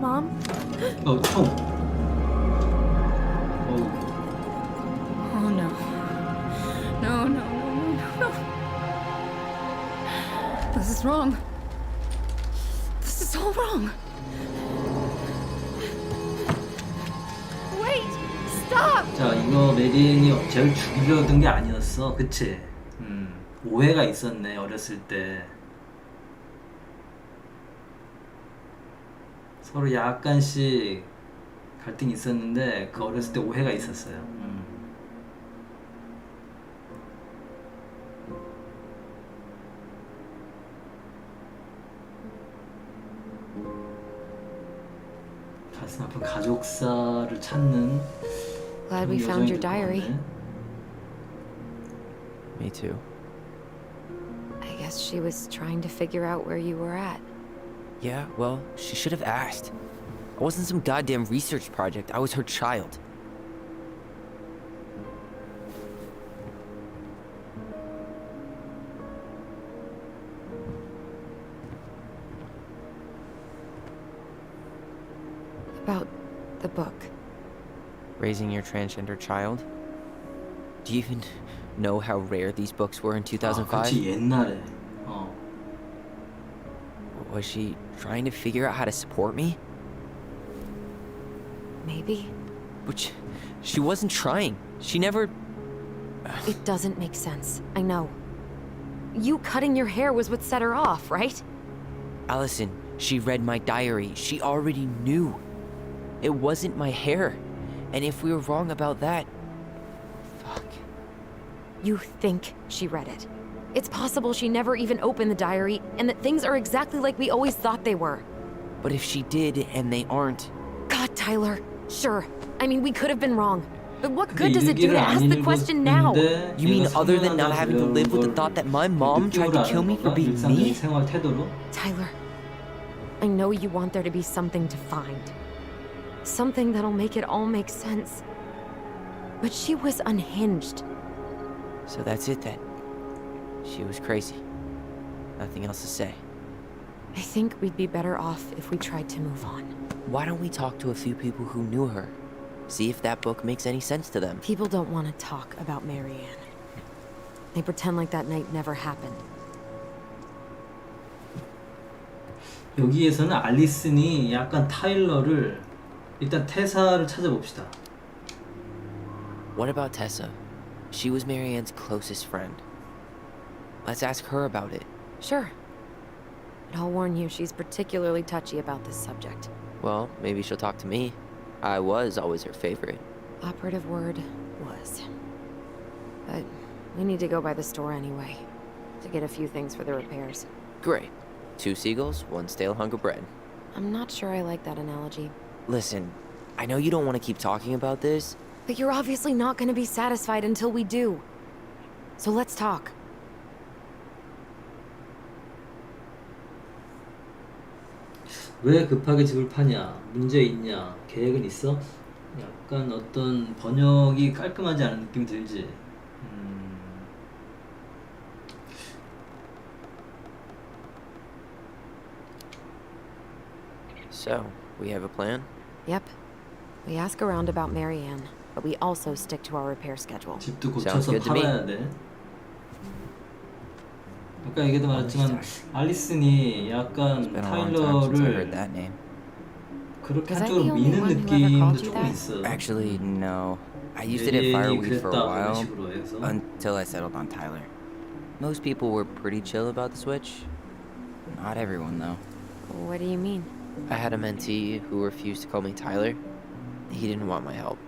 Mom? 총. Oh no. No, no, no, no, no. This is wrong. This is all wrong. Wait! Stop! 자, 이거 메린이 쟤를 죽이려던 게 아니었어, 그치? 오해가 있었네, 어렸을 때. 서로 약간씩 갈등이 있었는데 그 어렸을 때 오해가 있었어요. 가슴 아픈 가족사를 찾는 Glad we 그런 found your 여정이 될 것 diary. 같네. Me too. I guess she was trying to figure out where you were at. Yeah, well, she should have asked. I wasn't some goddamn research project. I was her child. About the book. Raising your transgender child? Do you even know how rare these books were in 아, 2005? 그치, 옛날에. Was she trying to figure out how to support me? Maybe. But she wasn't trying. She never... It doesn't make sense. I know. You cutting your hair was what set her off, right? Allison, she read my diary. She already knew. It wasn't my hair. And if we were wrong about that... Fuck. You think she read it. It's possible she never even opened the diary, and that things are exactly like we always thought they were. But if she did, and they aren't... God, Tyler. Sure. I mean, we could have been wrong. But what 근데 good does it do 일기를 to 안 ask the question now? 읽었는데 You mean 얘가 other than not 성형하다 having to live with the 배운 thought that my 걸 mom tried to kill me for 느껴라는 being 건가? 일상적인 me? 생활 태도로? Tyler, I know you want there to be something to find. Something that'll make it all make sense. But she was unhinged. So that's it then. She was crazy. Nothing else to say. I think we'd be better off if we tried to move on. Why don't we talk to a few people who knew her? See if that book makes any sense to them. People don't want to talk about Marianne. They pretend like that night never happened. 여기에서는 알리슨이 약간 타일러를 일단 테사를 찾아봅시다. What about Tessa? She was Marianne's closest friend. Let's ask her about it. Sure. But I'll warn you, she's particularly touchy about this subject. Well, maybe she'll talk to me. I was always her favorite. Operative word was. But we need to go by the store anyway, to get a few things for the repairs. Great. 2 seagulls, 1 stale hunk of bread. I'm not sure I like that analogy. Listen, I know you don't want to keep talking about this. But you're obviously not going to be satisfied until we do. So let's talk. 왜 급하게 집을 파냐? 문제 있냐? 계획은 있어? 약간 어떤 번역이 깔끔하지 않은 느낌이 들지? So, we have a plan? Yep. We ask around about Marianne, but we also stick to our repair schedule. 집도 Sounds 고쳐서 good to me. 팔아야 돼. 아까 얘기도 말했지만 알리슨이 약간 It's been a long time since I heard 타일러를 that name. 그렇게 Was I the 한쪽으로 only 미는 one who ever 느낌도 called you 조금 that? 있어. Actually, no. I used it at 얘 Fireweed for a 그랬다 그런 while, 식으로 해서 until I settled on Tyler. Most people were pretty chill about the switch. Not everyone, though. What do you mean? I had a mentee who refused to call me Tyler. He didn't want my help.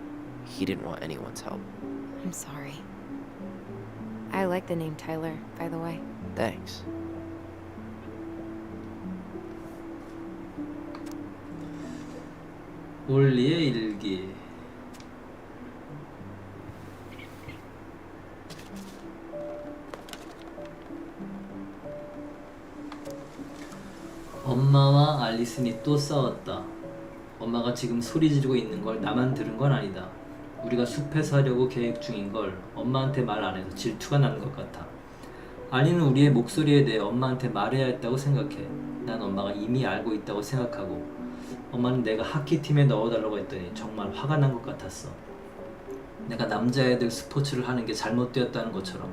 He didn't want anyone's help. I'm sorry. I like the name Tyler, by the way. Thanks. 올리의 일기. 엄마와 알리슨이 또 싸웠다. 엄마가 지금 소리 지르고 있는 걸 나만 들은 건 아니다. 우리가 숲에서 하려고 계획 중인 걸 엄마한테 말 안 해서 질투가 나는 것 같아. 알리는 우리의 목소리에 대해 엄마한테 말해야 했다고 생각해. 난 엄마가 이미 알고 있다고 생각하고 엄마는 내가 하키팀에 넣어달라고 했더니 정말 화가 난 것 같았어. 내가 남자애들 스포츠를 하는 게 잘못되었다는 것처럼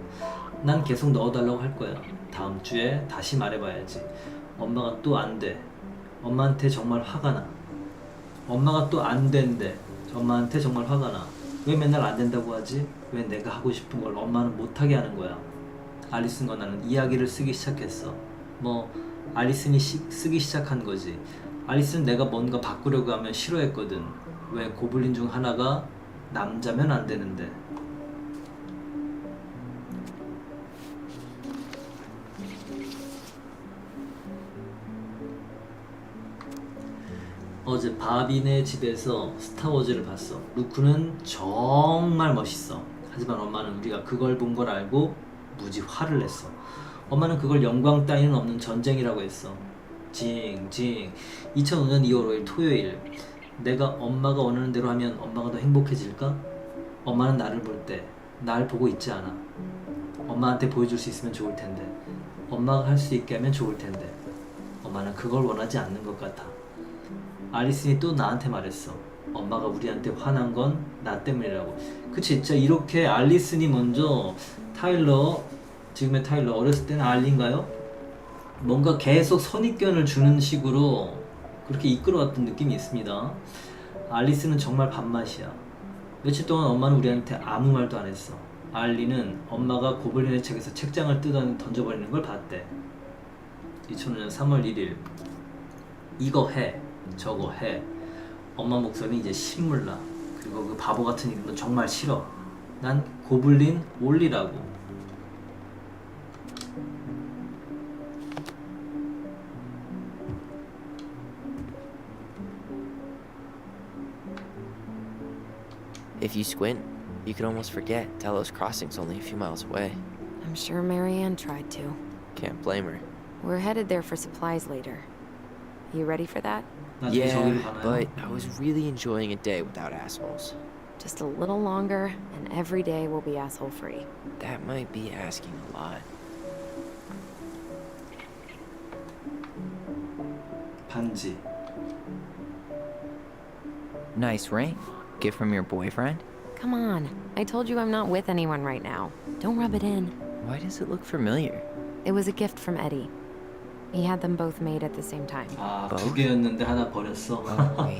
난 계속 넣어달라고 할 거야. 다음 주에 다시 말해봐야지. 엄마가 또 안 돼. 엄마한테 정말 화가 나. 엄마가 또 안 된대. 엄마한테 정말 화가 나. 왜 맨날 안 된다고 하지? 왜 내가 하고 싶은 걸 엄마는 못하게 하는 거야? 알리슨과 나는 이야기를 쓰기 시작했어. 알리슨이 쓰기 시작한 거지. 알리슨은 내가 뭔가 바꾸려고 하면 싫어했거든. 왜 고블린 중 하나가 남자면 안 되는데. 어제 바비네 집에서 스타워즈를 봤어. 루크는 정말 멋있어. 하지만 엄마는 우리가 그걸 본 걸 알고 무지 화를 냈어. 엄마는 그걸 영광 따위는 없는 전쟁이라고 했어. 징징. 2005년 2월 5일 토요일. 내가 엄마가 원하는 대로 하면 엄마가 더 행복해질까? 엄마는 나를 볼 때 날 보고 있지 않아. 엄마한테 보여줄 수 있으면 좋을 텐데. 엄마가 할 수 있게 하면 좋을 텐데. 엄마는 그걸 원하지 않는 것 같아. 알리슨이 또 나한테 말했어. 엄마가 우리한테 화난 건 나 때문이라고. 그치, 진짜 이렇게 알리슨이 먼저 타일러, 지금의 타일러, 어렸을 때는 알리인가요? 뭔가 계속 선입견을 주는 식으로 그렇게 이끌어왔던 느낌이 있습니다. 알리스는 정말 밥맛이야. 며칠 동안 엄마는 우리한테 아무 말도 안 했어. 알리는 엄마가 고블린의 책에서 책장을 던져버리는 걸 봤대. 2005년 3월 1일. 이거 해, 저거 해. 엄마 목소리는 이제 신물나. 그리고 그 바보 같은 이름은 정말 싫어. 난 고블린 올리라고. If you squint, you could almost forget Delos Crossing's only a few miles away. I'm sure Marianne tried to. Can't blame her. We're headed there for supplies later. You ready for that? 나중에 저기로 Yeah, 가나요? but I was really enjoying a day without assholes. Just a little longer, and every day will be asshole-free. That might be asking a lot. 반지. Nice ring. Gift from your boyfriend? Come on. I told you I'm not with anyone right now. Don't rub it in. Why does it look familiar? It was a gift from Eddie. He had them both made at the same time. 아, 두 개였는데 하나 버렸어. Oh, wait.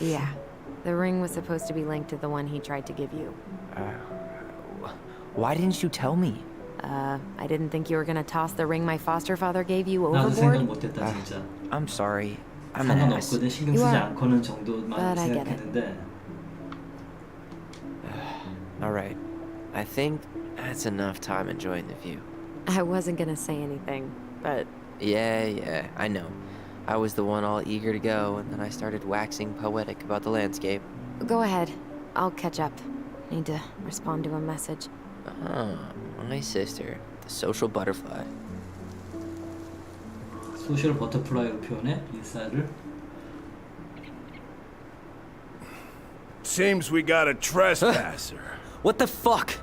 Yeah. The ring was supposed to be linked to the one he tried to give you. Why didn't you tell me? I didn't think you were gonna toss the ring my foster father gave you 나도 생각 overboard. 못했다 진짜. I'm sorry. I'm an ass. 상관없거든. 신경 You 쓰지 are. 않고는 정도만 But I get it. 생각했는데. Alright. I think that's enough time enjoying the view. I wasn't gonna say anything, but Yeah, I know. I was the one all eager to go, and then I started waxing poetic about the landscape. go ahead. I'll catch up. Need to respond to a message. My sister, the social butterfly. 소셜 버터플라이로 표현해 인싸를. Seems we got a trespasser. What the fuck?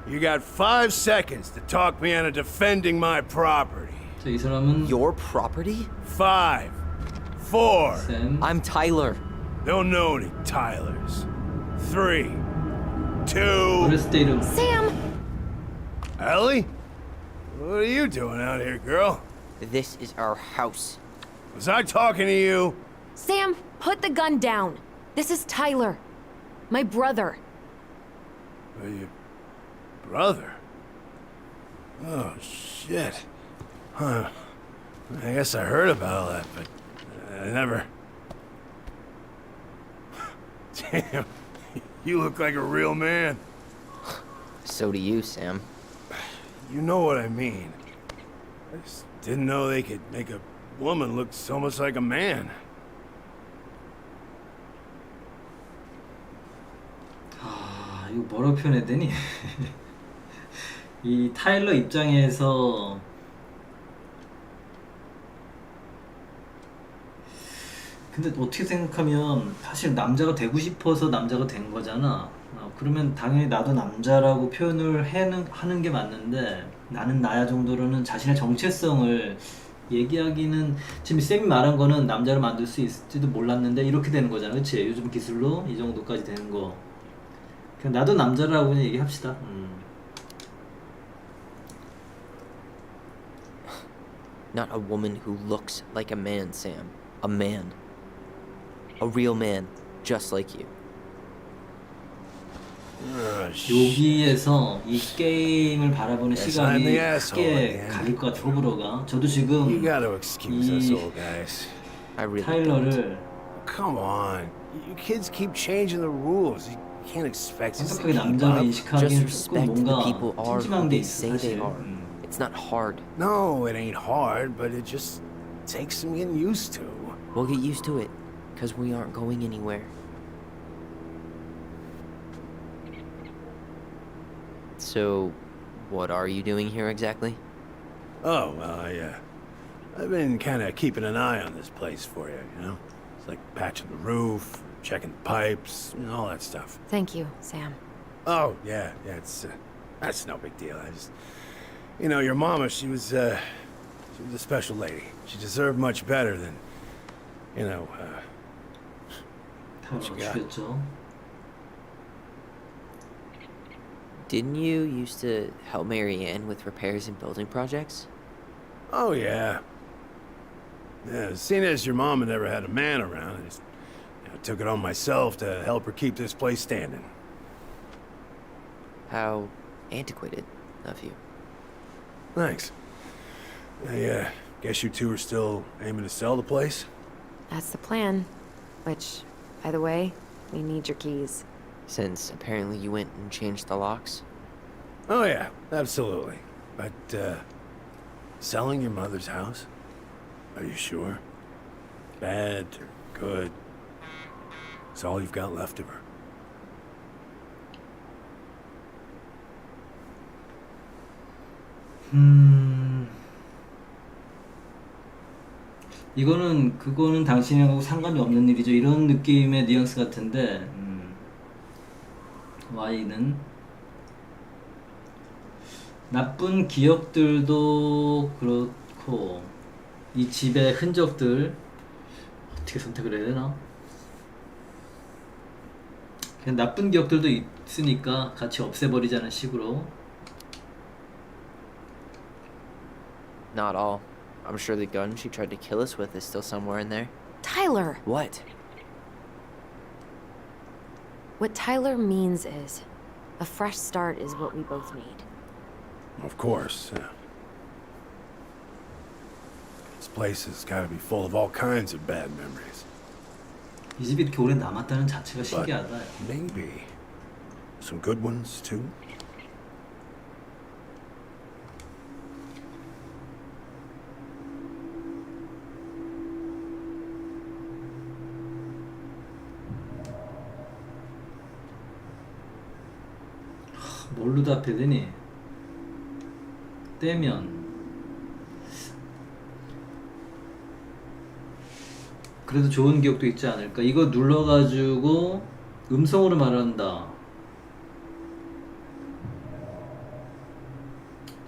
You got 5 seconds to talk me into defending my property. 자, 이 사람은 Your property? 5, 4. 샘. I'm Tyler. Don't know any Tylers. 3, 2. 어렸을 때 이름. Sam! Ellie? What are you doing out here, girl? This is our house. Was I talking to you? Sam, put the gun down. This is Tyler. My brother. Your brother? Oh, shit. Huh. I guess I heard about all that, but I never... Damn. You look like a real man. So do you, Sam. You know what I mean. I just didn't know they could make a woman look so much like a man. 아, 이거 뭐라고 표현해야 되니? 이 타일러 입장에서 근데 어떻게 생각하면 사실 남자가 되고 싶어서 남자가 된 거잖아. 그러면 당연히 나도 남자라고 표현을 하는 게 맞는데 나는 나야 정도로는 자신의 정체성을 얘기하기는 지금 쌤이 말한 거는 남자를 만들 수 있을지도 몰랐는데 이렇게 되는 거잖아. 그치? 요즘 기술로 이 정도까지 되는 거. 그냥 나도 남자라고 그냥 얘기합시다. Not a woman who looks like a man, Sam. A man. A real man, just like you. 여기에서 이 게임을 바라보는 Yes, I'm 시각이 the asshole 크게 again. 갈릴 것 같아. 호불호가. 저도 지금 You gotta excuse us 이 old guys. I really 타일러를 Come on. You kids keep changing the rules. You can't expect us to 성격하게 keep 남자를 up. Just 인식하기엔 조금 respect the 뭔가 people are who 찜찜한 게 they 있어 say they 사실. are. It's not hard. No, it ain't hard, but it just takes some getting used to. We'll get used to it, because we aren't going anywhere. So, what are you doing here exactly? Oh, well, I've been kind of keeping an eye on this place for you, you know? It's like patching the roof, checking the pipes, and all that stuff. Thank you, Sam. Oh, yeah, it's, that's no big deal. I just, you know, your mama, she was a special lady. She deserved much better than, you know, 타일러 got? 죽였죠. Didn't you used to help Marianne with repairs and building projects? Oh, yeah. Yeah, seeing as your mama never had a man around, I just took it on myself to help her keep this place standing. How antiquated of you. Thanks. I guess you two are still aiming to sell the place? That's the plan. Which, by the way, we need your keys. Since apparently you went and changed the locks. Oh, yeah, absolutely. But, selling your mother's house? Are you sure? Bad or good? It's all you've got left of her. 그거는 당신하고 상관이 없는 일이죠. 이런 느낌의 뉘앙스 같은데, Y는 나쁜 기억들도 그렇고, 이 집의 흔적들, 어떻게 선택을 해야 되나? 그냥 나쁜 기억들도 있으니까 같이 없애버리자는 식으로. Not all. I'm sure the gun she tried to kill us with is still somewhere in there. Tyler! What? What Tyler means is, a fresh start is what we both need. Of course. This place has got to be full of all kinds of bad memories. 이 집이 이렇게 오래 남았다는 자체가 But 신기하다. maybe some good ones too. 뭘로 답해야 되니? 떼면 그래도 좋은 기억도 있지 않을까? 이거 눌러가지고 음성으로 말한다.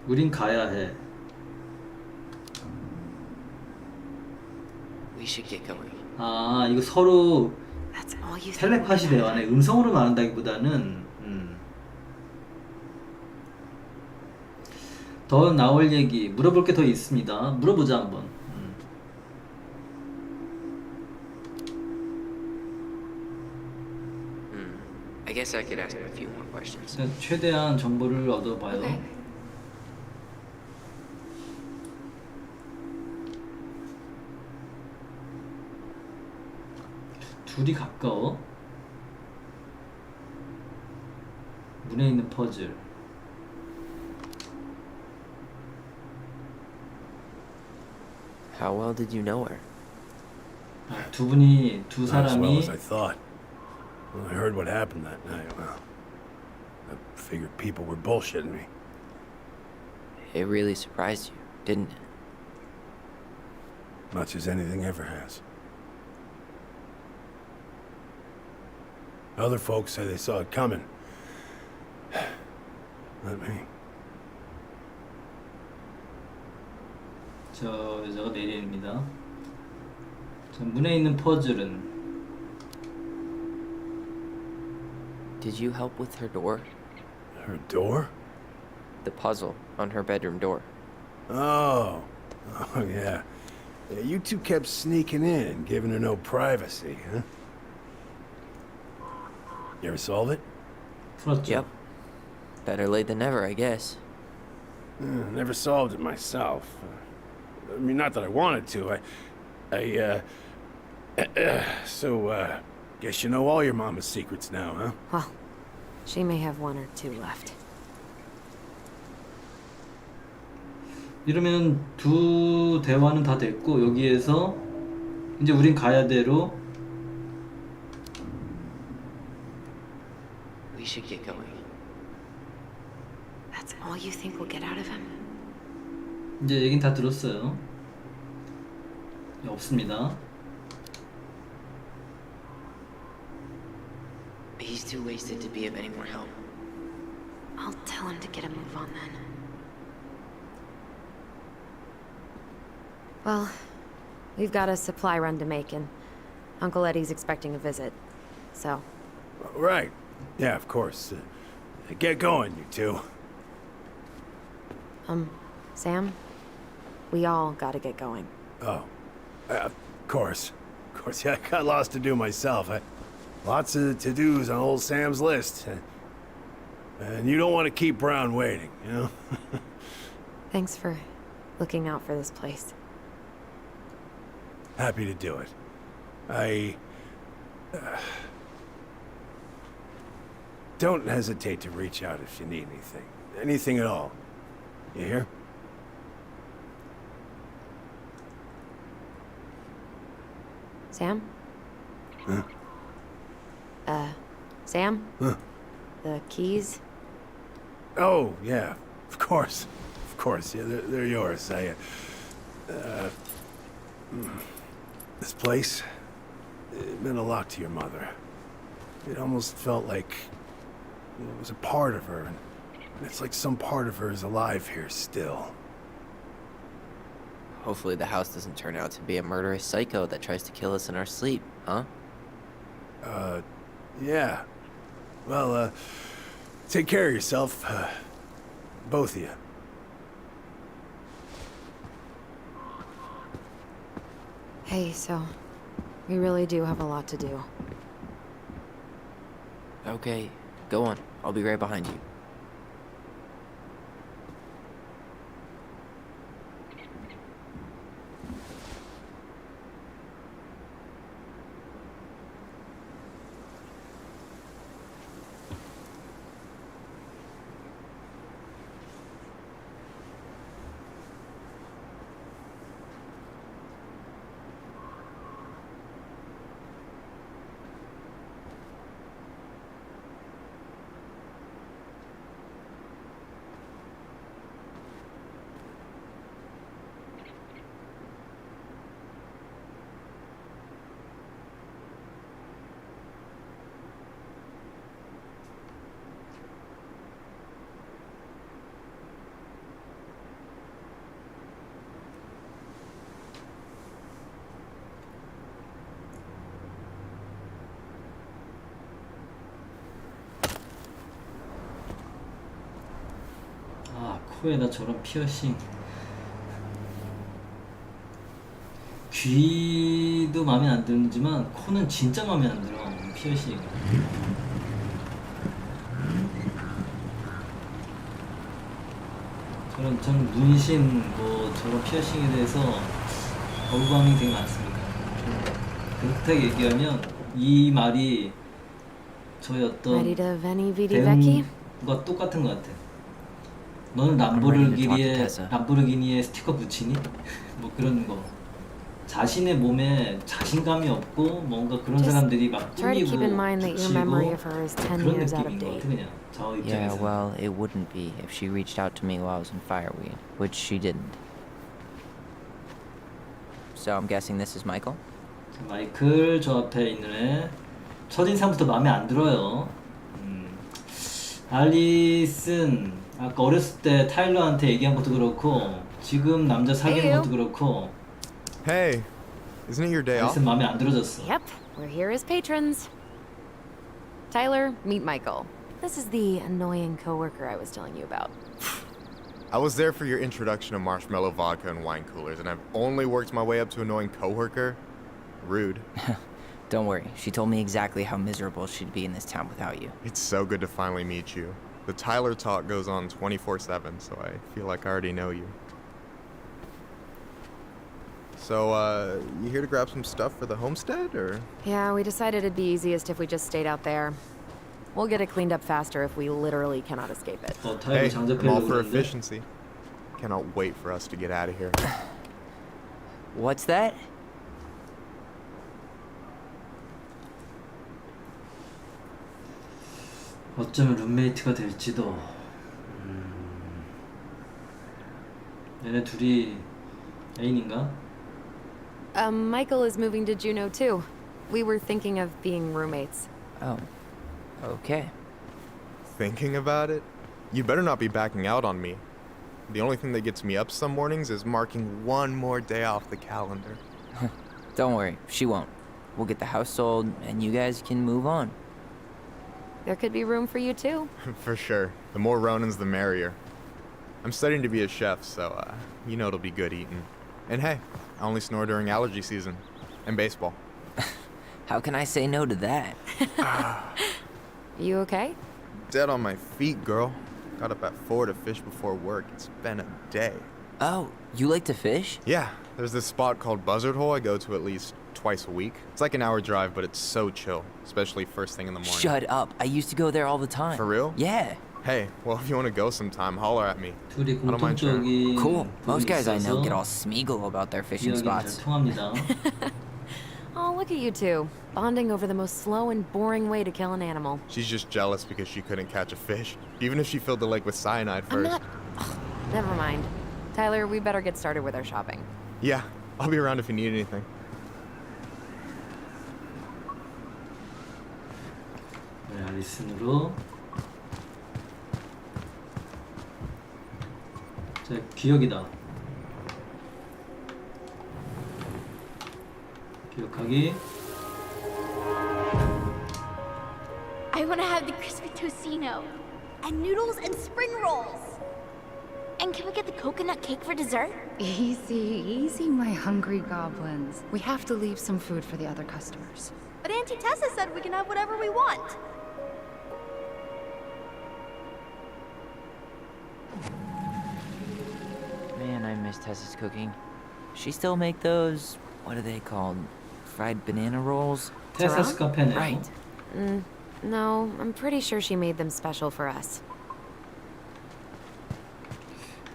우린 가야 해. We should get going. 아, 이거 서로 That's all you think. 텔레파시 대화네. 음성으로 말한다기보다는 더 나올 얘기, 물어볼 게 더 있습니다. 물어보자 한번. I guess I could ask a few more questions. 일단 최대한 정보를 얻어봐요. Okay. 둘이 가까워. 문에 있는 퍼즐. How well did you know her? 아, 두 분이 두 Not as well 사람이 as I thought. When I heard what happened that night, well, I figured people were bullshitting me. It really surprised you, didn't it? Much as anything ever has. Other folks say they saw it coming. Not me. 저 여자가 메리입니다. 자, 문에 있는 퍼즐은 Did you help with her door? Her door? The puzzle on her bedroom door. Oh. Oh, yeah. Yeah, you two kept sneaking in, giving her no privacy, huh? You ever solve it? 풀었죠. Yep. Better late than never, I guess. Never solved it myself. I mean, not that I wanted to. So, guess you know all your mama's secrets now, huh? Well, she may have one or two left. 이러면 두 대화는 다 됐고 여기에서 이제 우린 가야 대로 We should get going. That's all you think we'll get out of him? 이제 얘긴 다 들었어요. 없습니다. He's too wasted to be of any more help. I'll tell him to get a move on then. Well, we've got a supply run to make, and Uncle Eddie's expecting a visit. So, Right. Yeah, of course. Get going, you two. Sam? We all gotta get going. Oh, of course. Of course, yeah, I got lots to do myself. Lots of to-dos on old Sam's list. And you don't want to keep Brown waiting, you know? Thanks for looking out for this place. Happy to do it. Don't hesitate to reach out if you need anything. Anything at all. You hear? Sam? Huh? Sam? Huh? The keys? Oh, yeah. Of course. Of course. Yeah, they're yours. This place, it meant a lot to your mother. It almost felt like it was a part of her, and it's like some part of her is alive here still. Hopefully the house doesn't turn out to be a murderous psycho that tries to kill us in our sleep, huh? Yeah. Well, take care of yourself, both of you. Hey, so we really do have a lot to do. Okay, go on. I'll be right behind you. 아, 코에다 저런 피어싱. 귀도 마음에 안 들지만 코는 진짜 마음에 안 들어. 피어싱. 저런 문신 뭐 저런 피어싱에 대해서 거부감이 되게 많습니다. 그렇게 얘기하면 이 말이 저의 어떤 Ready to veni vidi vecchi? 대응과 똑같은 것 같아. 너는 I'm ready to talk to Tessa. 람보르기니에 스티커 붙이니? 뭐 그런 거. 자신의 몸에 자신감이 없고 뭔가 그런 Just 사람들이 막 Try to 꾸미고 keep in mind that your memory of 붙이고 her is 10 그런 years out of 느낌인 것 date. 같아 그냥 저 Yeah, 입장에서. well, it wouldn't be if she reached out to me while I was in Fireweed, which she didn't. So I'm guessing this is Michael? 마이클 저 앞에 있는 애 첫인상부터 마음에 안 들어요. 알리슨 아까 어렸을 때 타일러한테 얘기한 것도 그렇고 지금 남자 사귀는 Hey, 것도 그렇고 Hey, isn't it your day off? 알리슨 마음에 안 들어졌어. Yep, we're here as patrons. Tyler, meet Michael. This is the annoying coworker I was telling you about. I was there for your introduction to marshmallow vodka and wine coolers, and I've only worked my way up to annoying coworker. Rude. Don't worry, she told me exactly how miserable she'd be in this town without you. It's so good to finally meet you. The Tyler talk goes on 24/7, so I feel like I already know you. So, you here to grab some stuff for the homestead, or? Yeah, we decided it'd be easiest if we just stayed out there. We'll get it cleaned up faster if we literally cannot escape it. 타일러 Hey, I'm all 장접해려고 for 그러는데 efficiency. Cannot wait for us to get out of here. What's that? 어쩌면 룸메이트가 될지도. 얘네 둘이 애인인가? Michael is moving to Juneau too. We were thinking of being roommates. Oh, okay. Thinking about it? You better not be backing out on me. The only thing that gets me up some mornings is marking one more day off the calendar. Don't worry, she won't. We'll get the house sold, and you guys can move on. There could be room for you too. For sure. The more Ronins, the merrier. I'm studying to be a chef, so you know it'll be good eating. And hey, I only snore during allergy season and baseball. How can I say no to that? You okay? Dead on my feet, girl. Got up at 4 to fish before work. It's been a day. Oh, you like to fish? Yeah, there's this spot called Buzzard Hole I go to at least twice a week. It's like an hour drive, but it's so chill, especially first thing in the morning. Shut up. I used to go there all the time. For real? Yeah. Hey, well, if you want to go sometime, holler at me. 둘이 I don't mind sharing. 공통적인 Cool. 부분이 Most guys I know 있어서 get all smeagol about their fishing 이야기가 spots. 잘 통합니다. Oh, look at you two, bonding over the most slow and boring way to kill an animal. She's just jealous because she couldn't catch a fish, even if she filled the lake with cyanide I'm first. not... Ugh, never mind. Tyler, we better get started with our shopping. Yeah, I'll be around if you need anything. 네, 알리슨으로. 자, 기억이다. 기억하기. I want to have the crispy tocino and noodles and spring rolls. And can we get the coconut cake for dessert? Easy, easy, my hungry goblins. We have to leave some food for the other customers. But Auntie Tessa said we can have whatever we want. Man, I miss Tessa's cooking. She still make those, what are they called? Fried banana rolls? 테사스 카페네요. Right. No, I'm pretty sure she made them special for us.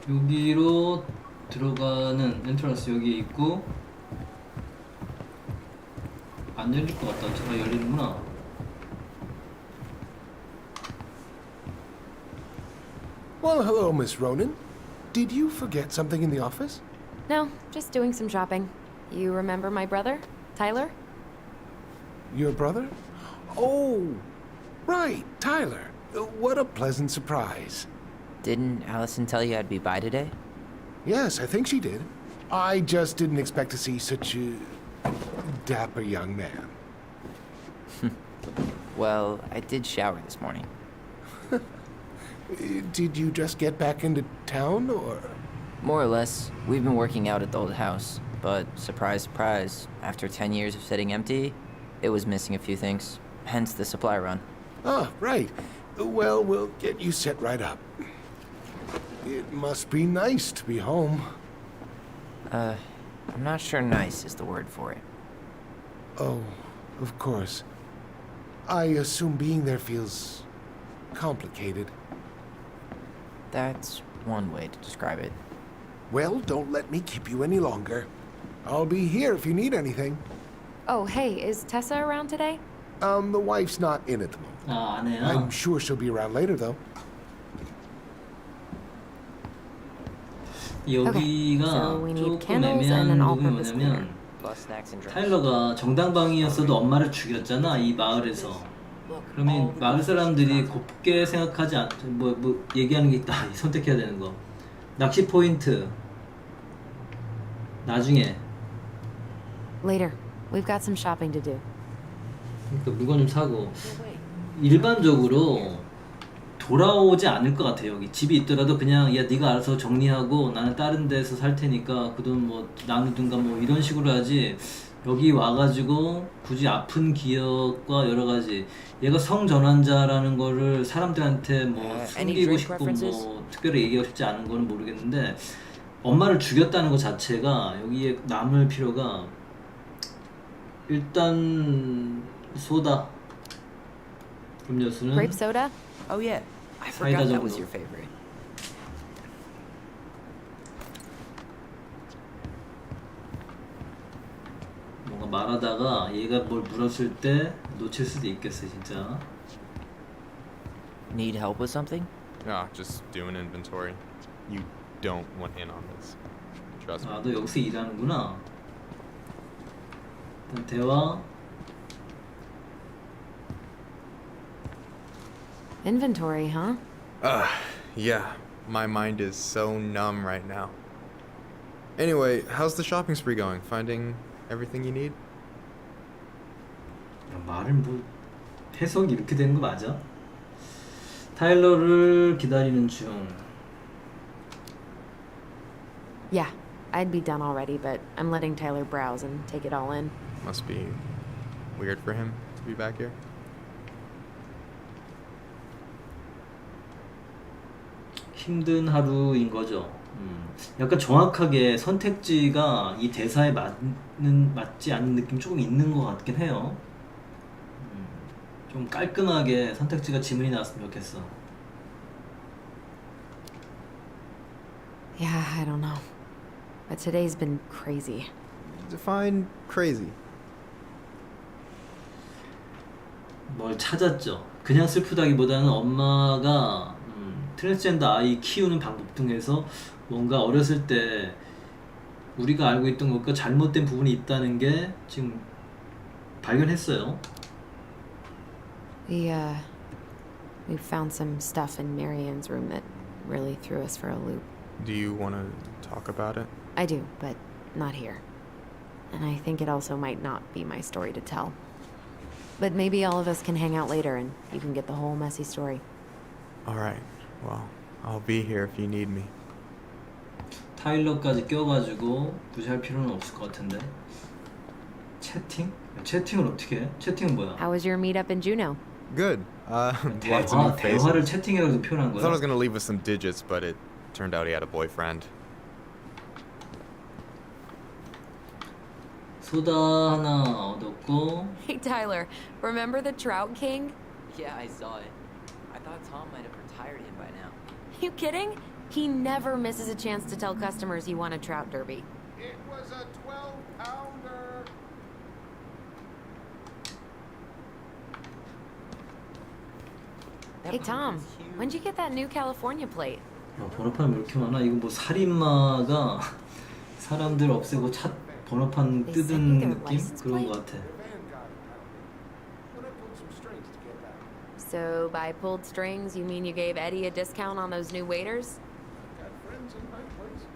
여기로 들어가는 엔트런스 여기에 있고 안 열릴 것 같다. 아, 열리는구나. Well, hello, Miss Ronan. Did you forget something in the office? No, just doing some shopping. You remember my brother, Tyler? Your brother? Oh, right, Tyler. What a pleasant surprise. Didn't Allison tell you I'd be by today? Yes, I think she did. I just didn't expect to see such a dapper young man. Well, I did shower this morning. Did you just get back into town, or? More or less. We've been working out at the old house, but surprise, surprise, after 10 years of sitting empty, it was missing a few things, hence the supply run. Ah, right. Well, we'll get you set right up. It must be nice to be home. I'm not sure nice is the word for it. Oh, of course. I assume being there feels complicated. That's one way to describe it. Well, don't let me keep you any longer. I'll be here if you need anything. Oh, hey, is Tessa around today? The wife's not in at the moment. 아, 아내야. I'm sure she'll be around later, though. 여기가 so we need 조금 candles 애매한 and an 부분이 all-purpose 뭐냐면 Plus snacks and drinks. 타일러가 정당방위였어도 엄마를 죽였잖아, 이 마을에서. 그러면 마을 사람들이 곱게 생각하지 않, 뭐 얘기하는 게 있다. 선택해야 되는 거. 낚시 포인트. 나중에. Later. We've got some shopping to do. 그러니까 물건 좀 사고. 일반적으로 돌아오지 않을 것 같아요. 여기 집이 있더라도 그냥 야 네가 알아서 정리하고 나는 다른 데서 살 테니까 그 돈 뭐 나누든가 뭐 이런 식으로 하지. 여기 와가지고 굳이 아픈 기억과 여러 가지 얘가 성전환자라는 거를 사람들한테 뭐 any 숨기고 drink 싶고 preferences? 뭐 특별히 얘기하고 싶지 않은 거는 모르겠는데 엄마를 죽였다는 것 자체가 여기에 남을 필요가 일단 소다 음료수는 Grape soda? Oh yeah, I 사이다 forgot that was 정도. your favorite. 뭔가 말하다가 얘가 뭘 물었을 때 놓칠 수도 있겠어 진짜. Need help with something? Ah, just doing inventory. You don't want in on this. Trust me. 아, 너 여기서 일하는구나. 일단 대화. Inventory, huh? Yeah. My mind is so numb right now. Anyway, how's the shopping spree going? Finding everything you need? 야, 말을 뭐 해석이 이렇게 되는 거 맞아? 타일러를 기다리는 중. Yeah, I'd be done already, but I'm letting Tyler browse and take it all in. Must be weird for him to be back here. 힘든 하루인 거죠. 약간 정확하게 선택지가 이 대사에 맞지 않는 느낌 조금 있는 것 같긴 해요. 좀 깔끔하게 선택지가 지문이 나왔으면 좋겠어. Yeah, I don't know. But today's been crazy. Define crazy. 뭘 찾았죠. 그냥 슬프다기보다는 엄마가 트랜스젠더 아이 키우는 방법 등에서 뭔가 어렸을 때 우리가 알고 있던 것과 잘못된 부분이 있다는 게 지금 발견했어요. We found some stuff in Marianne's room that really threw us for a loop. Do you want to talk about it? I do, but not here. And I think it also might not be my story to tell. But maybe all of us can hang out later and you can get the whole messy story. All right. Well, I'll be here if you need me. 타일러까지 껴가지고 굳이 할 필요는 없을 것 같은데. 채팅? 채팅을 어떻게 해? 채팅은 뭐야? How was your meetup in Juneau? Good. Lots of new faces. 대화를 채팅이라고 표현한 I 거야? thought I was gonna leave with some digits, but it turned out he had a boyfriend. 소다 하나 얻었고. Hey Tyler, remember the Trout King? Yeah, I saw it. I thought Tom might have retired him by now. You kidding? He never misses a chance to tell customers he won a trout derby. It was a 12-pounder. That Hey pond Tom, is huge. when'd you get that new California plate? 번호판이 왜 이렇게 많아? 이거 뭐 살인마가 사람들 없애고 차 번호판 They 뜯은 sent me their 느낌? license 그런 plate? 것 같아. But I pulled some strings to get that. So by pulled strings, you mean you gave Eddie a discount on those new waiters? I've got friends in high places.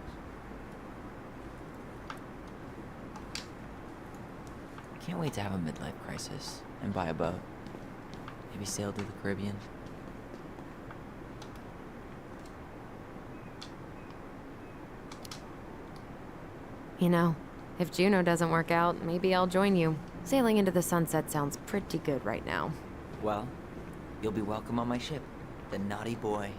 Can't wait to have a midlife crisis and buy a boat. Maybe sail to the Caribbean. You know, if Juneau doesn't work out, maybe I'll join you. Sailing into the sunset sounds pretty good right now. Well, you'll be welcome on my ship, the Naughty Boy.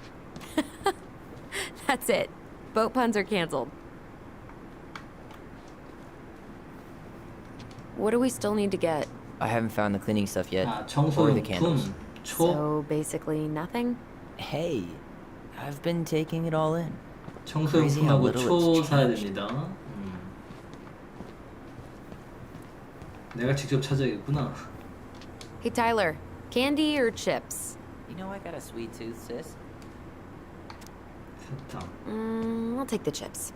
That's it. Boat puns are canceled. What do we still need to get? I haven't found the cleaning stuff yet, 아, or the 청소용품, candles. 초, So basically nothing? Hey, I've been taking it all in. Crazy how 청소용품하고 little 초 it's 사야 changed. 됩니다. 내가 직접 찾아야겠구나. Hey Tyler, candy or chips? You know I got a sweet tooth, sis. 사탕. I'll take the chips.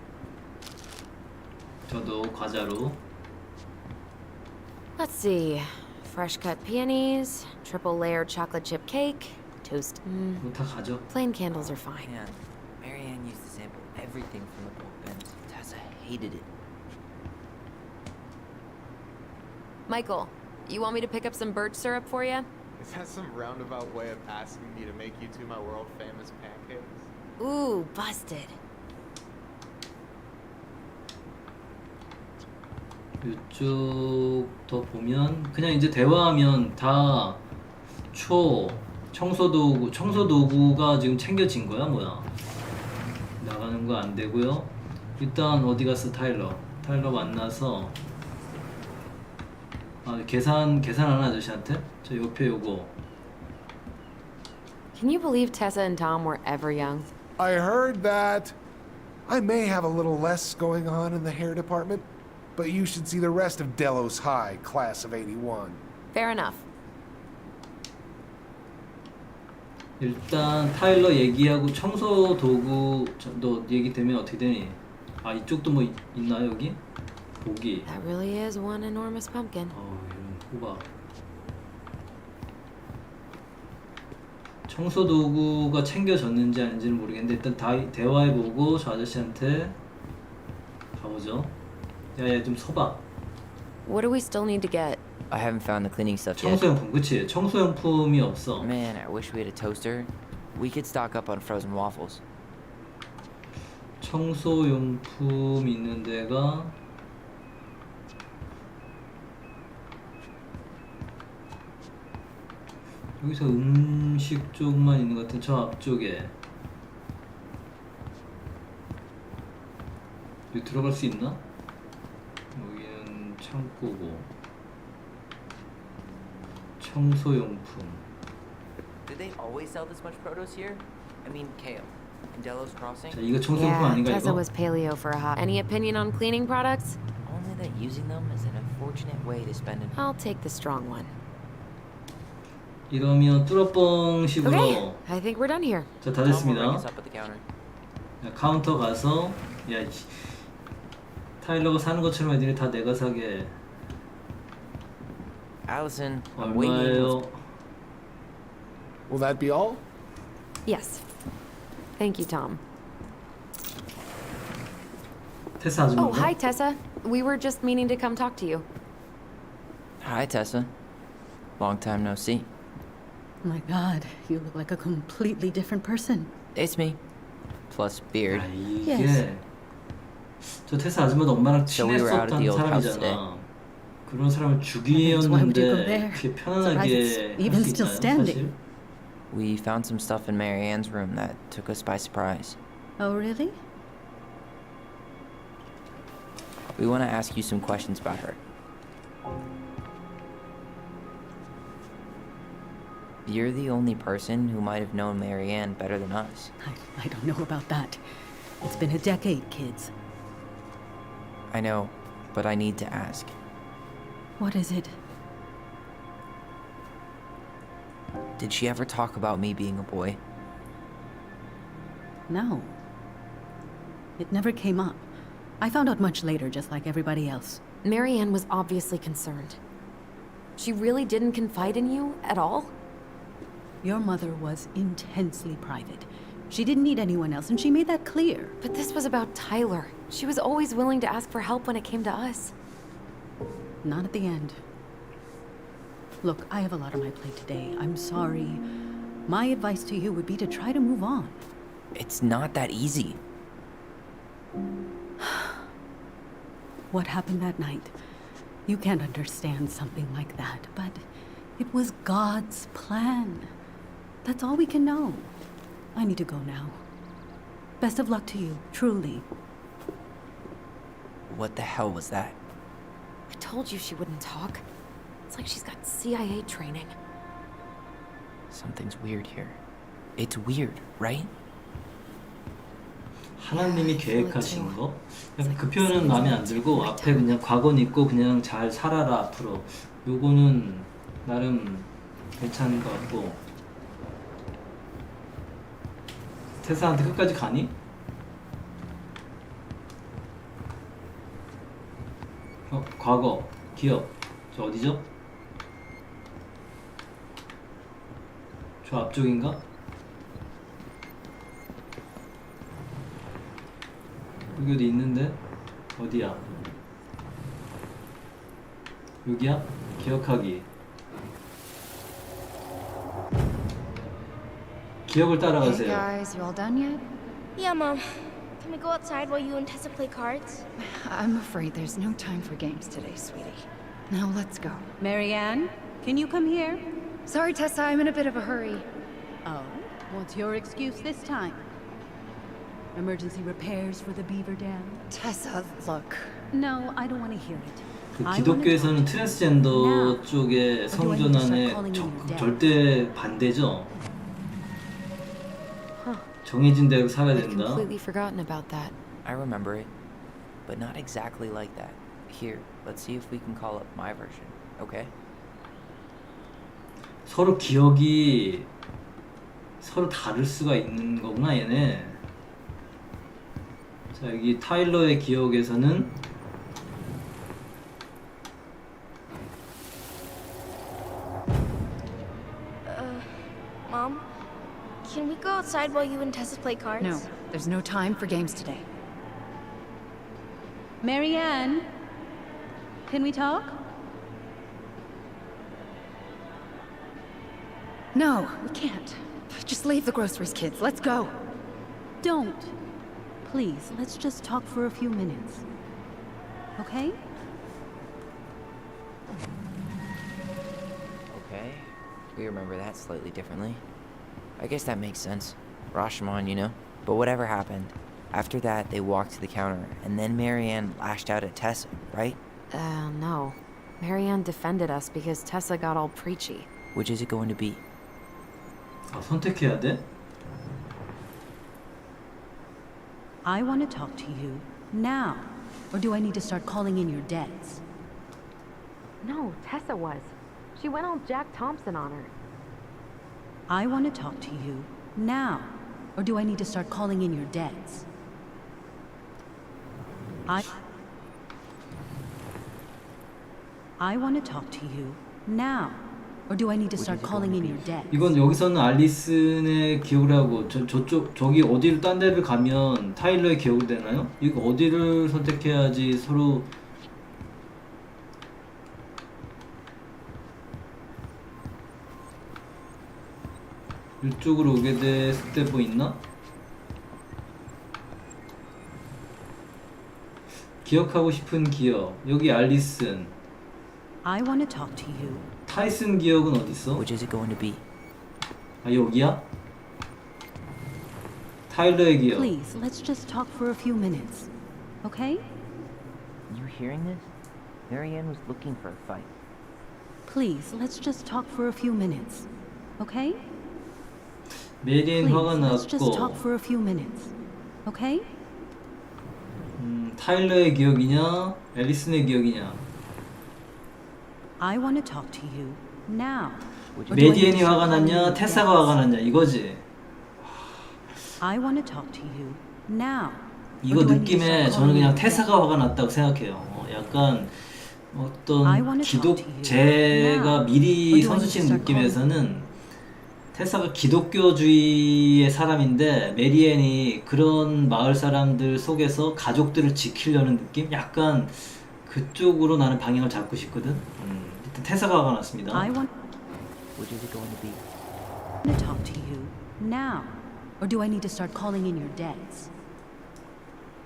저도 과자로. Let's see. Fresh cut peonies, triple layer chocolate chip cake, toast. 그거 다 가져. Plain candles are fine. Man, Marianne used to sample everything from the bulk bins. Tessa hated it. Michael, you want me to pick up some birch syrup for you? Is that some roundabout way of asking me to make you two my world famous pancakes? Ooh, busted. 이쪽도 보면 그냥 이제 대화하면 다 청소도구가 지금 챙겨진 거야 뭐야? 나가는 거 안 되고요. 일단 어디 갔어 타일러 만나서 계산하는 아저씨한테 저 옆에 요거. Can you believe Tessa and Tom were ever young? I heard that. I may have a little less going on in the hair department, but you should see the rest of Delos High, class of 81. Fair enough. 일단 타일러 얘기하고 청소 도구 너 얘기 되면 어떻게 되니? 아 이쪽도 뭐 있나요 여기? 보기. That really is one enormous pumpkin. 이런 호박. 청소 도구가 챙겨졌는지 아닌지는 모르겠는데 일단 대화해보고 저 아저씨한테 가보죠. 야야 좀 서봐. What do we still need to get? I haven't found the cleaning stuff yet. 청소용품 그치? 청소용품이 없어. Man, I wish we had a toaster. We could stock up on frozen waffles. 청소용품 있는 데가 여기서 음식 쪽만 있는 것 같은 저 앞쪽에 여기 들어갈 수 있나? 여기는 창고고 청소용품 Did they always sell this much produce here? I mean, kale. In Delos Crossing? 자 이거 청소용품 Yeah, 아닌가 Tessa 이거? was paleo for a hot. Any opinion on cleaning products? Only that using them is an unfortunate way to spend an... I'll take the strong one. 이러면 뚜러뻥식으로 Okay, I think we're done here. 자 다 Tom will 됐습니다. ring us up at the counter. 야, 카운터 가서 야 타일러가 사는 것처럼 애들이 다 내가 사게 Allison, I'm waiting. 얼마예요? Will that be all? Yes. Thank you, Tom. 테스 아줌마. Oh, hi, Tessa. We were just meaning to come talk to you. Hi, Tessa. Long time no see. My God, you look like a completely different person. It's me. Plus beard. 아, 이게 Yes. 저 테스 아줌마도 엄마랑 So we were out at 친했었던 the old house 사람이잖아. 그런 사람을 Why would you go 죽이었는데 there? 그렇게 Surprised 편안하게 it's even 할 수 still 있나요, standing. 사실? We found some stuff in Mary Ann's room that took us by surprise. Oh, really? We want to ask you some questions about her. You're the only person who might have known Mary Ann better than us. I don't know about that. It's been a decade, kids. I know, but I need to ask. What is it? Did she ever talk about me being a boy? No. It never came up. I found out much later, just like everybody else. Marianne was obviously concerned. She really didn't confide in you at all? Your mother was intensely private. She didn't need anyone else, and she made that clear. But this was about Tyler. She was always willing to ask for help when it came to us. Not at the end. Look, I have a lot on my plate today. I'm sorry. My advice to you would be to try to move on. It's not that easy. What happened that night? You can't understand something like that, but it was God's plan. That's all we can know. I need to go now. Best of luck to you, truly. What the hell was that? I told you she wouldn't talk. It's like she's got CIA training. Something's weird here. It's weird, right? 하나님이 계획하신 거? 약간 그 표현은 마음에 안 들고 앞에 그냥 과거는 있고 그냥 잘 살아라 앞으로. 요거는 나름 괜찮은 것 같고. 테사한테 끝까지 가니? 과거, 기억. 저 어디죠? 저 앞쪽인가? 여기 어디 있는데? 어디야? 여기야? 기억하기. 기억을 따라가세요. guys, you all done yet? Yeah, Mom. Can we go outside while you and Tessa play cards? I'm afraid there's no time for games today, sweetie. Now let's go. Marianne, can you come here? Sorry, Tessa, I'm in a bit of a hurry. Oh, what's your excuse this time? Emergency repairs for the beaver dam? Tessa, look. No, I don't want to hear it. 그 I 기독교에서는 wanna 트랜스젠더 쪽에 Or do I need to start 성전환에 calling you your dad? 절대 반대죠. Huh. 정해진 대로 살아야 I'd 된다. completely forgotten about that. I remember it, but not exactly like that. Here, let's see if we can call up my version, okay? 서로 기억이 서로 다를 수가 있는 거구나 얘네. 자 여기 타일러의 기억에서는 Mom, can we go outside while you and Tessa play cards? No, there's no time for games today. Marianne, can we talk? No, we can't. Just leave the groceries, kids. Let's go. Don't. Please, let's just talk for a few minutes. Okay? Okay, we remember that slightly differently. I guess that makes sense. Rashomon, you know? But whatever happened, after that they walked to the counter, and then Marianne lashed out at Tessa, right? No. Marianne defended us because Tessa got all preachy. Which is it going to be? 아, 선택해야 돼? I want to talk to you now. Or do I need to start calling in your debts? No, Tessa was. She went all Jack Thompson on her. I want to talk to you now. Or do I need to start calling in your debts? I want to talk to you now. Or do I need to start calling in your debts? 이건 여기서는 알리슨의 기억을 하고 저기 어디를 딴 데를 가면 타일러의 기억이 되나요? 이거 어디를 선택해야지 서로 이쪽으로 오게 됐을 때 뭐 있나? 기억하고 싶은 기억. 여기 알리슨. I want to talk to you. 타이슨 기억은 어디 있어? Which is it going to be? 아, 여기야? 타일러의 기억. Please, let's just talk for a few minutes. Okay? You hearing this? Marianne was looking for a fight. Please, let's just talk for a few minutes. Okay? 메리엔 Please, 화가 let's just talk 났고 for a few minutes. Okay? 타일러의 기억이냐? 앨리슨의 기억이냐? I want to talk to you now. Or do I need to 메디엔이 start 화가 calling in 났냐? your 테사가 debts? 화가 났냐? 이거지. I want to talk to you now. 이거 Or do I need to 느낌에 start 저는 calling 그냥 in your 테사가 debts? 화가 났다고 생각해요. 약간 I 어떤 wanna talk to you 제가 now. 미리 Or do I need to 선수친 start 느낌에서는 테사가 기독교주의의 사람인데 메리앤이 그런 마을 사람들 속에서 가족들을 지키려는 느낌? 약간 그쪽으로 나는 방향을 잡고 싶거든. 일단 테사가 화가 났습니다. I want Which is it going to be? to talk to you now. Or do I need to start calling in your debts?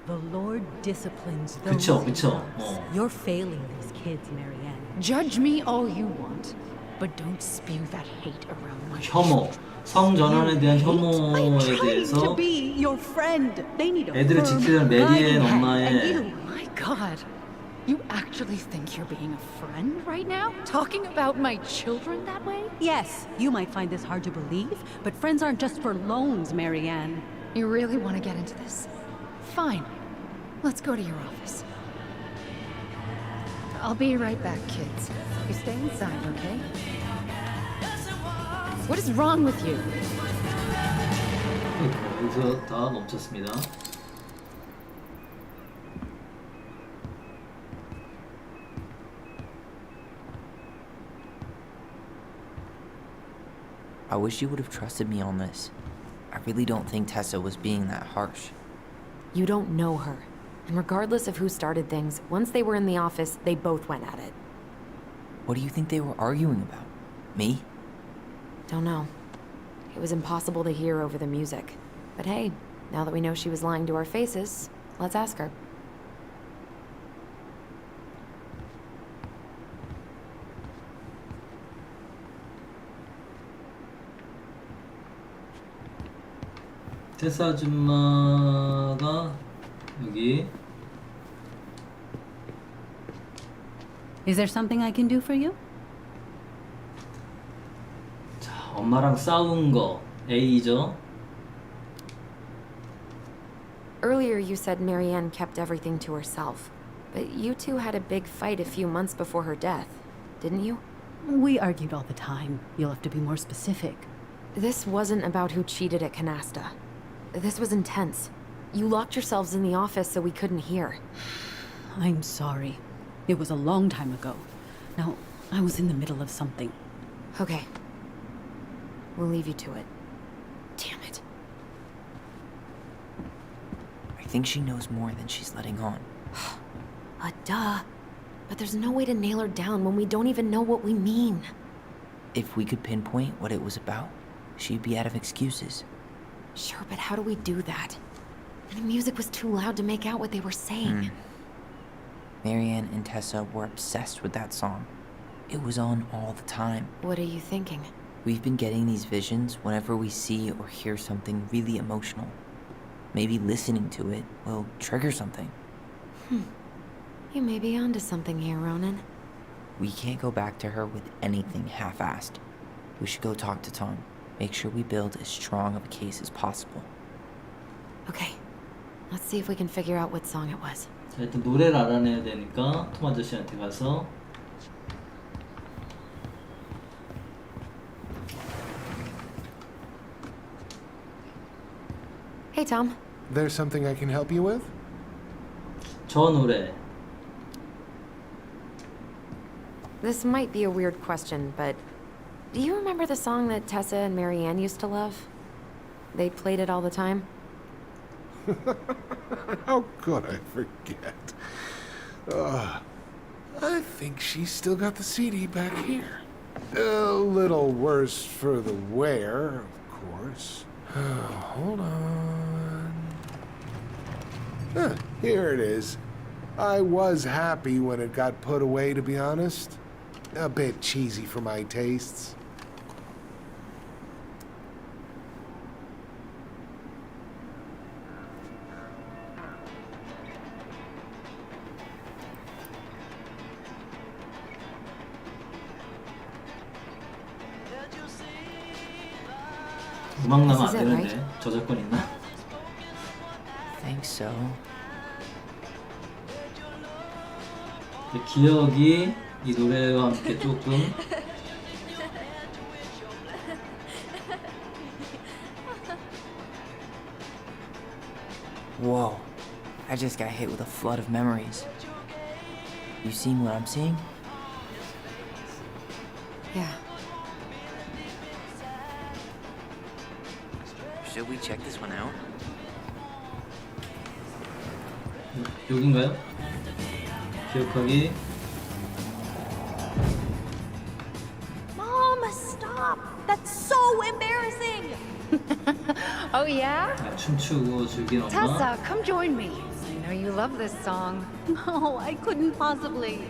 The Lord disciplines those 그쵸, he 그쵸. loves. You're failing these kids, Marianne. Judge me all you want, but don't spew that hate around my 혐오, 성전환에 대한 혐오에 to 대해서 be your friend. They need a 애들을 firm 지키려는 메리앤 guiding hand. 엄마의 And you, my God, you actually think you're being a friend right now? Talking about my children that way? Yes, you might find this hard to believe, but friends aren't just for loans, Marianne. You really want to get into this? Fine. Let's go to your office. I'll be right back, kids. You stay inside, okay? What is wrong with you? 여기서 다 멈췄습니다. I wish you would have trusted me on this. I really don't think Tessa was being that harsh. You don't know her. And regardless of who started things, once they were in the office, they both went at it. What do you think they were arguing about? Me? Don't know. It was impossible to hear over the music. But hey, now that we know she was lying to our faces, let's ask her. 테사 아줌마가 여기. Is there something I can do for you? 자, 엄마랑 싸운 거 A죠. Earlier you said Marianne kept everything to herself. But you two had a big fight a few months before her death, didn't you? We argued all the time. You'll have to be more specific. This wasn't about who cheated at Canasta. This was intense. You locked yourselves in the office so we couldn't hear. I'm sorry. It was a long time ago. Now, I was in the middle of something. Okay. We'll leave you to it. Damn it. I think she knows more than she's letting on. Duh. But there's no way to nail her down when we don't even know what we mean. If we could pinpoint what it was about, she'd be out of excuses. Sure, but how do we do that? And the music was too loud to make out what they were saying. Marianne and Tessa were obsessed with that song. It was on all the time. What are you thinking? We've been getting these visions whenever we see or hear something really emotional. Maybe listening to it will trigger something. You may be onto something here, Ronan. We can't go back to her with anything half-assed. We should go talk to Tom. Make sure we build as strong of a case as possible. Okay. Let's see if we can figure out what song it was. 자, 일단 노래를 알아내야 되니까 톰 아저씨한테 가서 Hey, Tom. There's something I can help you with? 저 노래. This might be a weird question, but do you remember the song that Tessa and Marianne used to love? They played it all the time. How could I forget? I think she's still got the CD back here. A little worse for the wear, of course. Hold on. Here it is. I was happy when it got put away, to be honest. A bit cheesy for my tastes. 음악 나면 안 되는데 저작권 있나? Think so. 기억이 이 노래와 함께 조금 Whoa. I just got hit with a flood of memories. You seen what I'm seeing? Yeah. Should we check this one out? 여긴가요? 기억하기. Mom, stop! That's so embarrassing! Oh, yeah? 아, 춤추고 즐기는 엄마. Tessa, come join me. I know you love this song. No, I couldn't possibly.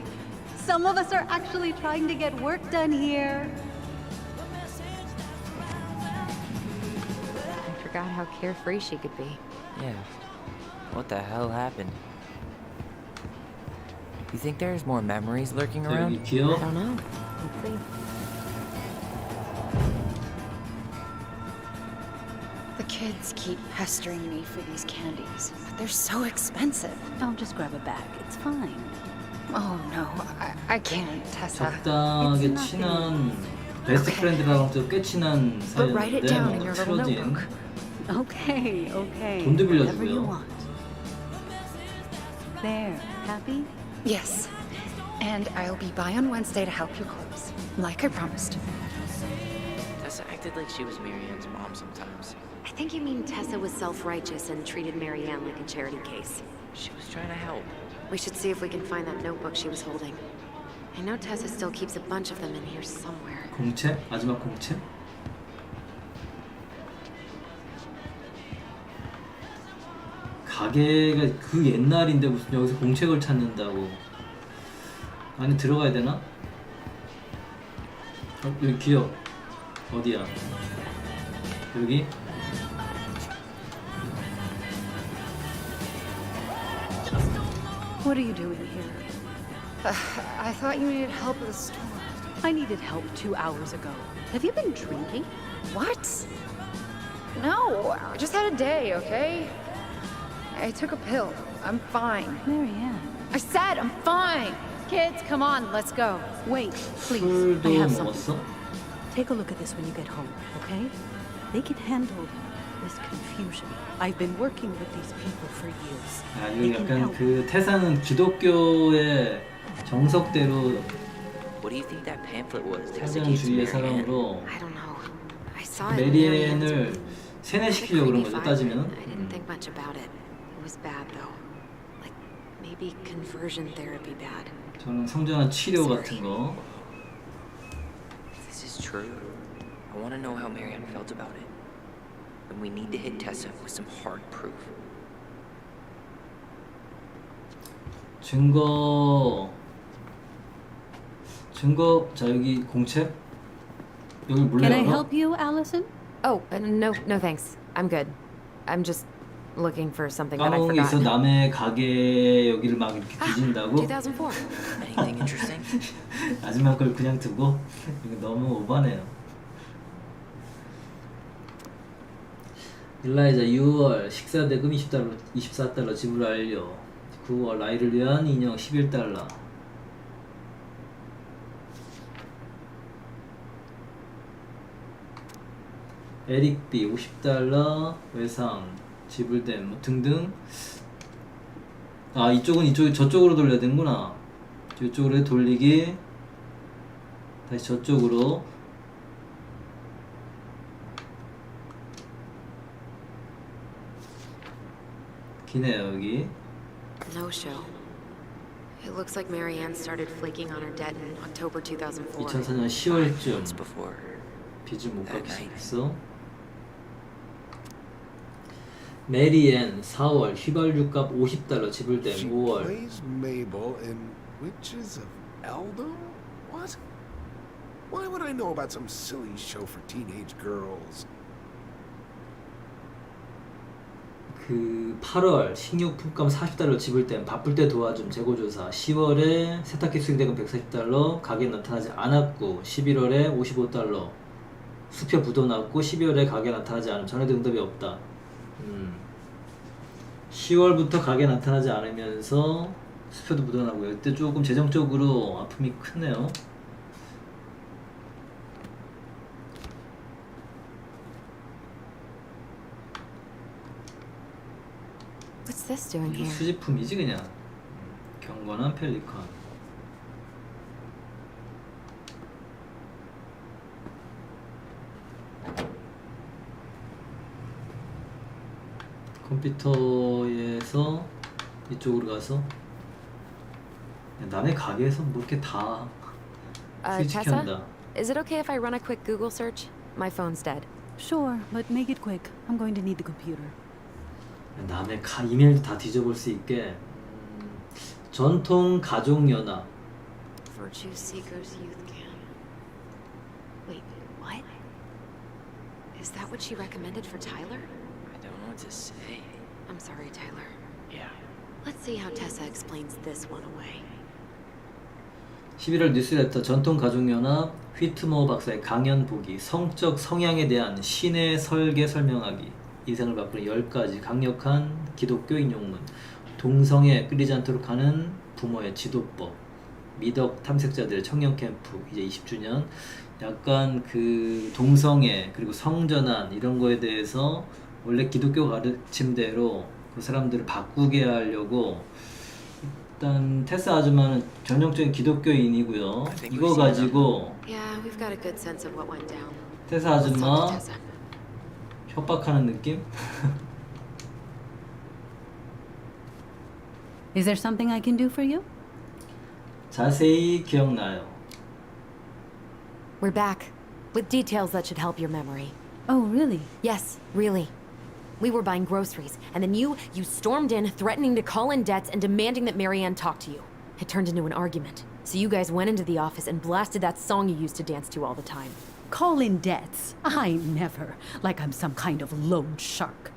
Some of us are actually trying to get work done here. I forgot how carefree she could be. Yeah. What the hell happened? You think there's more memories lurking 여기 around? I 기억. don't know. Let's see. The kids keep pestering me for these candies, but they're so expensive. I'll just grab a bag. It's fine. Oh no, I can't, Tessa. 적당하게 친한 베스트 프렌드랑 꽤 친한 But write it 사이였는데 down in 뭐 your little 틀어진 notebook. Okay, okay. 돈도 Whatever you 빌려주고요. want. There. Happy? Yes, and I'll be by on Wednesday to help you close, like I promised. Tessa acted like she was Marianne's mom sometimes. I think you mean Tessa was self-righteous and treated Marianne like a charity case. She was trying to help. We should see if we can find that notebook she was holding. I know Tessa still keeps a bunch of them in here somewhere. 공채? 마지막 공채? 가게가 그 옛날인데 무슨 여기서 공책을 찾는다고. 안에 들어가야 되나? 여기 기억 어디야? 여기? What are you doing here? I thought you needed help with the store. I needed help 2 hours ago. Have you been drinking? What? No, I just had a day, okay? I took a pill. I'm fine. Marianne. I said I'm fine. Kids, come on, let's go. Wait, please. I 술도 have something. 먹었어? Take a look at this when you get home, okay? They can handle this confusion. I've been working with these people for years. 아, They 이거 can 약간 help. 그 태사는 기독교의 정석대로 What do you think that pamphlet was? Tessa gave to 사장주의의 Marianne? 사람으로 I don't know. I saw it in Marianne's 메리앤을 room. 세뇌시키려고 그런 거죠, 따지면. I didn't think much about it. It was bad though. Like maybe conversion therapy bad. 저는 성전환 치료 같은 거. If this is true, I want to know how Marianne felt about it. And we need to hit Tessa with some hard proof. 증거 자 여기 공책 여기 몰래 Can I 열어? help you, Allison? Oh, no, no thanks. I'm good. I'm just looking for something that I 까먹은 게 있어. forgot. 남의 가게 여기를 막 이렇게 뒤진다고? 2004. Anything interesting? 아줌마 걸 그냥 두고? 이거 너무 오바네요. 일라이자 6월 식사 대금 24달러 지불 완료. 9월 아이를 위한 인형 11달러. 에릭비 50달러 외상 지불된 뭐 등등. 아 이쪽은 저쪽으로 돌려야 되는구나. 이쪽으로 돌리기 다시 저쪽으로. 기네요 여기. No show. It looks like Marianne started flaking on her debt in October 2004. 2004년 10월쯤 Months before. 빚을 못 갚기 That night. 시작했어. 메리앤 4월 휘발유값 50달러 지불된 She 5월. plays Mabel in Witches of Eldor? What? Why would I know about some silly show for teenage girls? 그 8월 식료품값 40달러 지불된 바쁠 때 도와줌 재고조사. 10월에 세탁기 수익대금 140달러 가게에 나타나지 않았고 11월에 55달러 수표 묻어놨고 12월에 가게에 나타나지 않음 전에도 응답이 없다. 10월부터 가게에 나타나지 않으면서 수표도 묻어나고요. 이때 조금 재정적으로 아픔이 크네요. What's this doing here? 수집품이지 그냥. 경건한 펠리컨. 컴퓨터에서 이쪽으로 가서 남의 가게에서 뭐 이렇게 다 Tessa? 스위치한다. Is it okay if I run a quick Google search? My phone's dead. Sure, but make it quick. I'm going to need the computer. 남의 이메일도 다 뒤져볼 수 있게. 전통 가족연합. Virtue Seekers Youth Camp. Wait, what? Is that what she recommended for Tyler? I don't know what to say. I'm sorry, Tyler. Yeah. Let's see how Tessa explains this one away. 11월 뉴스레터 전통가족연합 휘트머 박사의 강연 보기. 성적 성향에 대한 신의 설계 설명하기. 인생을 바꾸는 10가지 강력한 기독교 인용문. 동성애 끌리지 않도록 하는 부모의 지도법. 미덕 탐색자들의 청년 캠프 이제 20주년. 약간 그 동성애 그리고 성전환 이런 거에 대해서 원래 기독교 가르침대로 그 사람들을 바꾸게 하려고. 일단 테사 아줌마는 전형적인 기독교인이고요. 이거 가지고 Yeah, we've got a good sense of what went down. 테사 Let's talk to 아줌마 Tessa. 협박하는 느낌? Is there something I can do for you? 자세히 기억나요. We're back with details that should help your memory. Oh, really? Yes, really. We were buying groceries, and then you stormed in, threatening to call in debts and demanding that Marianne talk to you. It turned into an argument. So you guys went into the office and blasted that song you used to dance to all the time. Call in debts? I never. Like I'm some kind of loan shark.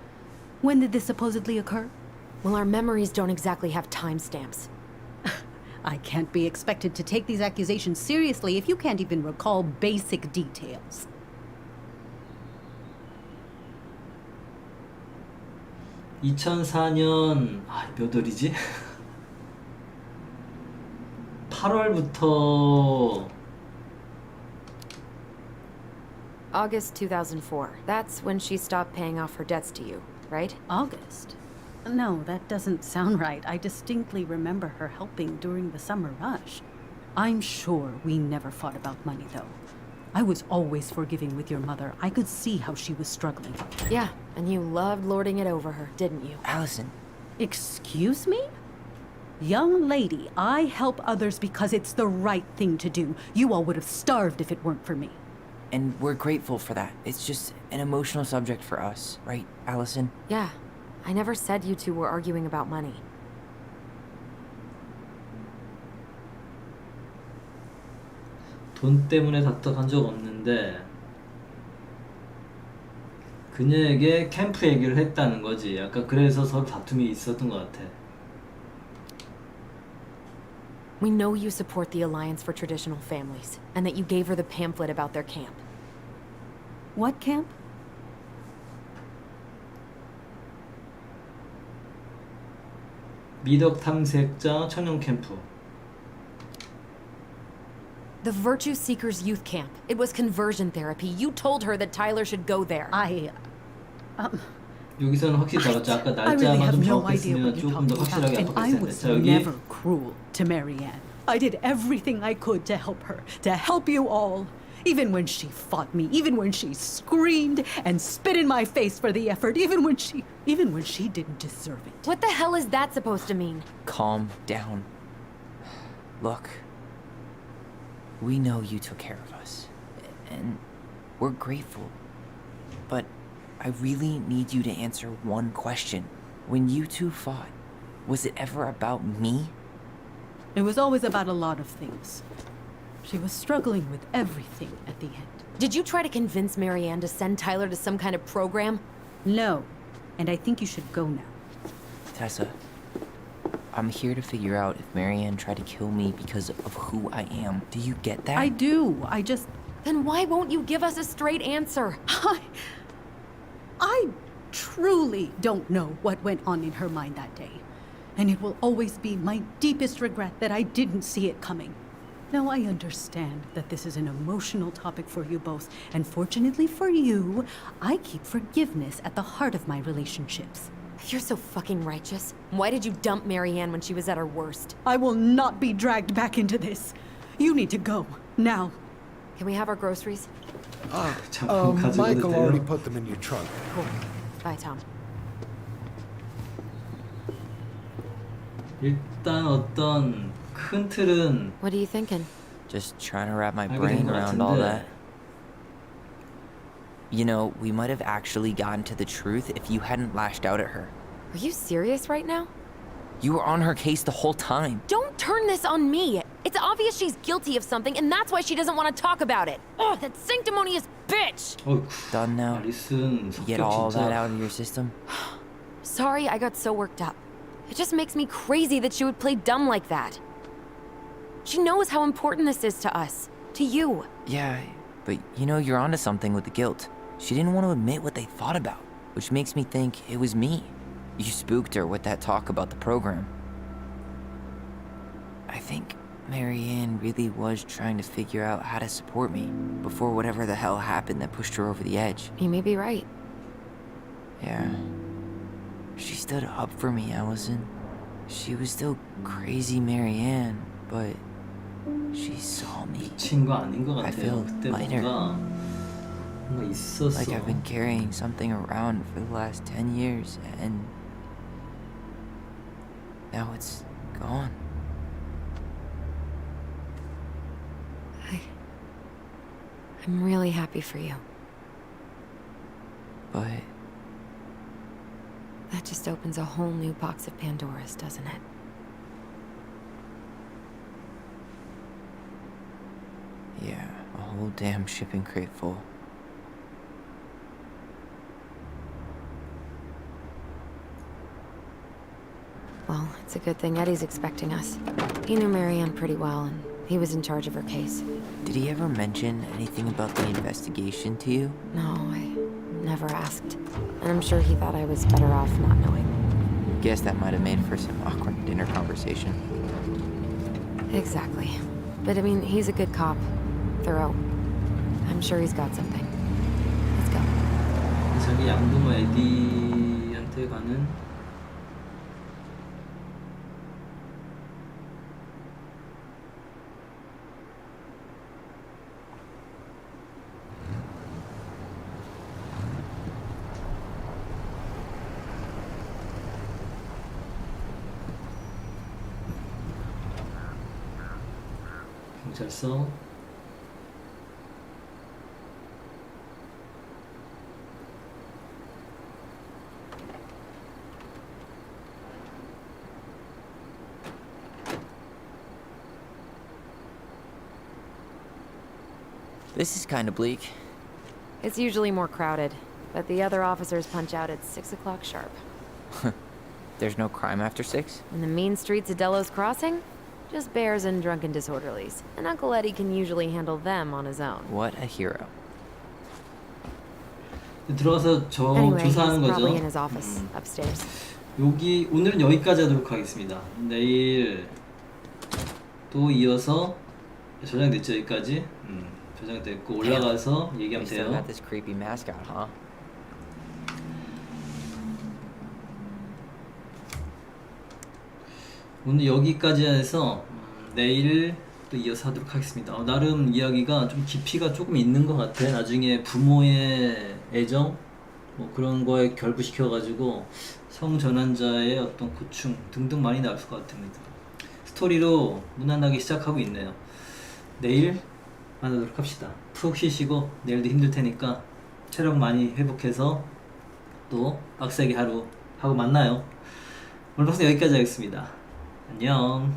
When did this supposedly occur? Well, our memories don't exactly have timestamps. I can't be expected to take these accusations seriously if you can't even recall basic details. 2004년 몇 월이지? 8월부터 August 2004. That's when she stopped paying off her debts to you, right? August? No, that doesn't sound right. I distinctly remember her helping during the summer rush. I'm sure we never fought about money, though. I was always forgiving with your mother. I could see how she was struggling. Yeah, and you loved lording it over her, didn't you? Allison. Excuse me? Young lady, I help others because it's the right thing to do. You all would have starved if it weren't for me. And we're grateful for that. It's just an emotional subject for us, right, Allison? Yeah, I never said you two were arguing about money. 돈 때문에 다퉈간 적 없는데 그녀에게 캠프 얘기를 했다는 거지. 아까 그래서 서로 다툼이 있었던 것 같아. We know you support the Alliance for Traditional Families, and that you gave her the pamphlet about their camp. What camp? 미덕 탐색자 청년 캠프. The Virtue Seekers Youth Camp. It was conversion therapy. You told her that Tyler should go there. 여기서는 확실히 다르죠. 아까 I really 날짜만 have 좀 no idea 정확했으면 what you're 조금 더 talking 확실하게 about, and I 압박했을 텐데. was 자, 여기 never cruel to Marianne. I did everything I could to help her, to help you all. Even when she fought me, even when she screamed and spit in my face for the effort, even when she didn't deserve it. What the hell is that supposed to mean? Calm down. Look, we know you took care of us, and we're grateful. But I really need you to answer one question. When you two fought, was it ever about me? It was always about a lot of things. She was struggling with everything at the end. Did you try to convince Marianne to send Tyler to some kind of program? No, and I think you should go now. Tessa, I'm here to figure out if Marianne tried to kill me because of who I am. Do you get that? I do. I just... Then why won't you give us a straight answer? I truly don't know what went on in her mind that day. And it will always be my deepest regret that I didn't see it coming. Now, I understand that this is an emotional topic for you both, and fortunately for you, I keep forgiveness at the heart of my relationships. If you're so fucking righteous, why did you dump Marianne when she was at her worst? I will not be dragged back into this. You need to go, now. Can we have our groceries? Michael already put them in your trunk. Cool. Bye, Tom. 일단 어떤 큰 틀은 What are you thinking? Just trying to wrap my 알게 brain 된것 around all 같은데. that. You know, we might have actually gotten to the truth if you hadn't lashed out at her. Are you serious right now? You were on her case the whole time. Don't turn this on me! It's obvious she's guilty of something, and that's why she doesn't want to talk about it. Oh, that sanctimonious bitch! 어이구, Done now? 알리슨 You get 성격 all that 진짜 out of your system? Sorry I got so worked up. It just makes me crazy that she would play dumb like that. She knows how important this is to us. To you. Yeah, but you know, you're onto something with the guilt. She didn't want to admit what they thought about, which makes me think it was me. You spooked her with that talk about the program. I think Marianne really was trying to figure out how to support me before whatever the hell happened that pushed her over the edge. You may be right. Yeah. She stood up for me, Allison. She was still crazy Marianne, but she saw me. 미친 거 아닌 것 I 같아요. feel 그때 lighter. 뭔가 있었어. Like I've been carrying something around for the last 10 years, and now it's gone. I'm really happy for you. But That just opens a whole new box of Pandora's, doesn't it? yeah, a whole damn shipping crate full. Well, it's a good thing Eddie's expecting us. He knew Marianne pretty well, and he was in charge of her case. Did he ever mention anything about the investigation to you? No, I never asked. And I'm sure he thought I was better off not knowing. Guess that might have made for some awkward dinner conversation. Exactly. But I mean, he's a good cop. Thorough. I'm sure he's got something. Let's go. 자기 양부모 에디한테 가는 경찰서. This is kind of bleak. It's usually more crowded, but the other officers punch out at 6 o'clock sharp. There's no crime after 6? In the mean streets of Delos Crossing, just bears and drunken disorderlies, and Uncle Eddie can usually handle them on his own. What a hero. 들어가서 Anyway, he's 조사하는 거죠. probably in his office upstairs. 여기 오늘은 여기까지 하도록 하겠습니다. 내일 또 이어서 저장됐죠 여기까지. 저장됐고 올라가서 We 얘기하면 still 돼요. got this creepy mascot, huh? 오늘 여기까지 해서 내일 또 이어서 하도록 하겠습니다. 나름 이야기가 좀 깊이가 조금 있는 것 같아. 나중에 부모의 애정 뭐 그런 거에 결부시켜가지고 성전환자의 어떤 고충 등등 많이 나올 것 같습니다. 스토리로 무난하게 시작하고 있네요. 내일 만나도록 합시다. 푹 쉬시고 내일도 힘들 테니까 체력 많이 회복해서 또 빡세게 하루 하고 만나요. 오늘 방송 여기까지 하겠습니다. 안녕.